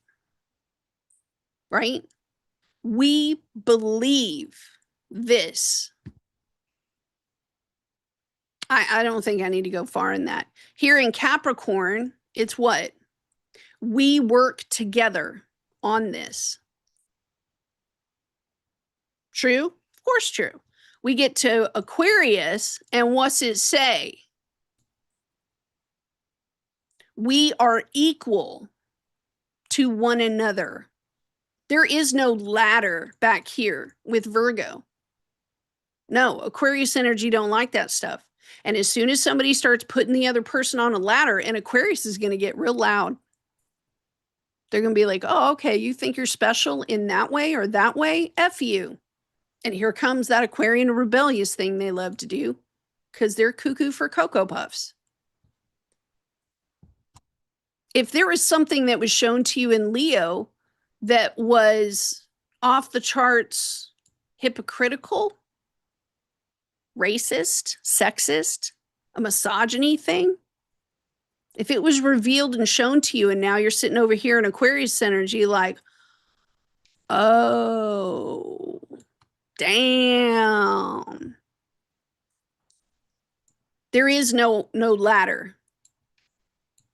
S1: right? We believe this. I don't think I need to go far in that. Here in Capricorn, it's what? We work together on this. True? Of course, true. We get to Aquarius, and what's it say? We are equal to one another. There is no ladder back here with Virgo. No, Aquarius energy don't like that stuff. And as soon as somebody starts putting the other person on a ladder, and Aquarius is going to get real loud. They're going to be like, oh, okay, you think you're special in that way or that way? F you. And here comes that Aquarian rebellious thing they love to do, because they're cuckoo for Cocoa Puffs. If there was something that was shown to you in Leo that was off the charts, hypocritical, racist, sexist, a misogyny thing, if it was revealed and shown to you and now you're sitting over here in Aquarius energy like, oh, damn. There is no ladder.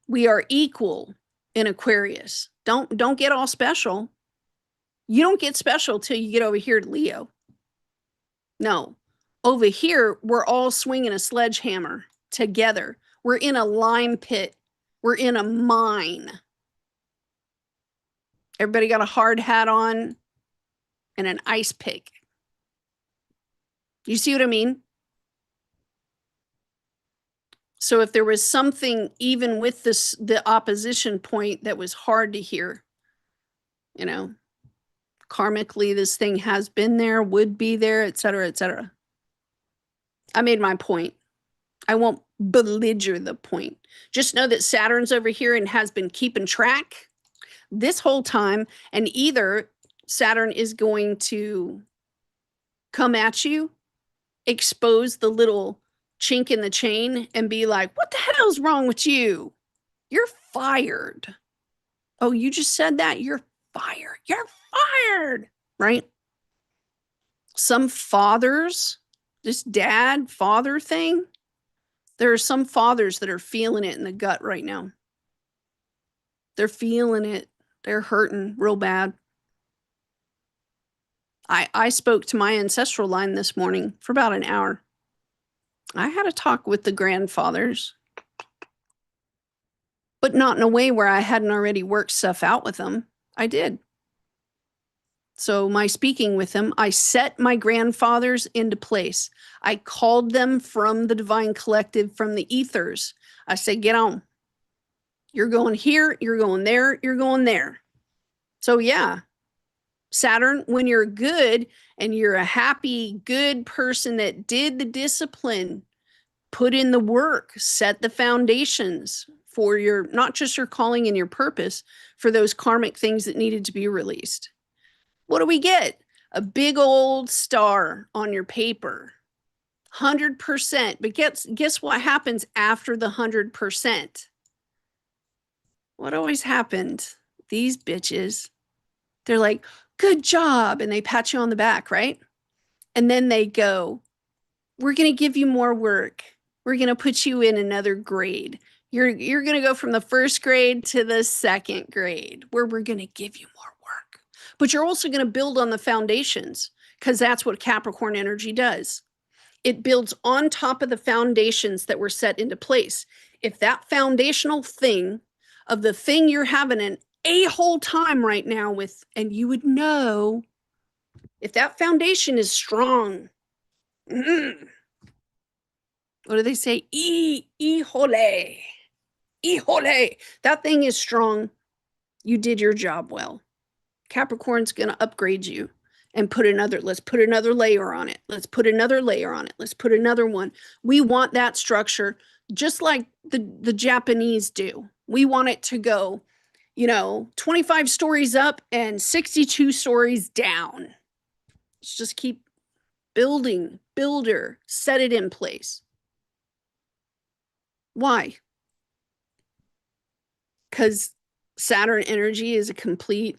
S1: We are equal in Aquarius. Don't get all special. You don't get special till you get over here to Leo. No. Over here, we're all swinging a sledgehammer together. We're in a lime pit. We're in a mine. Everybody got a hard hat on and an ice pick. You see what I mean? So if there was something even with this, the opposition point that was hard to hear, you know, karmically, this thing has been there, would be there, et cetera, et cetera. I made my point. I won't belliger the point. Just know that Saturn's over here and has been keeping track this whole time. And either Saturn is going to come at you, expose the little chink in the chain, and be like, what the hell's wrong with you? You're fired. Oh, you just said that? You're fired. You're fired. Right? Some fathers, this dad father thing, there are some fathers that are feeling it in the gut right now. They're feeling it. They're hurting real bad. I spoke to my ancestral line this morning for about an hour. I had a talk with the grandfathers, but not in a way where I hadn't already worked stuff out with them. I did. So my speaking with them, I set my grandfathers into place. I called them from the divine collective, from the ethers. I said, get on. You're going here, you're going there, you're going there. So yeah, Saturn, when you're good and you're a happy, good person that did the discipline, put in the work, set the foundations for your, not just your calling and your purpose, for those karmic things that needed to be released. What do we get? A big old star on your paper. 100%. But guess what happens after the 100%? What always happened? These bitches, they're like, good job. And they pat you on the back, right? And then they go, we're going to give you more work. We're going to put you in another grade. You're going to go from the first grade to the second grade, where we're going to give you more work. But you're also going to build on the foundations, because that's what Capricorn energy does. It builds on top of the foundations that were set into place. If that foundational thing of the thing you're having an a-hole time right now with, and you would know, if that foundation is strong, what do they say? Híjole. Híjole. That thing is strong. You did your job well. Capricorn's going to upgrade you and let's put another layer on it. Let's put another layer on it. Let's put another one. We want that structure just like the Japanese do. We want it to go, 25 stories up and 62 stories down. Let's just keep building, builder, set it in place. Why? Because Saturn energy is a complete,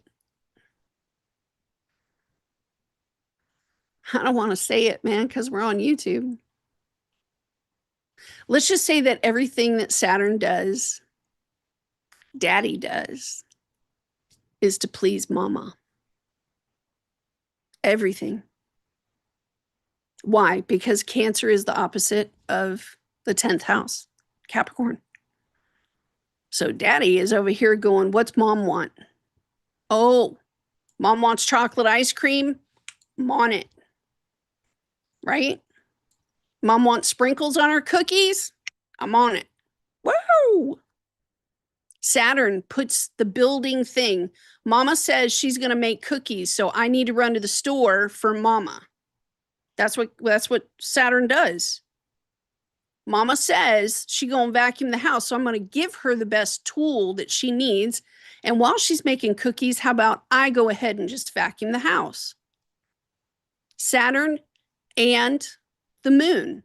S1: I don't want to say it, man, because we're on YouTube. Let's just say that everything that Saturn does, Daddy does, is to please Mama. Everything. Why? Because Cancer is the opposite of the 10th house, Capricorn. So Daddy is over here going, what's Mom want? Oh, Mom wants chocolate ice cream. I'm on it. Right? Mom wants sprinkles on her cookies. I'm on it. Woo! Saturn puts the building thing. Mama says she's going to make cookies, so I need to run to the store for Mama. That's what Saturn does. Mama says she's going to vacuum the house, so I'm going to give her the best tool that she needs. And while she's making cookies, how about I go ahead and just vacuum the house? Saturn and the moon,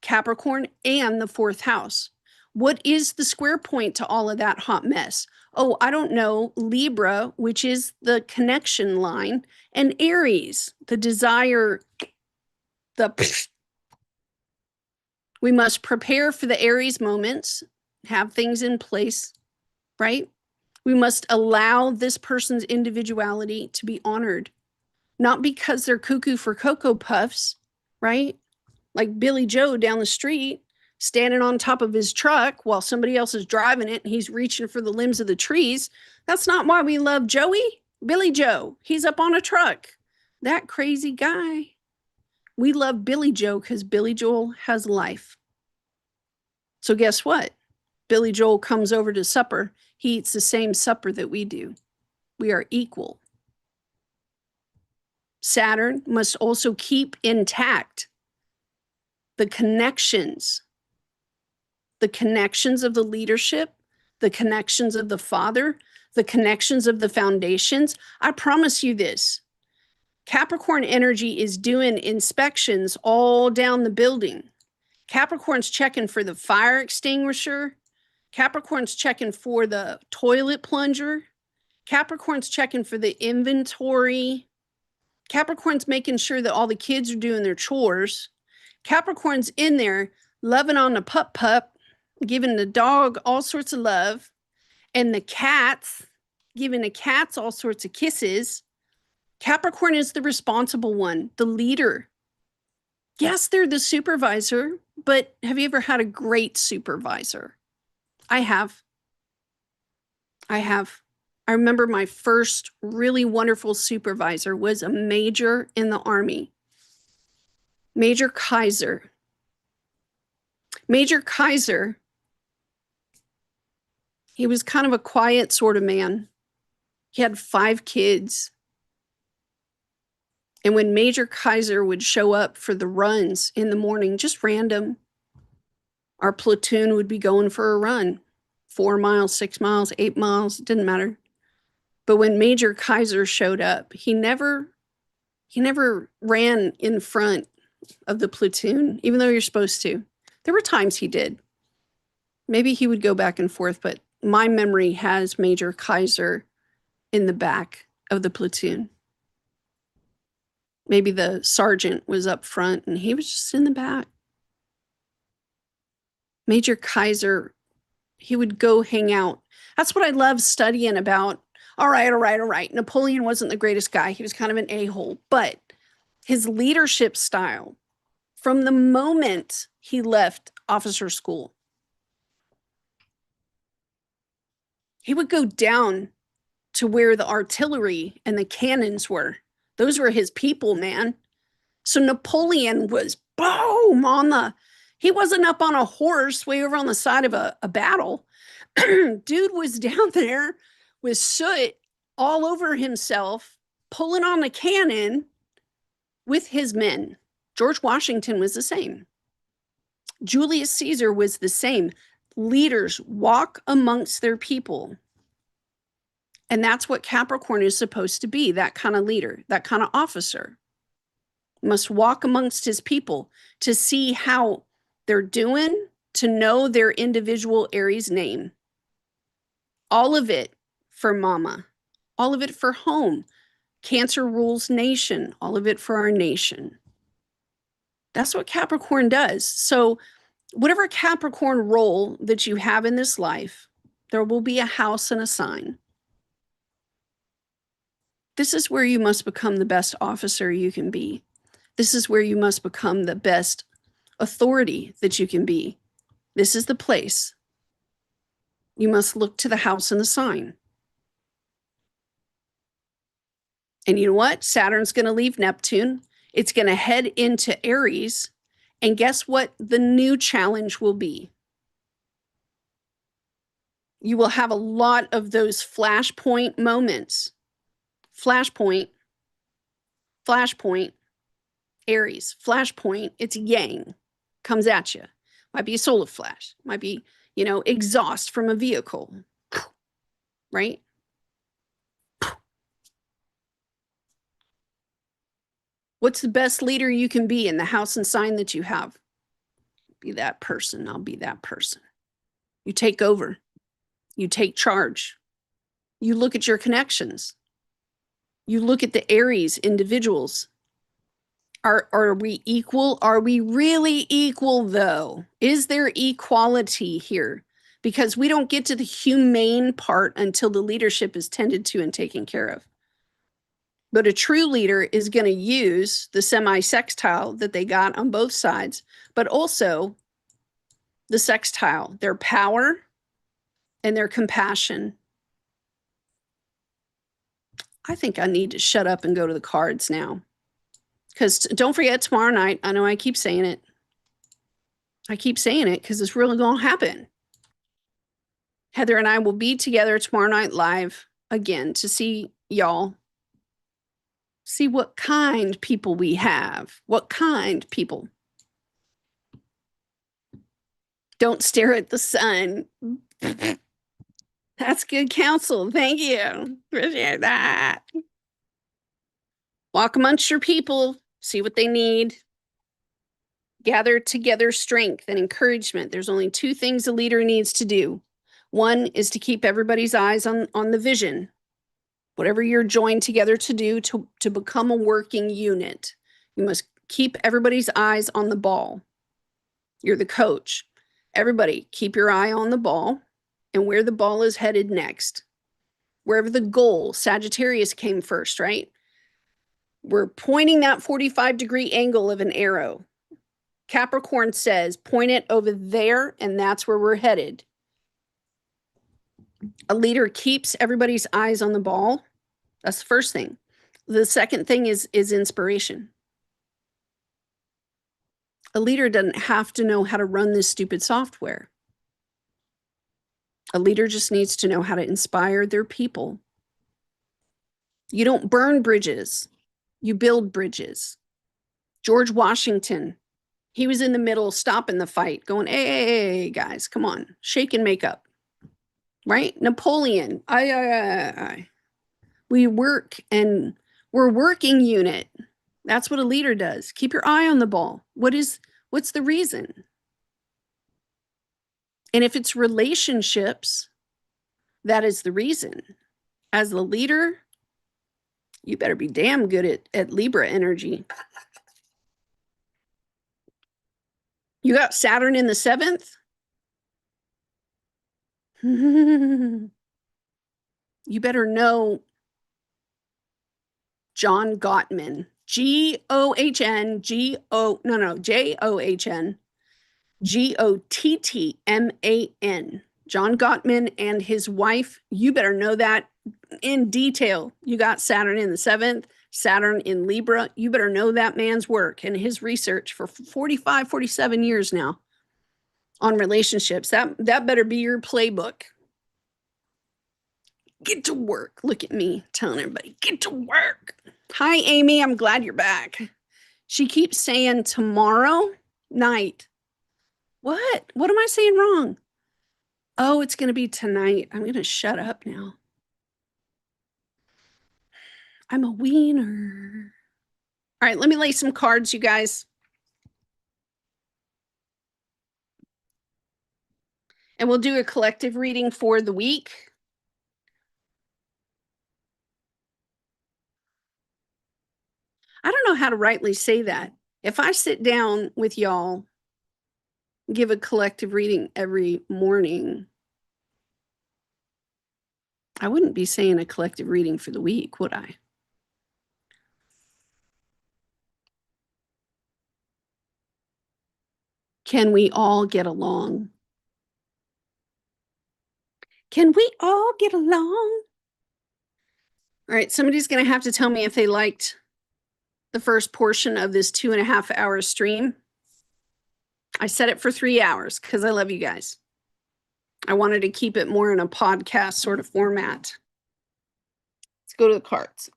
S1: Capricorn and the 4th house. What is the square point to all of that hot mess? Oh, I don't know. Libra, which is the connection line, and Aries, the desire, we must prepare for the Aries moments, have things in place, right? We must allow this person's individuality to be honored, not because they're cuckoo for Cocoa Puffs, right? Like Billy Joe down the street, standing on top of his truck while somebody else is driving it and he's reaching for the limbs of the trees. That's not why we love Joey. Billy Joe, he's up on a truck. That crazy guy. We love Billy Joe because Billy Joel has life. So guess what? Billy Joel comes over to supper. He eats the same supper that we do. We are equal. Saturn must also keep intact the connections of the leadership, the connections of the father, the connections of the foundations. I promise you this. Capricorn energy is doing inspections all down the building. Capricorn's checking for the fire extinguisher. Capricorn's checking for the toilet plunger. Capricorn's checking for the inventory. Capricorn's making sure that all the kids are doing their chores. Capricorn's in there loving on the pup, giving the dog all sorts of love, and the cats, giving the cats all sorts of kisses. Capricorn is the responsible one, the leader. Yes, they're the supervisor, but have you ever had a great supervisor? I have. I remember my first really wonderful supervisor was a major in the Army, Major Kaiser. Major Kaiser, he was kind of a quiet sort of man. He had 5 kids. And when Major Kaiser would show up for the runs in the morning, just random, our platoon would be going for a run, 4 miles, 6 miles, 8 miles, it didn't matter. But when Major Kaiser showed up, he never ran in front of the platoon, even though you're supposed to. There were times he did. Maybe he would go back and forth, but my memory has Major Kaiser in the back of the platoon. Maybe the sergeant was up front and he was just in the back. Major Kaiser, he would go hang out. That's what I love studying about. All right. Napoleon wasn't the greatest guy. He was kind of an a-hole, but his leadership style from the moment he left officer school, he would go down to where the artillery and the cannons were. Those were his people, man. So Napoleon was boom he wasn't up on a horse way over on the side of a battle. Dude was down there with soot all over himself, pulling on the cannon with his men. George Washington was the same. Julius Caesar was the same. Leaders walk amongst their people. And that's what Capricorn is supposed to be, that kind of leader, that kind of officer. Must walk amongst his people to see how they're doing, to know their individual Aries name. All of it for mama, all of it for home. Cancer rules nation, all of it for our nation. That's what Capricorn does. So whatever Capricorn role that you have in this life, there will be a house and a sign. This is where you must become the best officer you can be. This is where you must become the best authority that you can be. This is the place. You must look to the house and the sign. And you know what? Saturn's going to leave Neptune. It's going to head into Aries. And guess what the new challenge will be? You will have a lot of those flashpoint moments. Flashpoint, Aries, flashpoint, it's yang, comes at you. Might be a solar flash, might be, exhaust from a vehicle, right? What's the best leader you can be in the house and sign that you have? Be that person, I'll be that person. You take over, you take charge. You look at your connections. You look at the Aries individuals. Are we equal? Are we really equal, though? Is there equality here? Because we don't get to the humane part until the leadership is tended to and taken care of. But a true leader is going to use the semi-sextile that they got on both sides, but also the sextile, their power and their compassion. I think I need to shut up and go to the cards now. Because don't forget tomorrow night, I know I keep saying it. I keep saying it because it's really going to happen. Heather and I will be together tomorrow night live again to see y'all. See what kind people we have. What kind people. Don't stare at the sun. That's good counsel. Thank you. Appreciate that. Walk amongst your people. See what they need. Gather together strength and encouragement. There's only two things a leader needs to do. One is to keep everybody's eyes on the vision. Whatever you're joined together to do to become a working unit, you must keep everybody's eyes on the ball. You're the coach. Everybody, keep your eye on the ball and where the ball is headed next. Wherever the goal, Sagittarius came first, right? We're pointing that 45-degree angle of an arrow. Capricorn says, point it over there, and that's where we're headed. A leader keeps everybody's eyes on the ball. That's the first thing. The second thing is inspiration. A leader doesn't have to know how to run this stupid software. A leader just needs to know how to inspire their people. You don't burn bridges. You build bridges. George Washington, he was in the middle, stopping the fight, going, hey, guys, come on, shake and make up. Right? Napoleon, we work and we're a working unit. That's what a leader does. Keep your eye on the ball. What's the reason? And if it's relationships, that is the reason. As the leader, you better be damn good at Libra energy. You got Saturn in the 7th? You better know John Gottman. John, Gottman. John Gottman and his wife. You better know that in detail. You got Saturn in the 7th, Saturn in Libra. You better know that man's work and his research for 45, 47 years now on relationships. That better be your playbook. Get to work. Look at me telling everybody, get to work. Hi, Amy. I'm glad you're back. She keeps saying tomorrow night. What? What am I saying wrong? Oh, it's going to be tonight. I'm going to shut up now. I'm a wiener. All right, let me lay some cards, you guys. And we'll do a collective reading for the week. I don't know how to rightly say that. If I sit down with y'all, give a collective reading every morning, I wouldn't be saying a collective reading for the week, would I? Can we all get along? Can we all get along? All right, somebody's going to have to tell me if they liked the first portion of this 2.5 hour stream. I set it for 3 hours because I love you guys. I wanted to keep it more in a podcast sort of format. Let's go to the cards.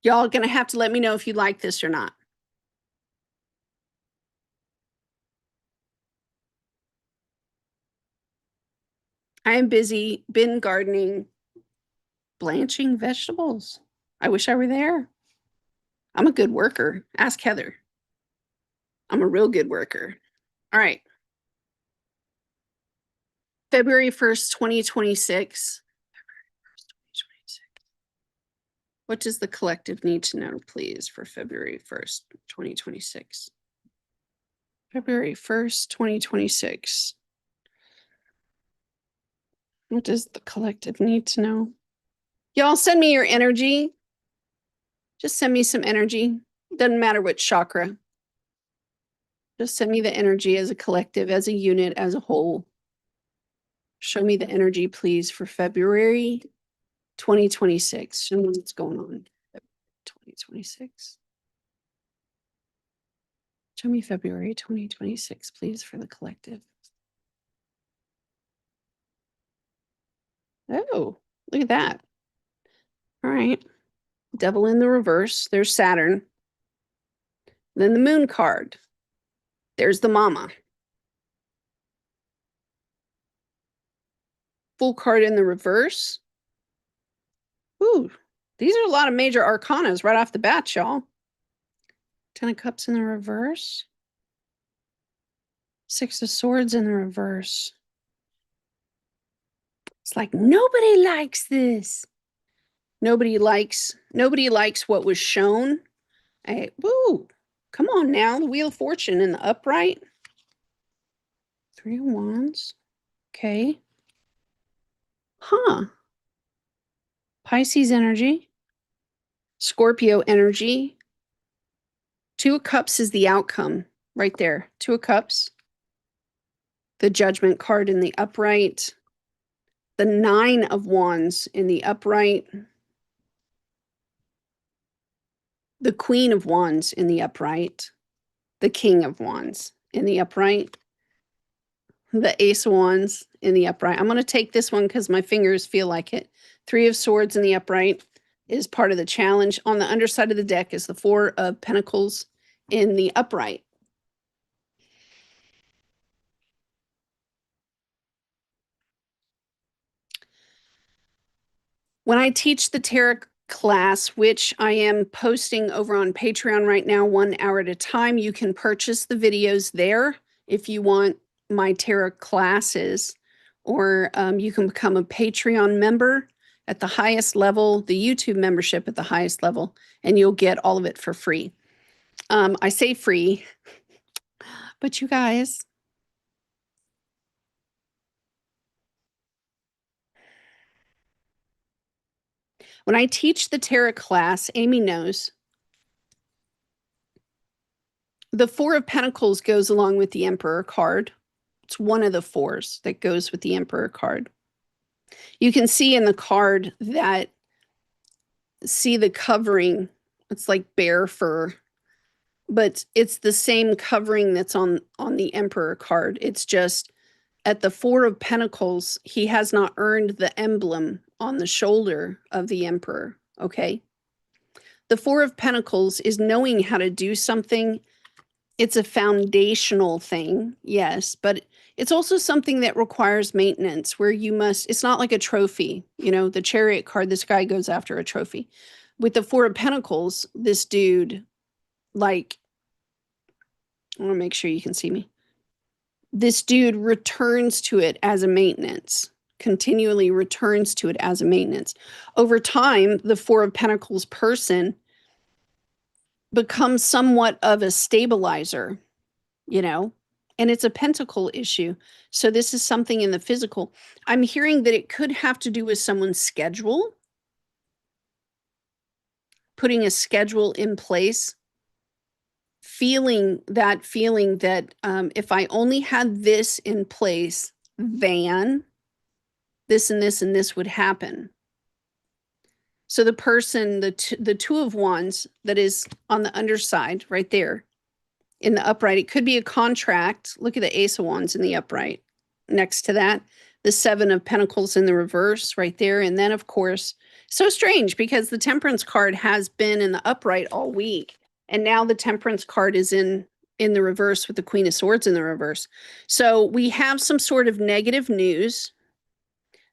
S1: Y'all going to have to let me know if you like this or not. I am busy, been gardening, blanching vegetables. I wish I were there. I'm a good worker. Ask Heather. I'm a real good worker. All right. February 1st, 2026. What does the collective need to know, please, for February 1st, 2026? February 1st, 2026. What does the collective need to know? Y'all send me your energy. Just send me some energy. Doesn't matter what chakra. Just send me the energy as a collective, as a unit, as a whole. Show me the energy, please, for February 2026. Show me what's going on. 2026. Show me February 2026, please, for the collective. Oh, look at that. All right. Devil in the reverse. There's Saturn. Then the moon card. There's the mama. Full card in the reverse. Ooh, these are a lot of major arcanas right off the bat, y'all. 10 of Cups in the reverse. 6 of Swords in the reverse. It's like nobody likes this. Nobody likes what was shown. Woo, come on now. The Wheel of Fortune in the upright. 3 of Wands. Okay. Huh. Pisces energy. Scorpio energy. 2 of Cups is the outcome right there. 2 of Cups. The Judgment card in the upright. The 9 of Wands in the upright. The Queen of Wands in the upright. The King of Wands in the upright. The Ace of Wands in the upright. I'm going to take this one because my fingers feel like it. 3 of Swords in the upright is part of the challenge. On the underside of the deck is the 4 of Pentacles in the upright. When I teach the tarot class, which I am posting over on Patreon right now, 1 hour at a time, you can purchase the videos there if you want my tarot classes, or you can become a Patreon member at the highest level, the YouTube membership at the highest level, and you'll get all of it for free. I say free, but you guys, when I teach the tarot class, Amy knows, the 4 of Pentacles goes along with the Emperor card. It's one of the 4s that goes with the Emperor card. You can see in the card that, see the covering, it's like bear fur, but it's the same covering that's on the Emperor card. It's just at the 4 of Pentacles, he has not earned the emblem on the shoulder of the Emperor, okay? The 4 of Pentacles is knowing how to do something. It's a foundational thing, yes, but it's also something that requires maintenance where you must, it's not like a trophy. You know, the Chariot card, this guy goes after a trophy. With the 4 of Pentacles, this dude, like, I want to make sure you can see me. This dude returns to it as a maintenance, continually returns to it as a maintenance. Over time, the 4 of Pentacles person becomes somewhat of a stabilizer, you know, and it's a pentacle issue. So this is something in the physical. I'm hearing that it could have to do with someone's schedule, putting a schedule in place, feeling that if I only had this in place, then this and this and this would happen. So the person, the 2 of Wands that is on the underside right there in the upright, it could be a contract. Look at the Ace of Wands in the upright. Next to that, the 7 of Pentacles in the reverse right there. And then, of course, so strange because the Temperance card has been in the upright all week. And now the Temperance card is in the reverse with the Queen of Swords in the reverse. So we have some sort of negative news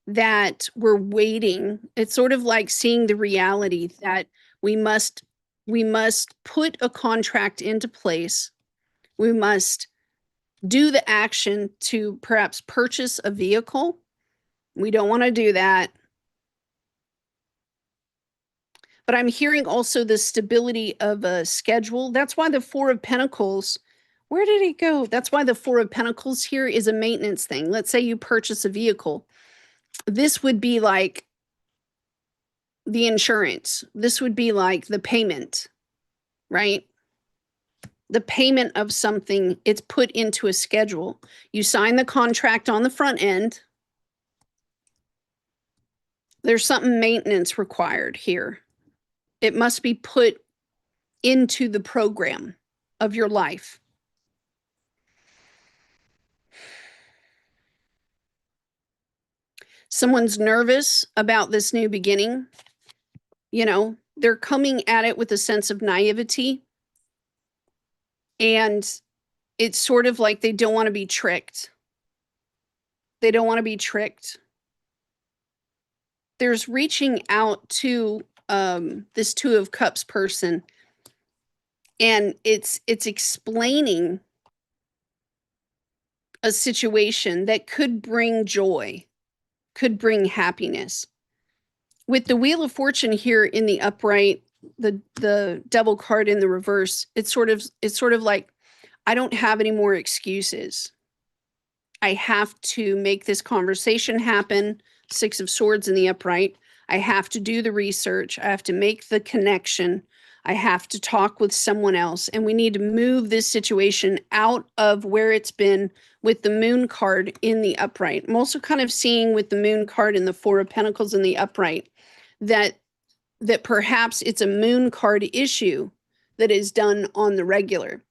S1: that we're waiting. It's sort of like seeing the reality that we must put a contract into place. We must do the action to perhaps purchase a vehicle. We don't want to do that. But I'm hearing also the stability of a schedule. That's why the 4 of Pentacles, where did it go? That's why the 4 of Pentacles here is a maintenance thing. Let's say you purchase a vehicle. This would be like, the insurance. This would be like the payment, right? The payment of something, it's put into a schedule. You sign the contract on the front end. There's something maintenance required here. It must be put into the program of your life. Someone's nervous about this new beginning. You know, they're coming at it with a sense of naivety. And it's sort of like they don't want to be tricked. They don't want to be tricked. There's reaching out to this Two of Cups person. And it's explaining a situation that could bring joy, could bring happiness. With the Wheel of Fortune here in the upright, the Devil card in the reverse, it's sort of like, I don't have any more excuses. I have to make this conversation happen. Six of Swords in the upright. I have to do the research. I have to make the connection. I have to talk with someone else. And we need to move this situation out of where it's been with the Moon card in the upright. I'm also kind of seeing with the Moon card and the Four of Pentacles in the upright that perhaps it's a Moon card issue that is done on the regular.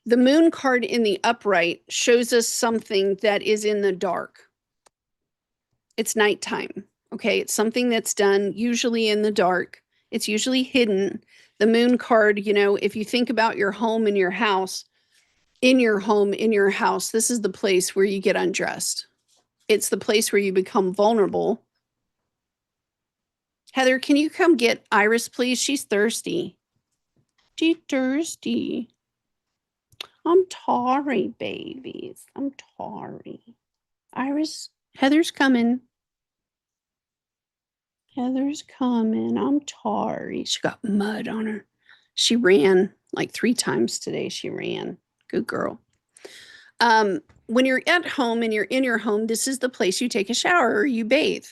S1: The Moon card in the upright shows us something that is in the dark. It's nighttime, okay? It's something that's done usually in the dark. It's usually hidden. The Moon card, you know, if you think about your home and your house, in your home, in your house, this is the place where you get undressed. It's the place where you become vulnerable. Heather, can you come get Iris, please? She's thirsty. She's thirsty. I'm sorry, babies. I'm sorry. Iris, Heather's coming. Heather's coming. I'm sorry. She got mud on her. She ran like 3 times today. She ran. Good girl. When you're at home and you're in your home, this is the place you take a shower or you bathe.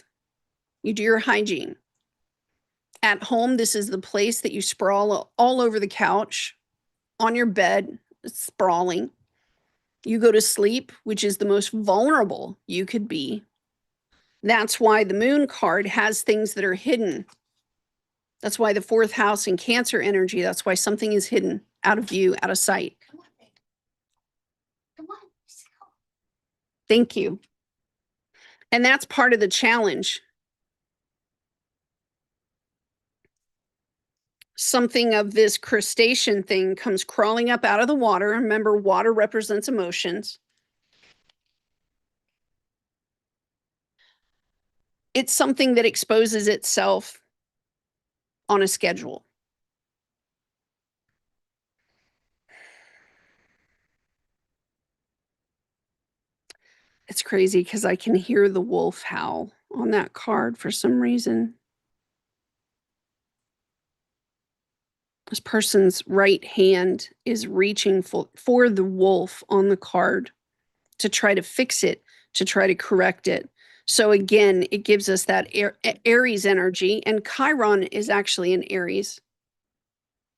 S1: You do your hygiene. At home, this is the place that you sprawl all over the couch, on your bed, sprawling. You go to sleep, which is the most vulnerable you could be. That's why the Moon card has things that are hidden. That's why the 4th house and Cancer energy, that's why something is hidden, out of view, out of sight.
S2: Come on, baby. Come on, let's go.
S1: Thank you. And that's part of the challenge. Something of this crustacean thing comes crawling up out of the water. Remember, water represents emotions. It's something that exposes itself on a schedule. It's crazy because I can hear the wolf howl on that card for some reason. This person's right hand is reaching for the wolf on the card to try to fix it, to try to correct it. So again, it gives us that Aries energy, and Chiron is actually an Aries.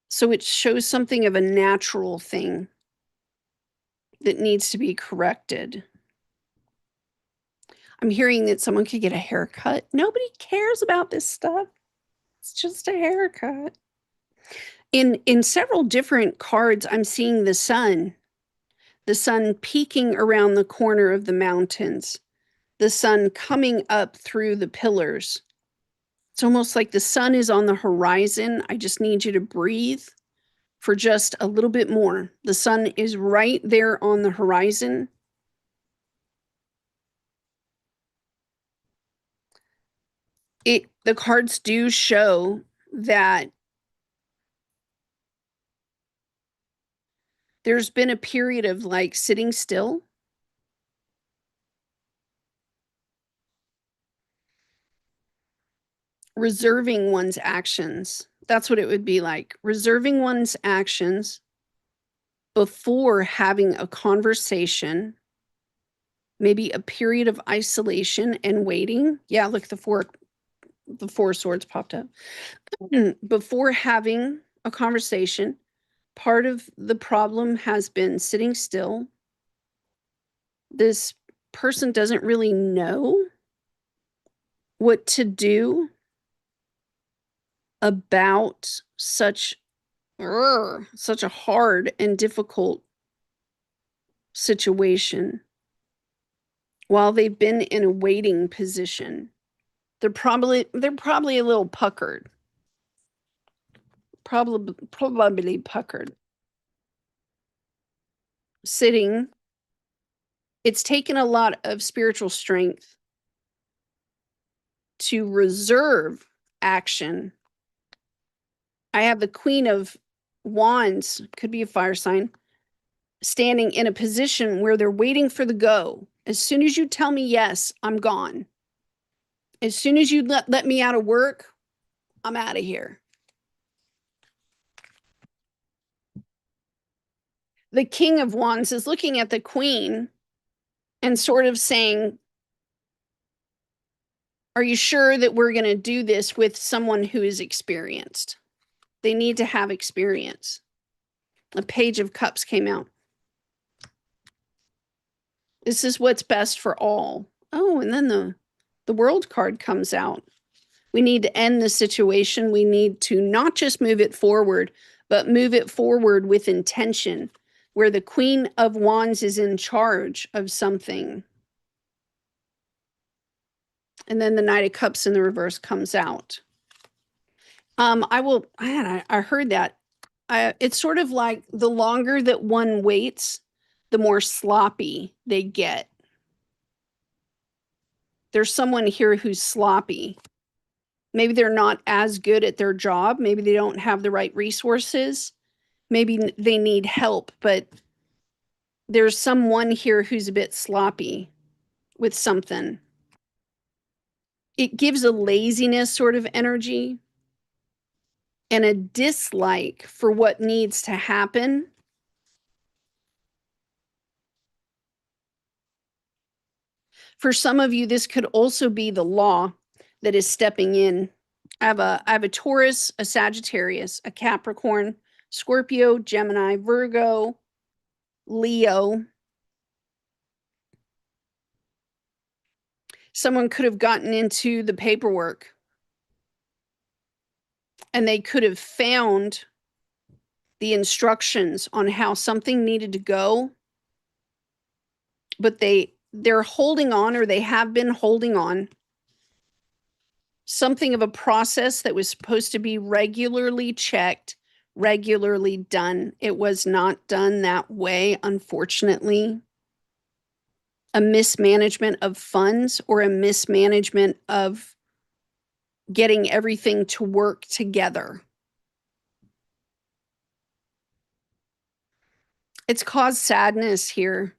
S1: So it shows something of a natural thing that needs to be corrected. I'm hearing that someone could get a haircut. Nobody cares about this stuff. It's just a haircut. In several different cards, I'm seeing the sun peeking around the corner of the mountains, the sun coming up through the pillars. It's almost like the sun is on the horizon. I just need you to breathe for just a little bit more. The sun is right there on the horizon. The cards do show that there's been a period of like sitting still. Reserving one's actions. That's what it would be like. Reserving one's actions before having a conversation, maybe a period of isolation and waiting. Yeah, look, the the Four of Swords popped up. Before having a conversation, part of the problem has been sitting still. This person doesn't really know what to do about such a hard and difficult situation. While they've been in a waiting position, they're probably a little puckered. Probably puckered. Sitting. It's taken a lot of spiritual strength to reserve action. I have the Queen of Wands, could be a fire sign, standing in a position where they're waiting for the go. As soon as you tell me yes, I'm gone. As soon as you let me out of work, I'm out of here. The King of Wands is looking at the Queen and sort of saying, are you sure that we're going to do this with someone who is experienced? They need to have experience. A Page of Cups came out. This is what's best for all. Oh, and then the World card comes out. We need to end the situation. We need to not just move it forward, but move it forward with intention, where the Queen of Wands is in charge of something. And then the Knight of Cups in the reverse comes out. I heard that. It's sort of like the longer that one waits, the more sloppy they get. There's someone here who's sloppy. Maybe they're not as good at their job. Maybe they don't have the right resources. Maybe they need help, but there's someone here who's a bit sloppy with something. It gives a laziness sort of energy and a dislike for what needs to happen. For some of you, this could also be the law that is stepping in. I have a Taurus, a Sagittarius, a Capricorn, Scorpio, Gemini, Virgo, Leo. Someone could have gotten into the paperwork and they could have found the instructions on how something needed to go, but they're holding on, or they have been holding on. Something of a process that was supposed to be regularly checked, regularly done. It was not done that way, unfortunately. A mismanagement of funds or a mismanagement of getting everything to work together. It's caused sadness here.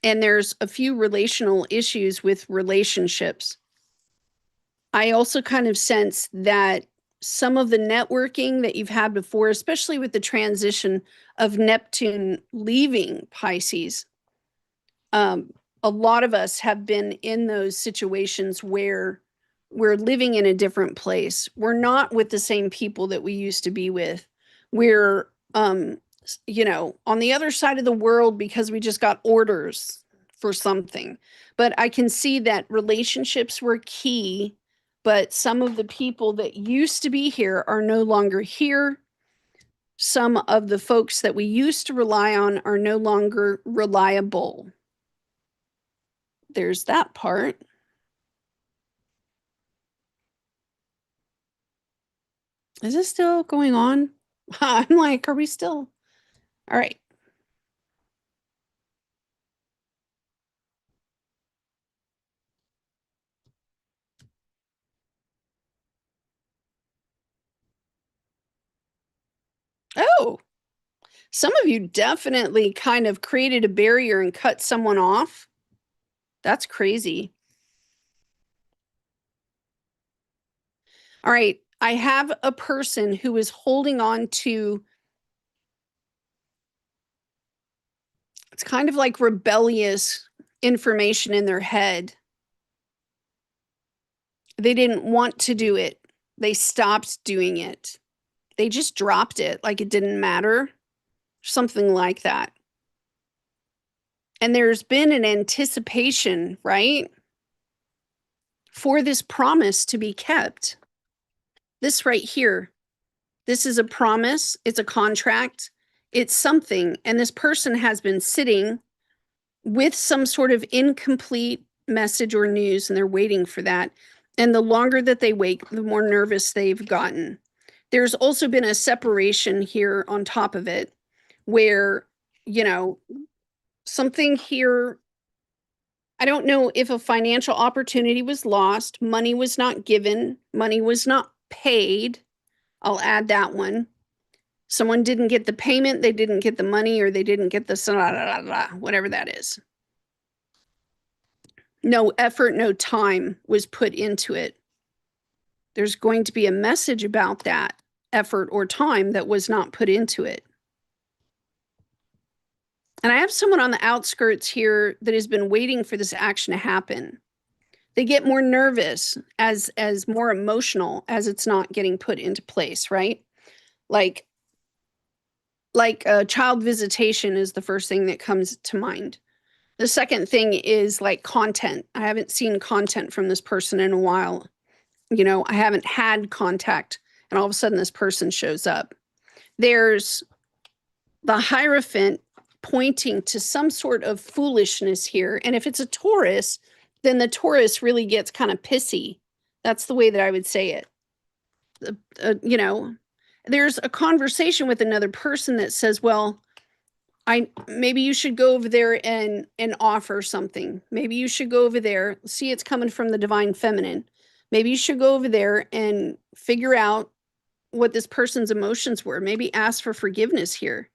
S1: And there's a few relational issues with relationships. I also kind of sense that some of the networking that you've had before, especially with the transition of Neptune leaving Pisces, a lot of us have been in those situations where we're living in a different place. We're not with the same people that we used to be with. We're, on the other side of the world because we just got orders for something. But I can see that relationships were key, but some of the people that used to be here are no longer here. Some of the folks that we used to rely on are no longer reliable. There's that part. Is this still going on? I'm like, are we still? All right. Oh, some of you definitely kind of created a barrier and cut someone off. That's crazy. All right. I have a person who is holding on to, it's kind of like rebellious information in their head. They didn't want to do it. They stopped doing it. They just dropped it like it didn't matter. Something like that. And there's been an anticipation, right? For this promise to be kept. This right here, this is a promise. It's a contract. It's something. And this person has been sitting with some sort of incomplete message or news, and they're waiting for that. And the longer that they wait, the more nervous they've gotten. There's also been a separation here on top of it where, you know, something here, I don't know if a financial opportunity was lost, money was not given, money was not paid. I'll add that one. Someone didn't get the payment, they didn't get the money, or they didn't get the whatever that is. No effort, no time was put into it. There's going to be a message about that effort or time that was not put into it. And I have someone on the outskirts here that has been waiting for this action to happen. They get more nervous as more emotional as it's not getting put into place, right? Like child visitation is the first thing that comes to mind. The second thing is like content. I haven't seen content from this person in a while. You know, I haven't had contact, and all of a sudden this person shows up. There's the Hierophant pointing to some sort of foolishness here. And if it's a Taurus, then the Taurus really gets kind of pissy. That's the way that I would say it. You know, there's a conversation with another person that says, well, maybe you should go over there and offer something. Maybe you should go over there. See, it's coming from the divine feminine. Maybe you should go over there and figure out what this person's emotions were. Maybe ask for forgiveness here.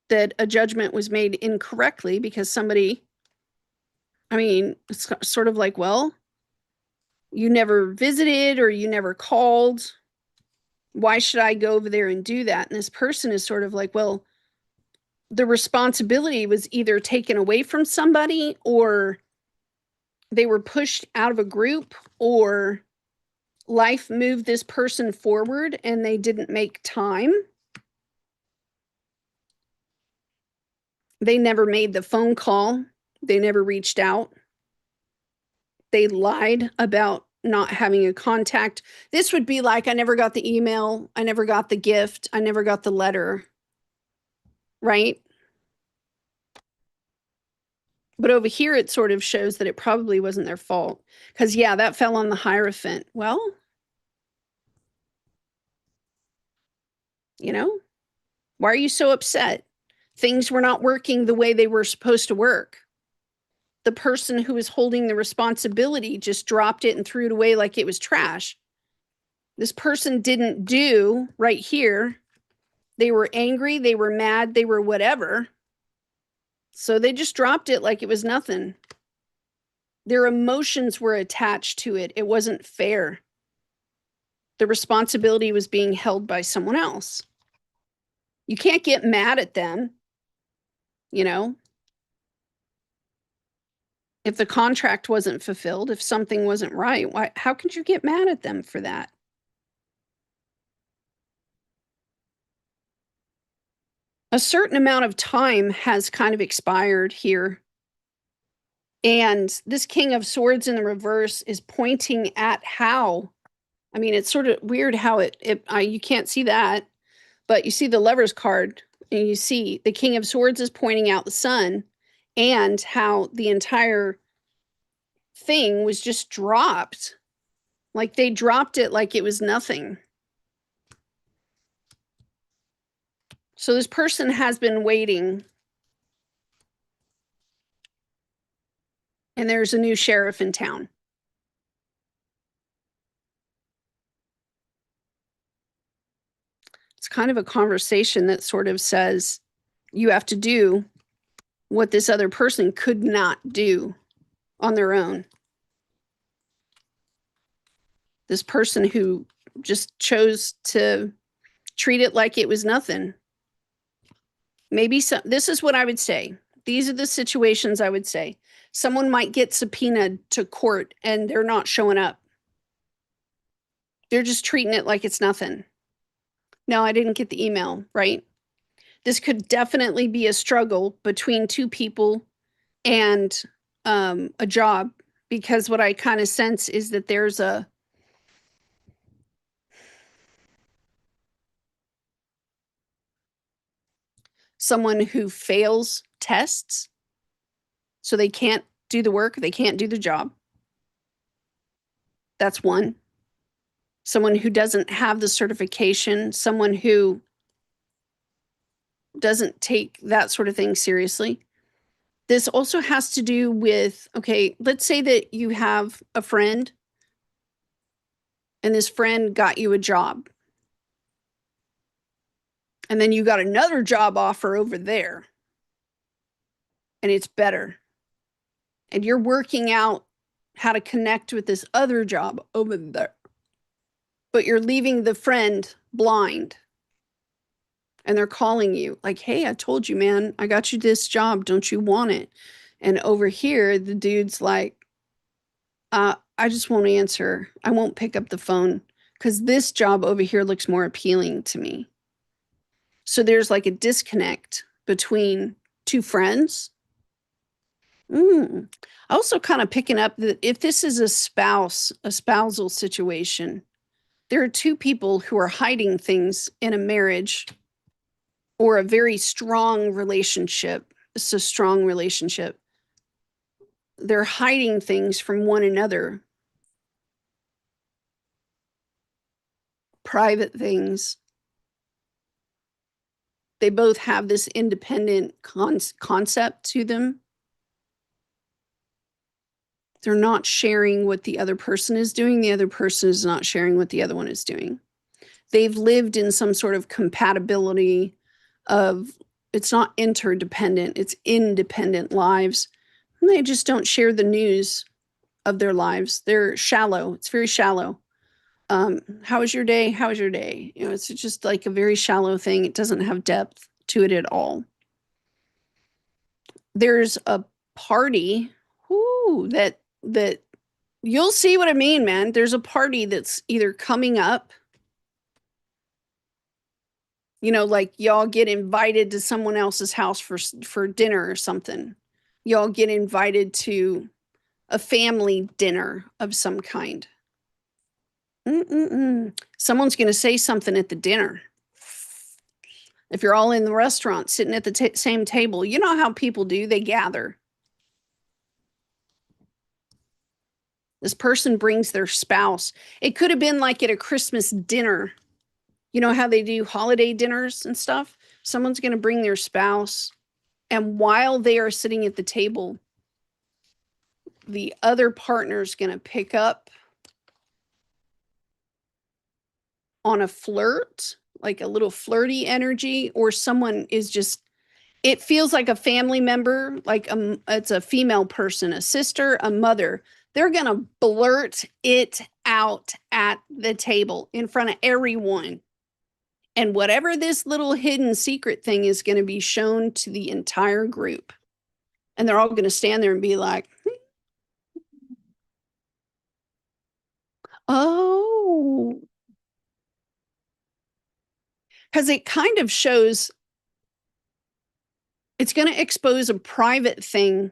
S1: That a judgment was made incorrectly because somebody, I mean, it's sort of like, well, you never visited or you never called. Why should I go over there and do that? And this person is sort of like, well, the responsibility was either taken away from somebody, or they were pushed out of a group, or life moved this person forward and they didn't make time. They never made the phone call. They never reached out. They lied about not having a contact. This would be like, I never got the email. I never got the gift. I never got the letter. Right? But over here, it sort of shows that it probably wasn't their fault. Because, yeah, that fell on the Hierophant. Well, you know, why are you so upset? Things were not working the way they were supposed to work. The person who was holding the responsibility just dropped it and threw it away like it was trash. This person didn't do right here. They were angry, they were mad, they were whatever. So they just dropped it like it was nothing. Their emotions were attached to it. It wasn't fair. The responsibility was being held by someone else. You can't get mad at them, you know? If the contract wasn't fulfilled, if something wasn't right, how could you get mad at them for that? A certain amount of time has kind of expired here. And this King of Swords in the reverse is pointing at how, I mean, it's sort of weird how you can't see that, but you see the Lovers card, and you see the King of Swords is pointing out the sun, and how the entire thing was just dropped. Like they dropped it like it was nothing. So this person has been waiting. And there's a new sheriff in town. It's kind of a conversation that sort of says you have to do what this other person could not do on their own. This person who just chose to treat it like it was nothing. Maybe this is what I would say. These are the situations I would say. Someone might get subpoenaed to court and they're not showing up. They're just treating it like it's nothing. No, I didn't get the email, right? This could definitely be a struggle between two people and a job, because what I kind of sense is that there's someone who fails tests, so they can't do the work, they can't do the job. That's one. Someone who doesn't have the certification, someone who doesn't take that sort of thing seriously. This also has to do with, okay, let's say that you have a friend and this friend got you a job. And then you got another job offer over there and it's better. And you're working out how to connect with this other job over there. But you're leaving the friend blind. And they're calling you like, hey, I told you, man, I got you this job. Don't you want it? And over here, the dude's like, I just won't answer. I won't pick up the phone because this job over here looks more appealing to me. So there's like a disconnect between two friends. Also kind of picking up that if this is a spousal situation, there are two people who are hiding things in a marriage or a very strong relationship. It's a strong relationship. They're hiding things from one another. Private things. They both have this independent concept to them. They're not sharing what the other person is doing. The other person is not sharing what the other one is doing. They've lived in some sort of compatibility of, it's not interdependent, it's independent lives. And they just don't share the news of their lives. They're shallow. It's very shallow. How was your day? How was your day? You know, it's just like a very shallow thing. It doesn't have depth to it at all. There's a party that you'll see what I mean, man. There's a party that's either coming up, you know, like y'all get invited to someone else's house for dinner or something. Y'all get invited to a family dinner of some kind. Someone's going to say something at the dinner. If you're all in the restaurant sitting at the same table, you know how people do, they gather. This person brings their spouse. It could have been like at a Christmas dinner. You know how they do holiday dinners and stuff? Someone's going to bring their spouse. And while they are sitting at the table, the other partner's going to pick up on a flirt, like a little flirty energy, or someone is just, it feels like a family member, like it's a female person, a sister, a mother. They're going to blurt it out at the table in front of everyone. And whatever this little hidden secret thing is going to be shown to the entire group. And they're all going to stand there and be like, oh. Because it kind of shows, it's going to expose a private thing.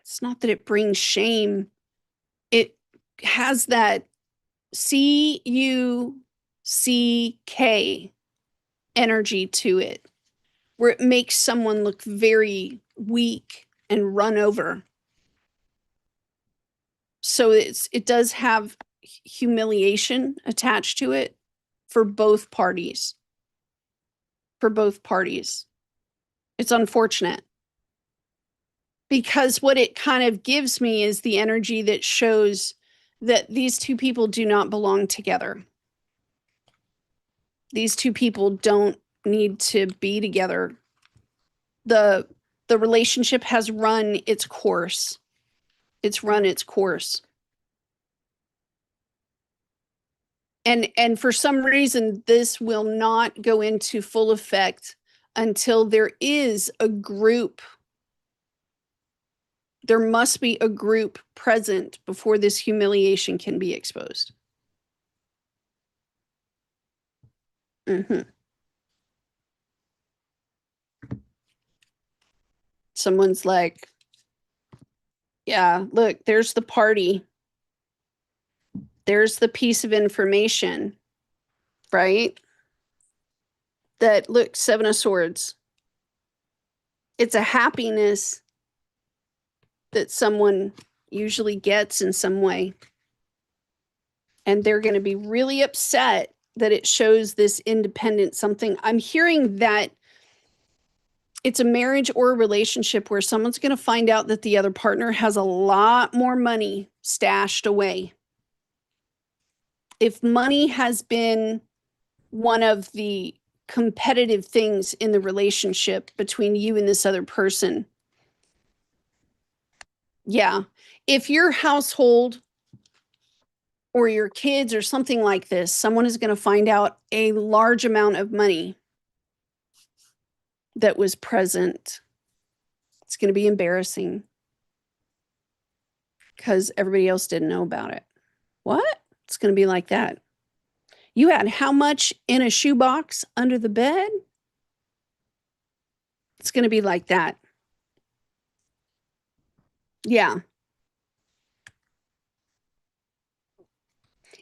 S1: It's not that it brings shame. It has that CUCK energy to it, where it makes someone look very weak and run over. So it does have humiliation attached to it for both parties. For both parties. It's unfortunate. Because what it kind of gives me is the energy that shows that these two people do not belong together. These two people don't need to be together. The relationship has run its course. It's run its course. And for some reason, this will not go into full effect until there is a group There must be a group present before this humiliation can be exposed. Someone's like, yeah, look, there's the party. There's the piece of information, right? That, look, Seven of Swords. It's a happiness that someone usually gets in some way. And they're going to be really upset that it shows this independent something. I'm hearing that it's a marriage or a relationship where someone's going to find out that the other partner has a lot more money stashed away. If money has been one of the competitive things in the relationship between you and this other person, yeah, if your household or your kids or something like this, someone is going to find out a large amount of money that was present. It's going to be embarrassing because everybody else didn't know about it. What? It's going to be like that. You had how much in a shoebox under the bed? It's going to be like that. Yeah.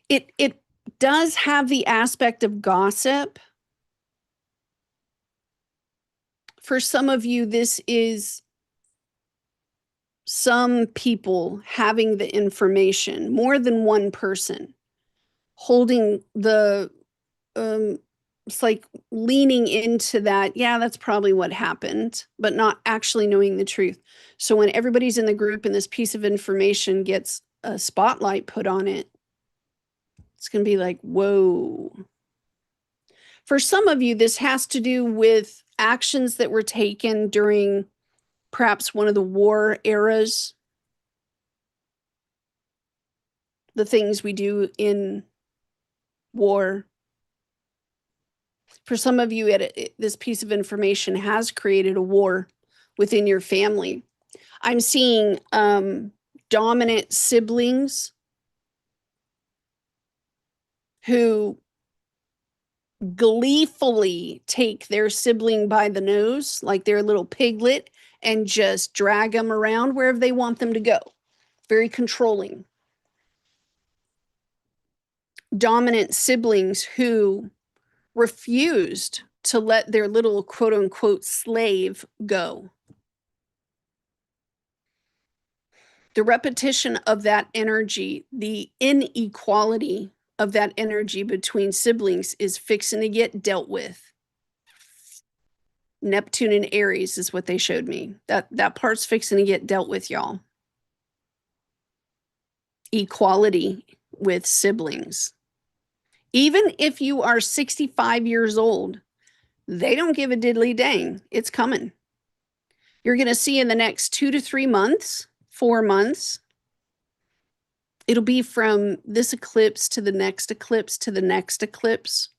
S1: It does have the aspect of gossip. For some of you, this is some people having the information, more than one person holding the, it's like leaning into that. Yeah, that's probably what happened, but not actually knowing the truth. So when everybody's in the group and this piece of information gets a spotlight put on it, it's going to be like, whoa. For some of you, this has to do with actions that were taken during perhaps one of the war eras. The things we do in war. For some of you, this piece of information has created a war within your family. I'm seeing dominant siblings who gleefully take their sibling by the nose, like their little piglet, and just drag them around wherever they want them to go. Very controlling. Dominant siblings who refused to let their little quote unquote slave go. The repetition of that energy, the inequality of that energy between siblings is fixing to get dealt with. Neptune and Aries is what they showed me. That part's fixing to get dealt with, y'all. Equality with siblings. Even if you are 65 years old, they don't give a diddly dang. It's coming. You're going to see in the next 2 to 3 months, 4 months, it'll be from this eclipse to the next eclipse to the next eclipse.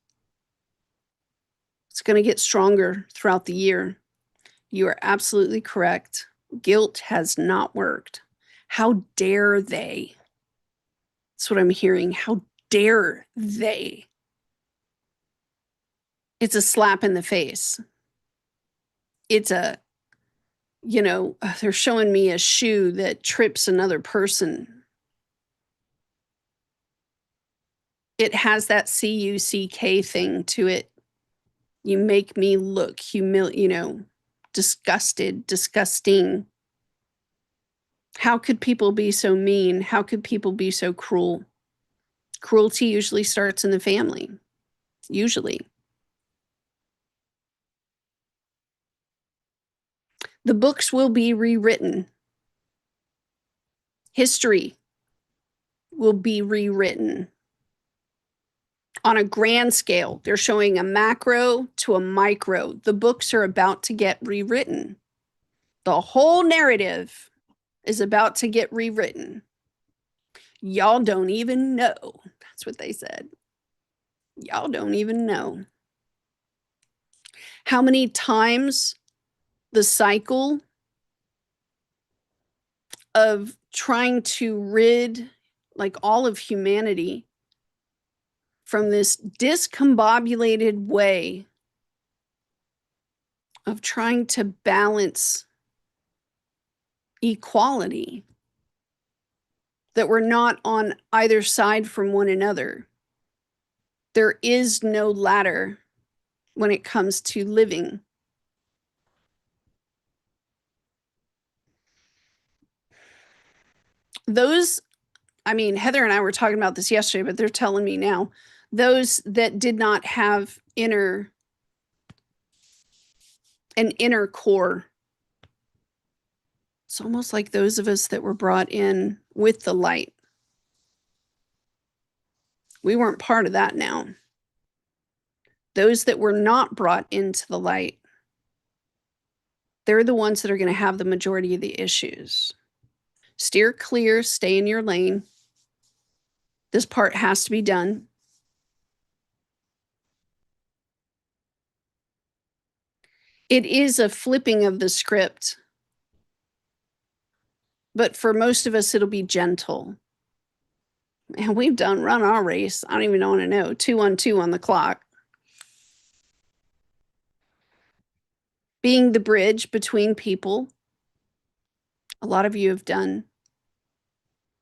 S1: It's going to get stronger throughout the year. You are absolutely correct. Guilt has not worked. How dare they? That's what I'm hearing. How dare they? It's a slap in the face. It's a, they're showing me a shoe that trips another person. It has that CUCK thing to it. You make me look disgusted, disgusting. How could people be so mean? How could people be so cruel? Cruelty usually starts in the family. Usually. The books will be rewritten. History will be rewritten. On a grand scale, they're showing a macro to a micro. The books are about to get rewritten. The whole narrative is about to get rewritten. Y'all don't even know. That's what they said. Y'all don't even know. How many times the cycle of trying to rid like all of humanity from this discombobulated way of trying to balance equality, that we're not on either side from one another. There is no ladder when it comes to living. Those, I mean, Heather and I were talking about this yesterday, but they're telling me now, those that did not have an inner core. It's almost like those of us that were brought in with the light. We weren't part of that now. Those that were not brought into the light, they're the ones that are going to have the majority of the issues. Steer clear, stay in your lane. This part has to be done. It is a flipping of the script, but for most of us, it'll be gentle. And we've run our race. I don't even want to know. 2-on-2 on the clock. Being the bridge between people. A lot of you have done.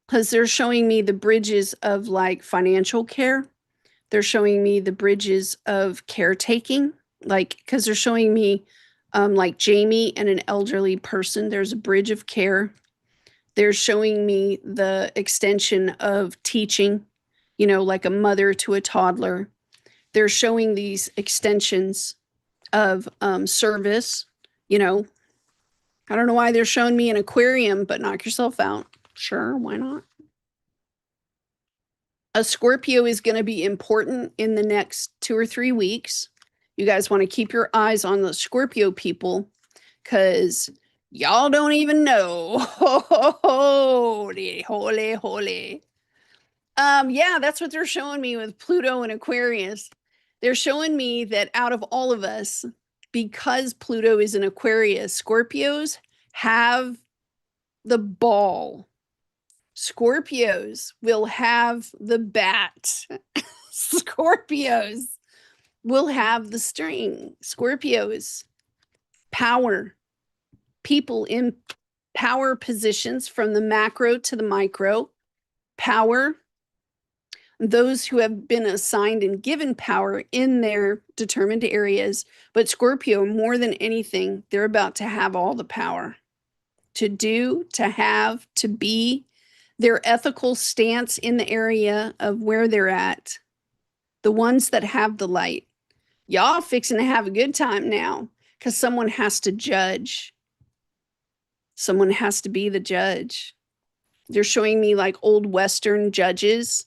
S1: Because they're showing me the bridges of like financial care. They're showing me the bridges of caretaking. Like, because they're showing me like Jamie and an elderly person. There's a bridge of care. They're showing me the extension of teaching, you know, like a mother to a toddler. They're showing these extensions of service, you know. I don't know why they're showing me an aquarium, but knock yourself out. Sure, why not? A Scorpio is going to be important in the next 2 or 3 weeks. You guys want to keep your eyes on the Scorpio people because y'all don't even know. Holy, holy, holy. Yeah, that's what they're showing me with Pluto and Aquarius. They're showing me that out of all of us, because Pluto is in Aquarius, Scorpios have the ball. Scorpios will have the bat. Scorpios will have the string. Scorpios, power. People in power positions from the macro to the micro. Power. Those who have been assigned and given power in their determined areas. But Scorpio, more than anything, they're about to have all the power. To do, to have, to be. Their ethical stance in the area of where they're at. The ones that have the light. Y'all fixing to have a good time now because someone has to judge. Someone has to be the judge. They're showing me like old Western judges.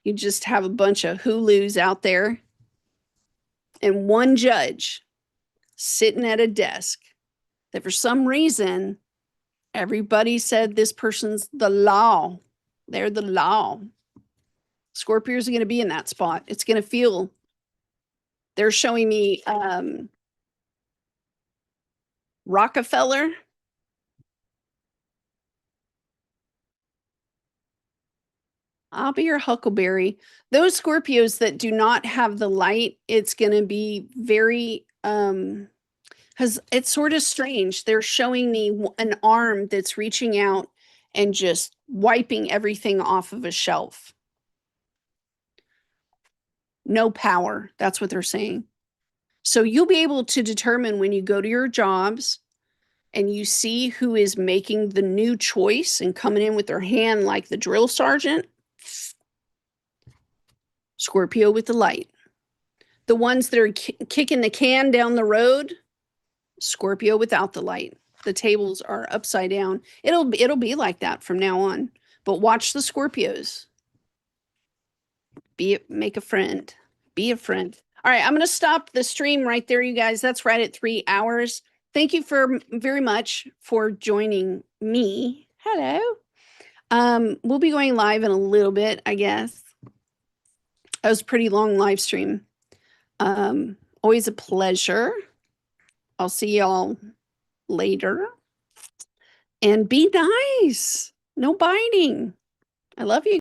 S1: You just have a bunch of Hulus out there and one judge sitting at a desk that for some reason, everybody said this person's the law. They're the law. Scorpios are going to be in that spot. It's going to feel, they're showing me Rockefeller. I'll be your huckleberry. Those Scorpios that do not have the light, it's going to be very, because it's sort of strange. They're showing me an arm that's reaching out and just wiping everything off of a shelf. No power. That's what they're saying. So you'll be able to determine when you go to your jobs and you see who is making the new choice and coming in with their hand like the drill sergeant. Scorpio with the light. The ones that are kicking the can down the road, Scorpio without the light. The tables are upside down. It'll be like that from now on. But watch the Scorpios. Make a friend. Be a friend. All right, I'm going to stop the stream right there, you guys. That's right at 3 hours. Thank you very much for joining me. Hello. We'll be going live in a little bit, I guess. That was a pretty long live stream. Always a pleasure. I'll see y'all later. And be nice. No biting. I love you.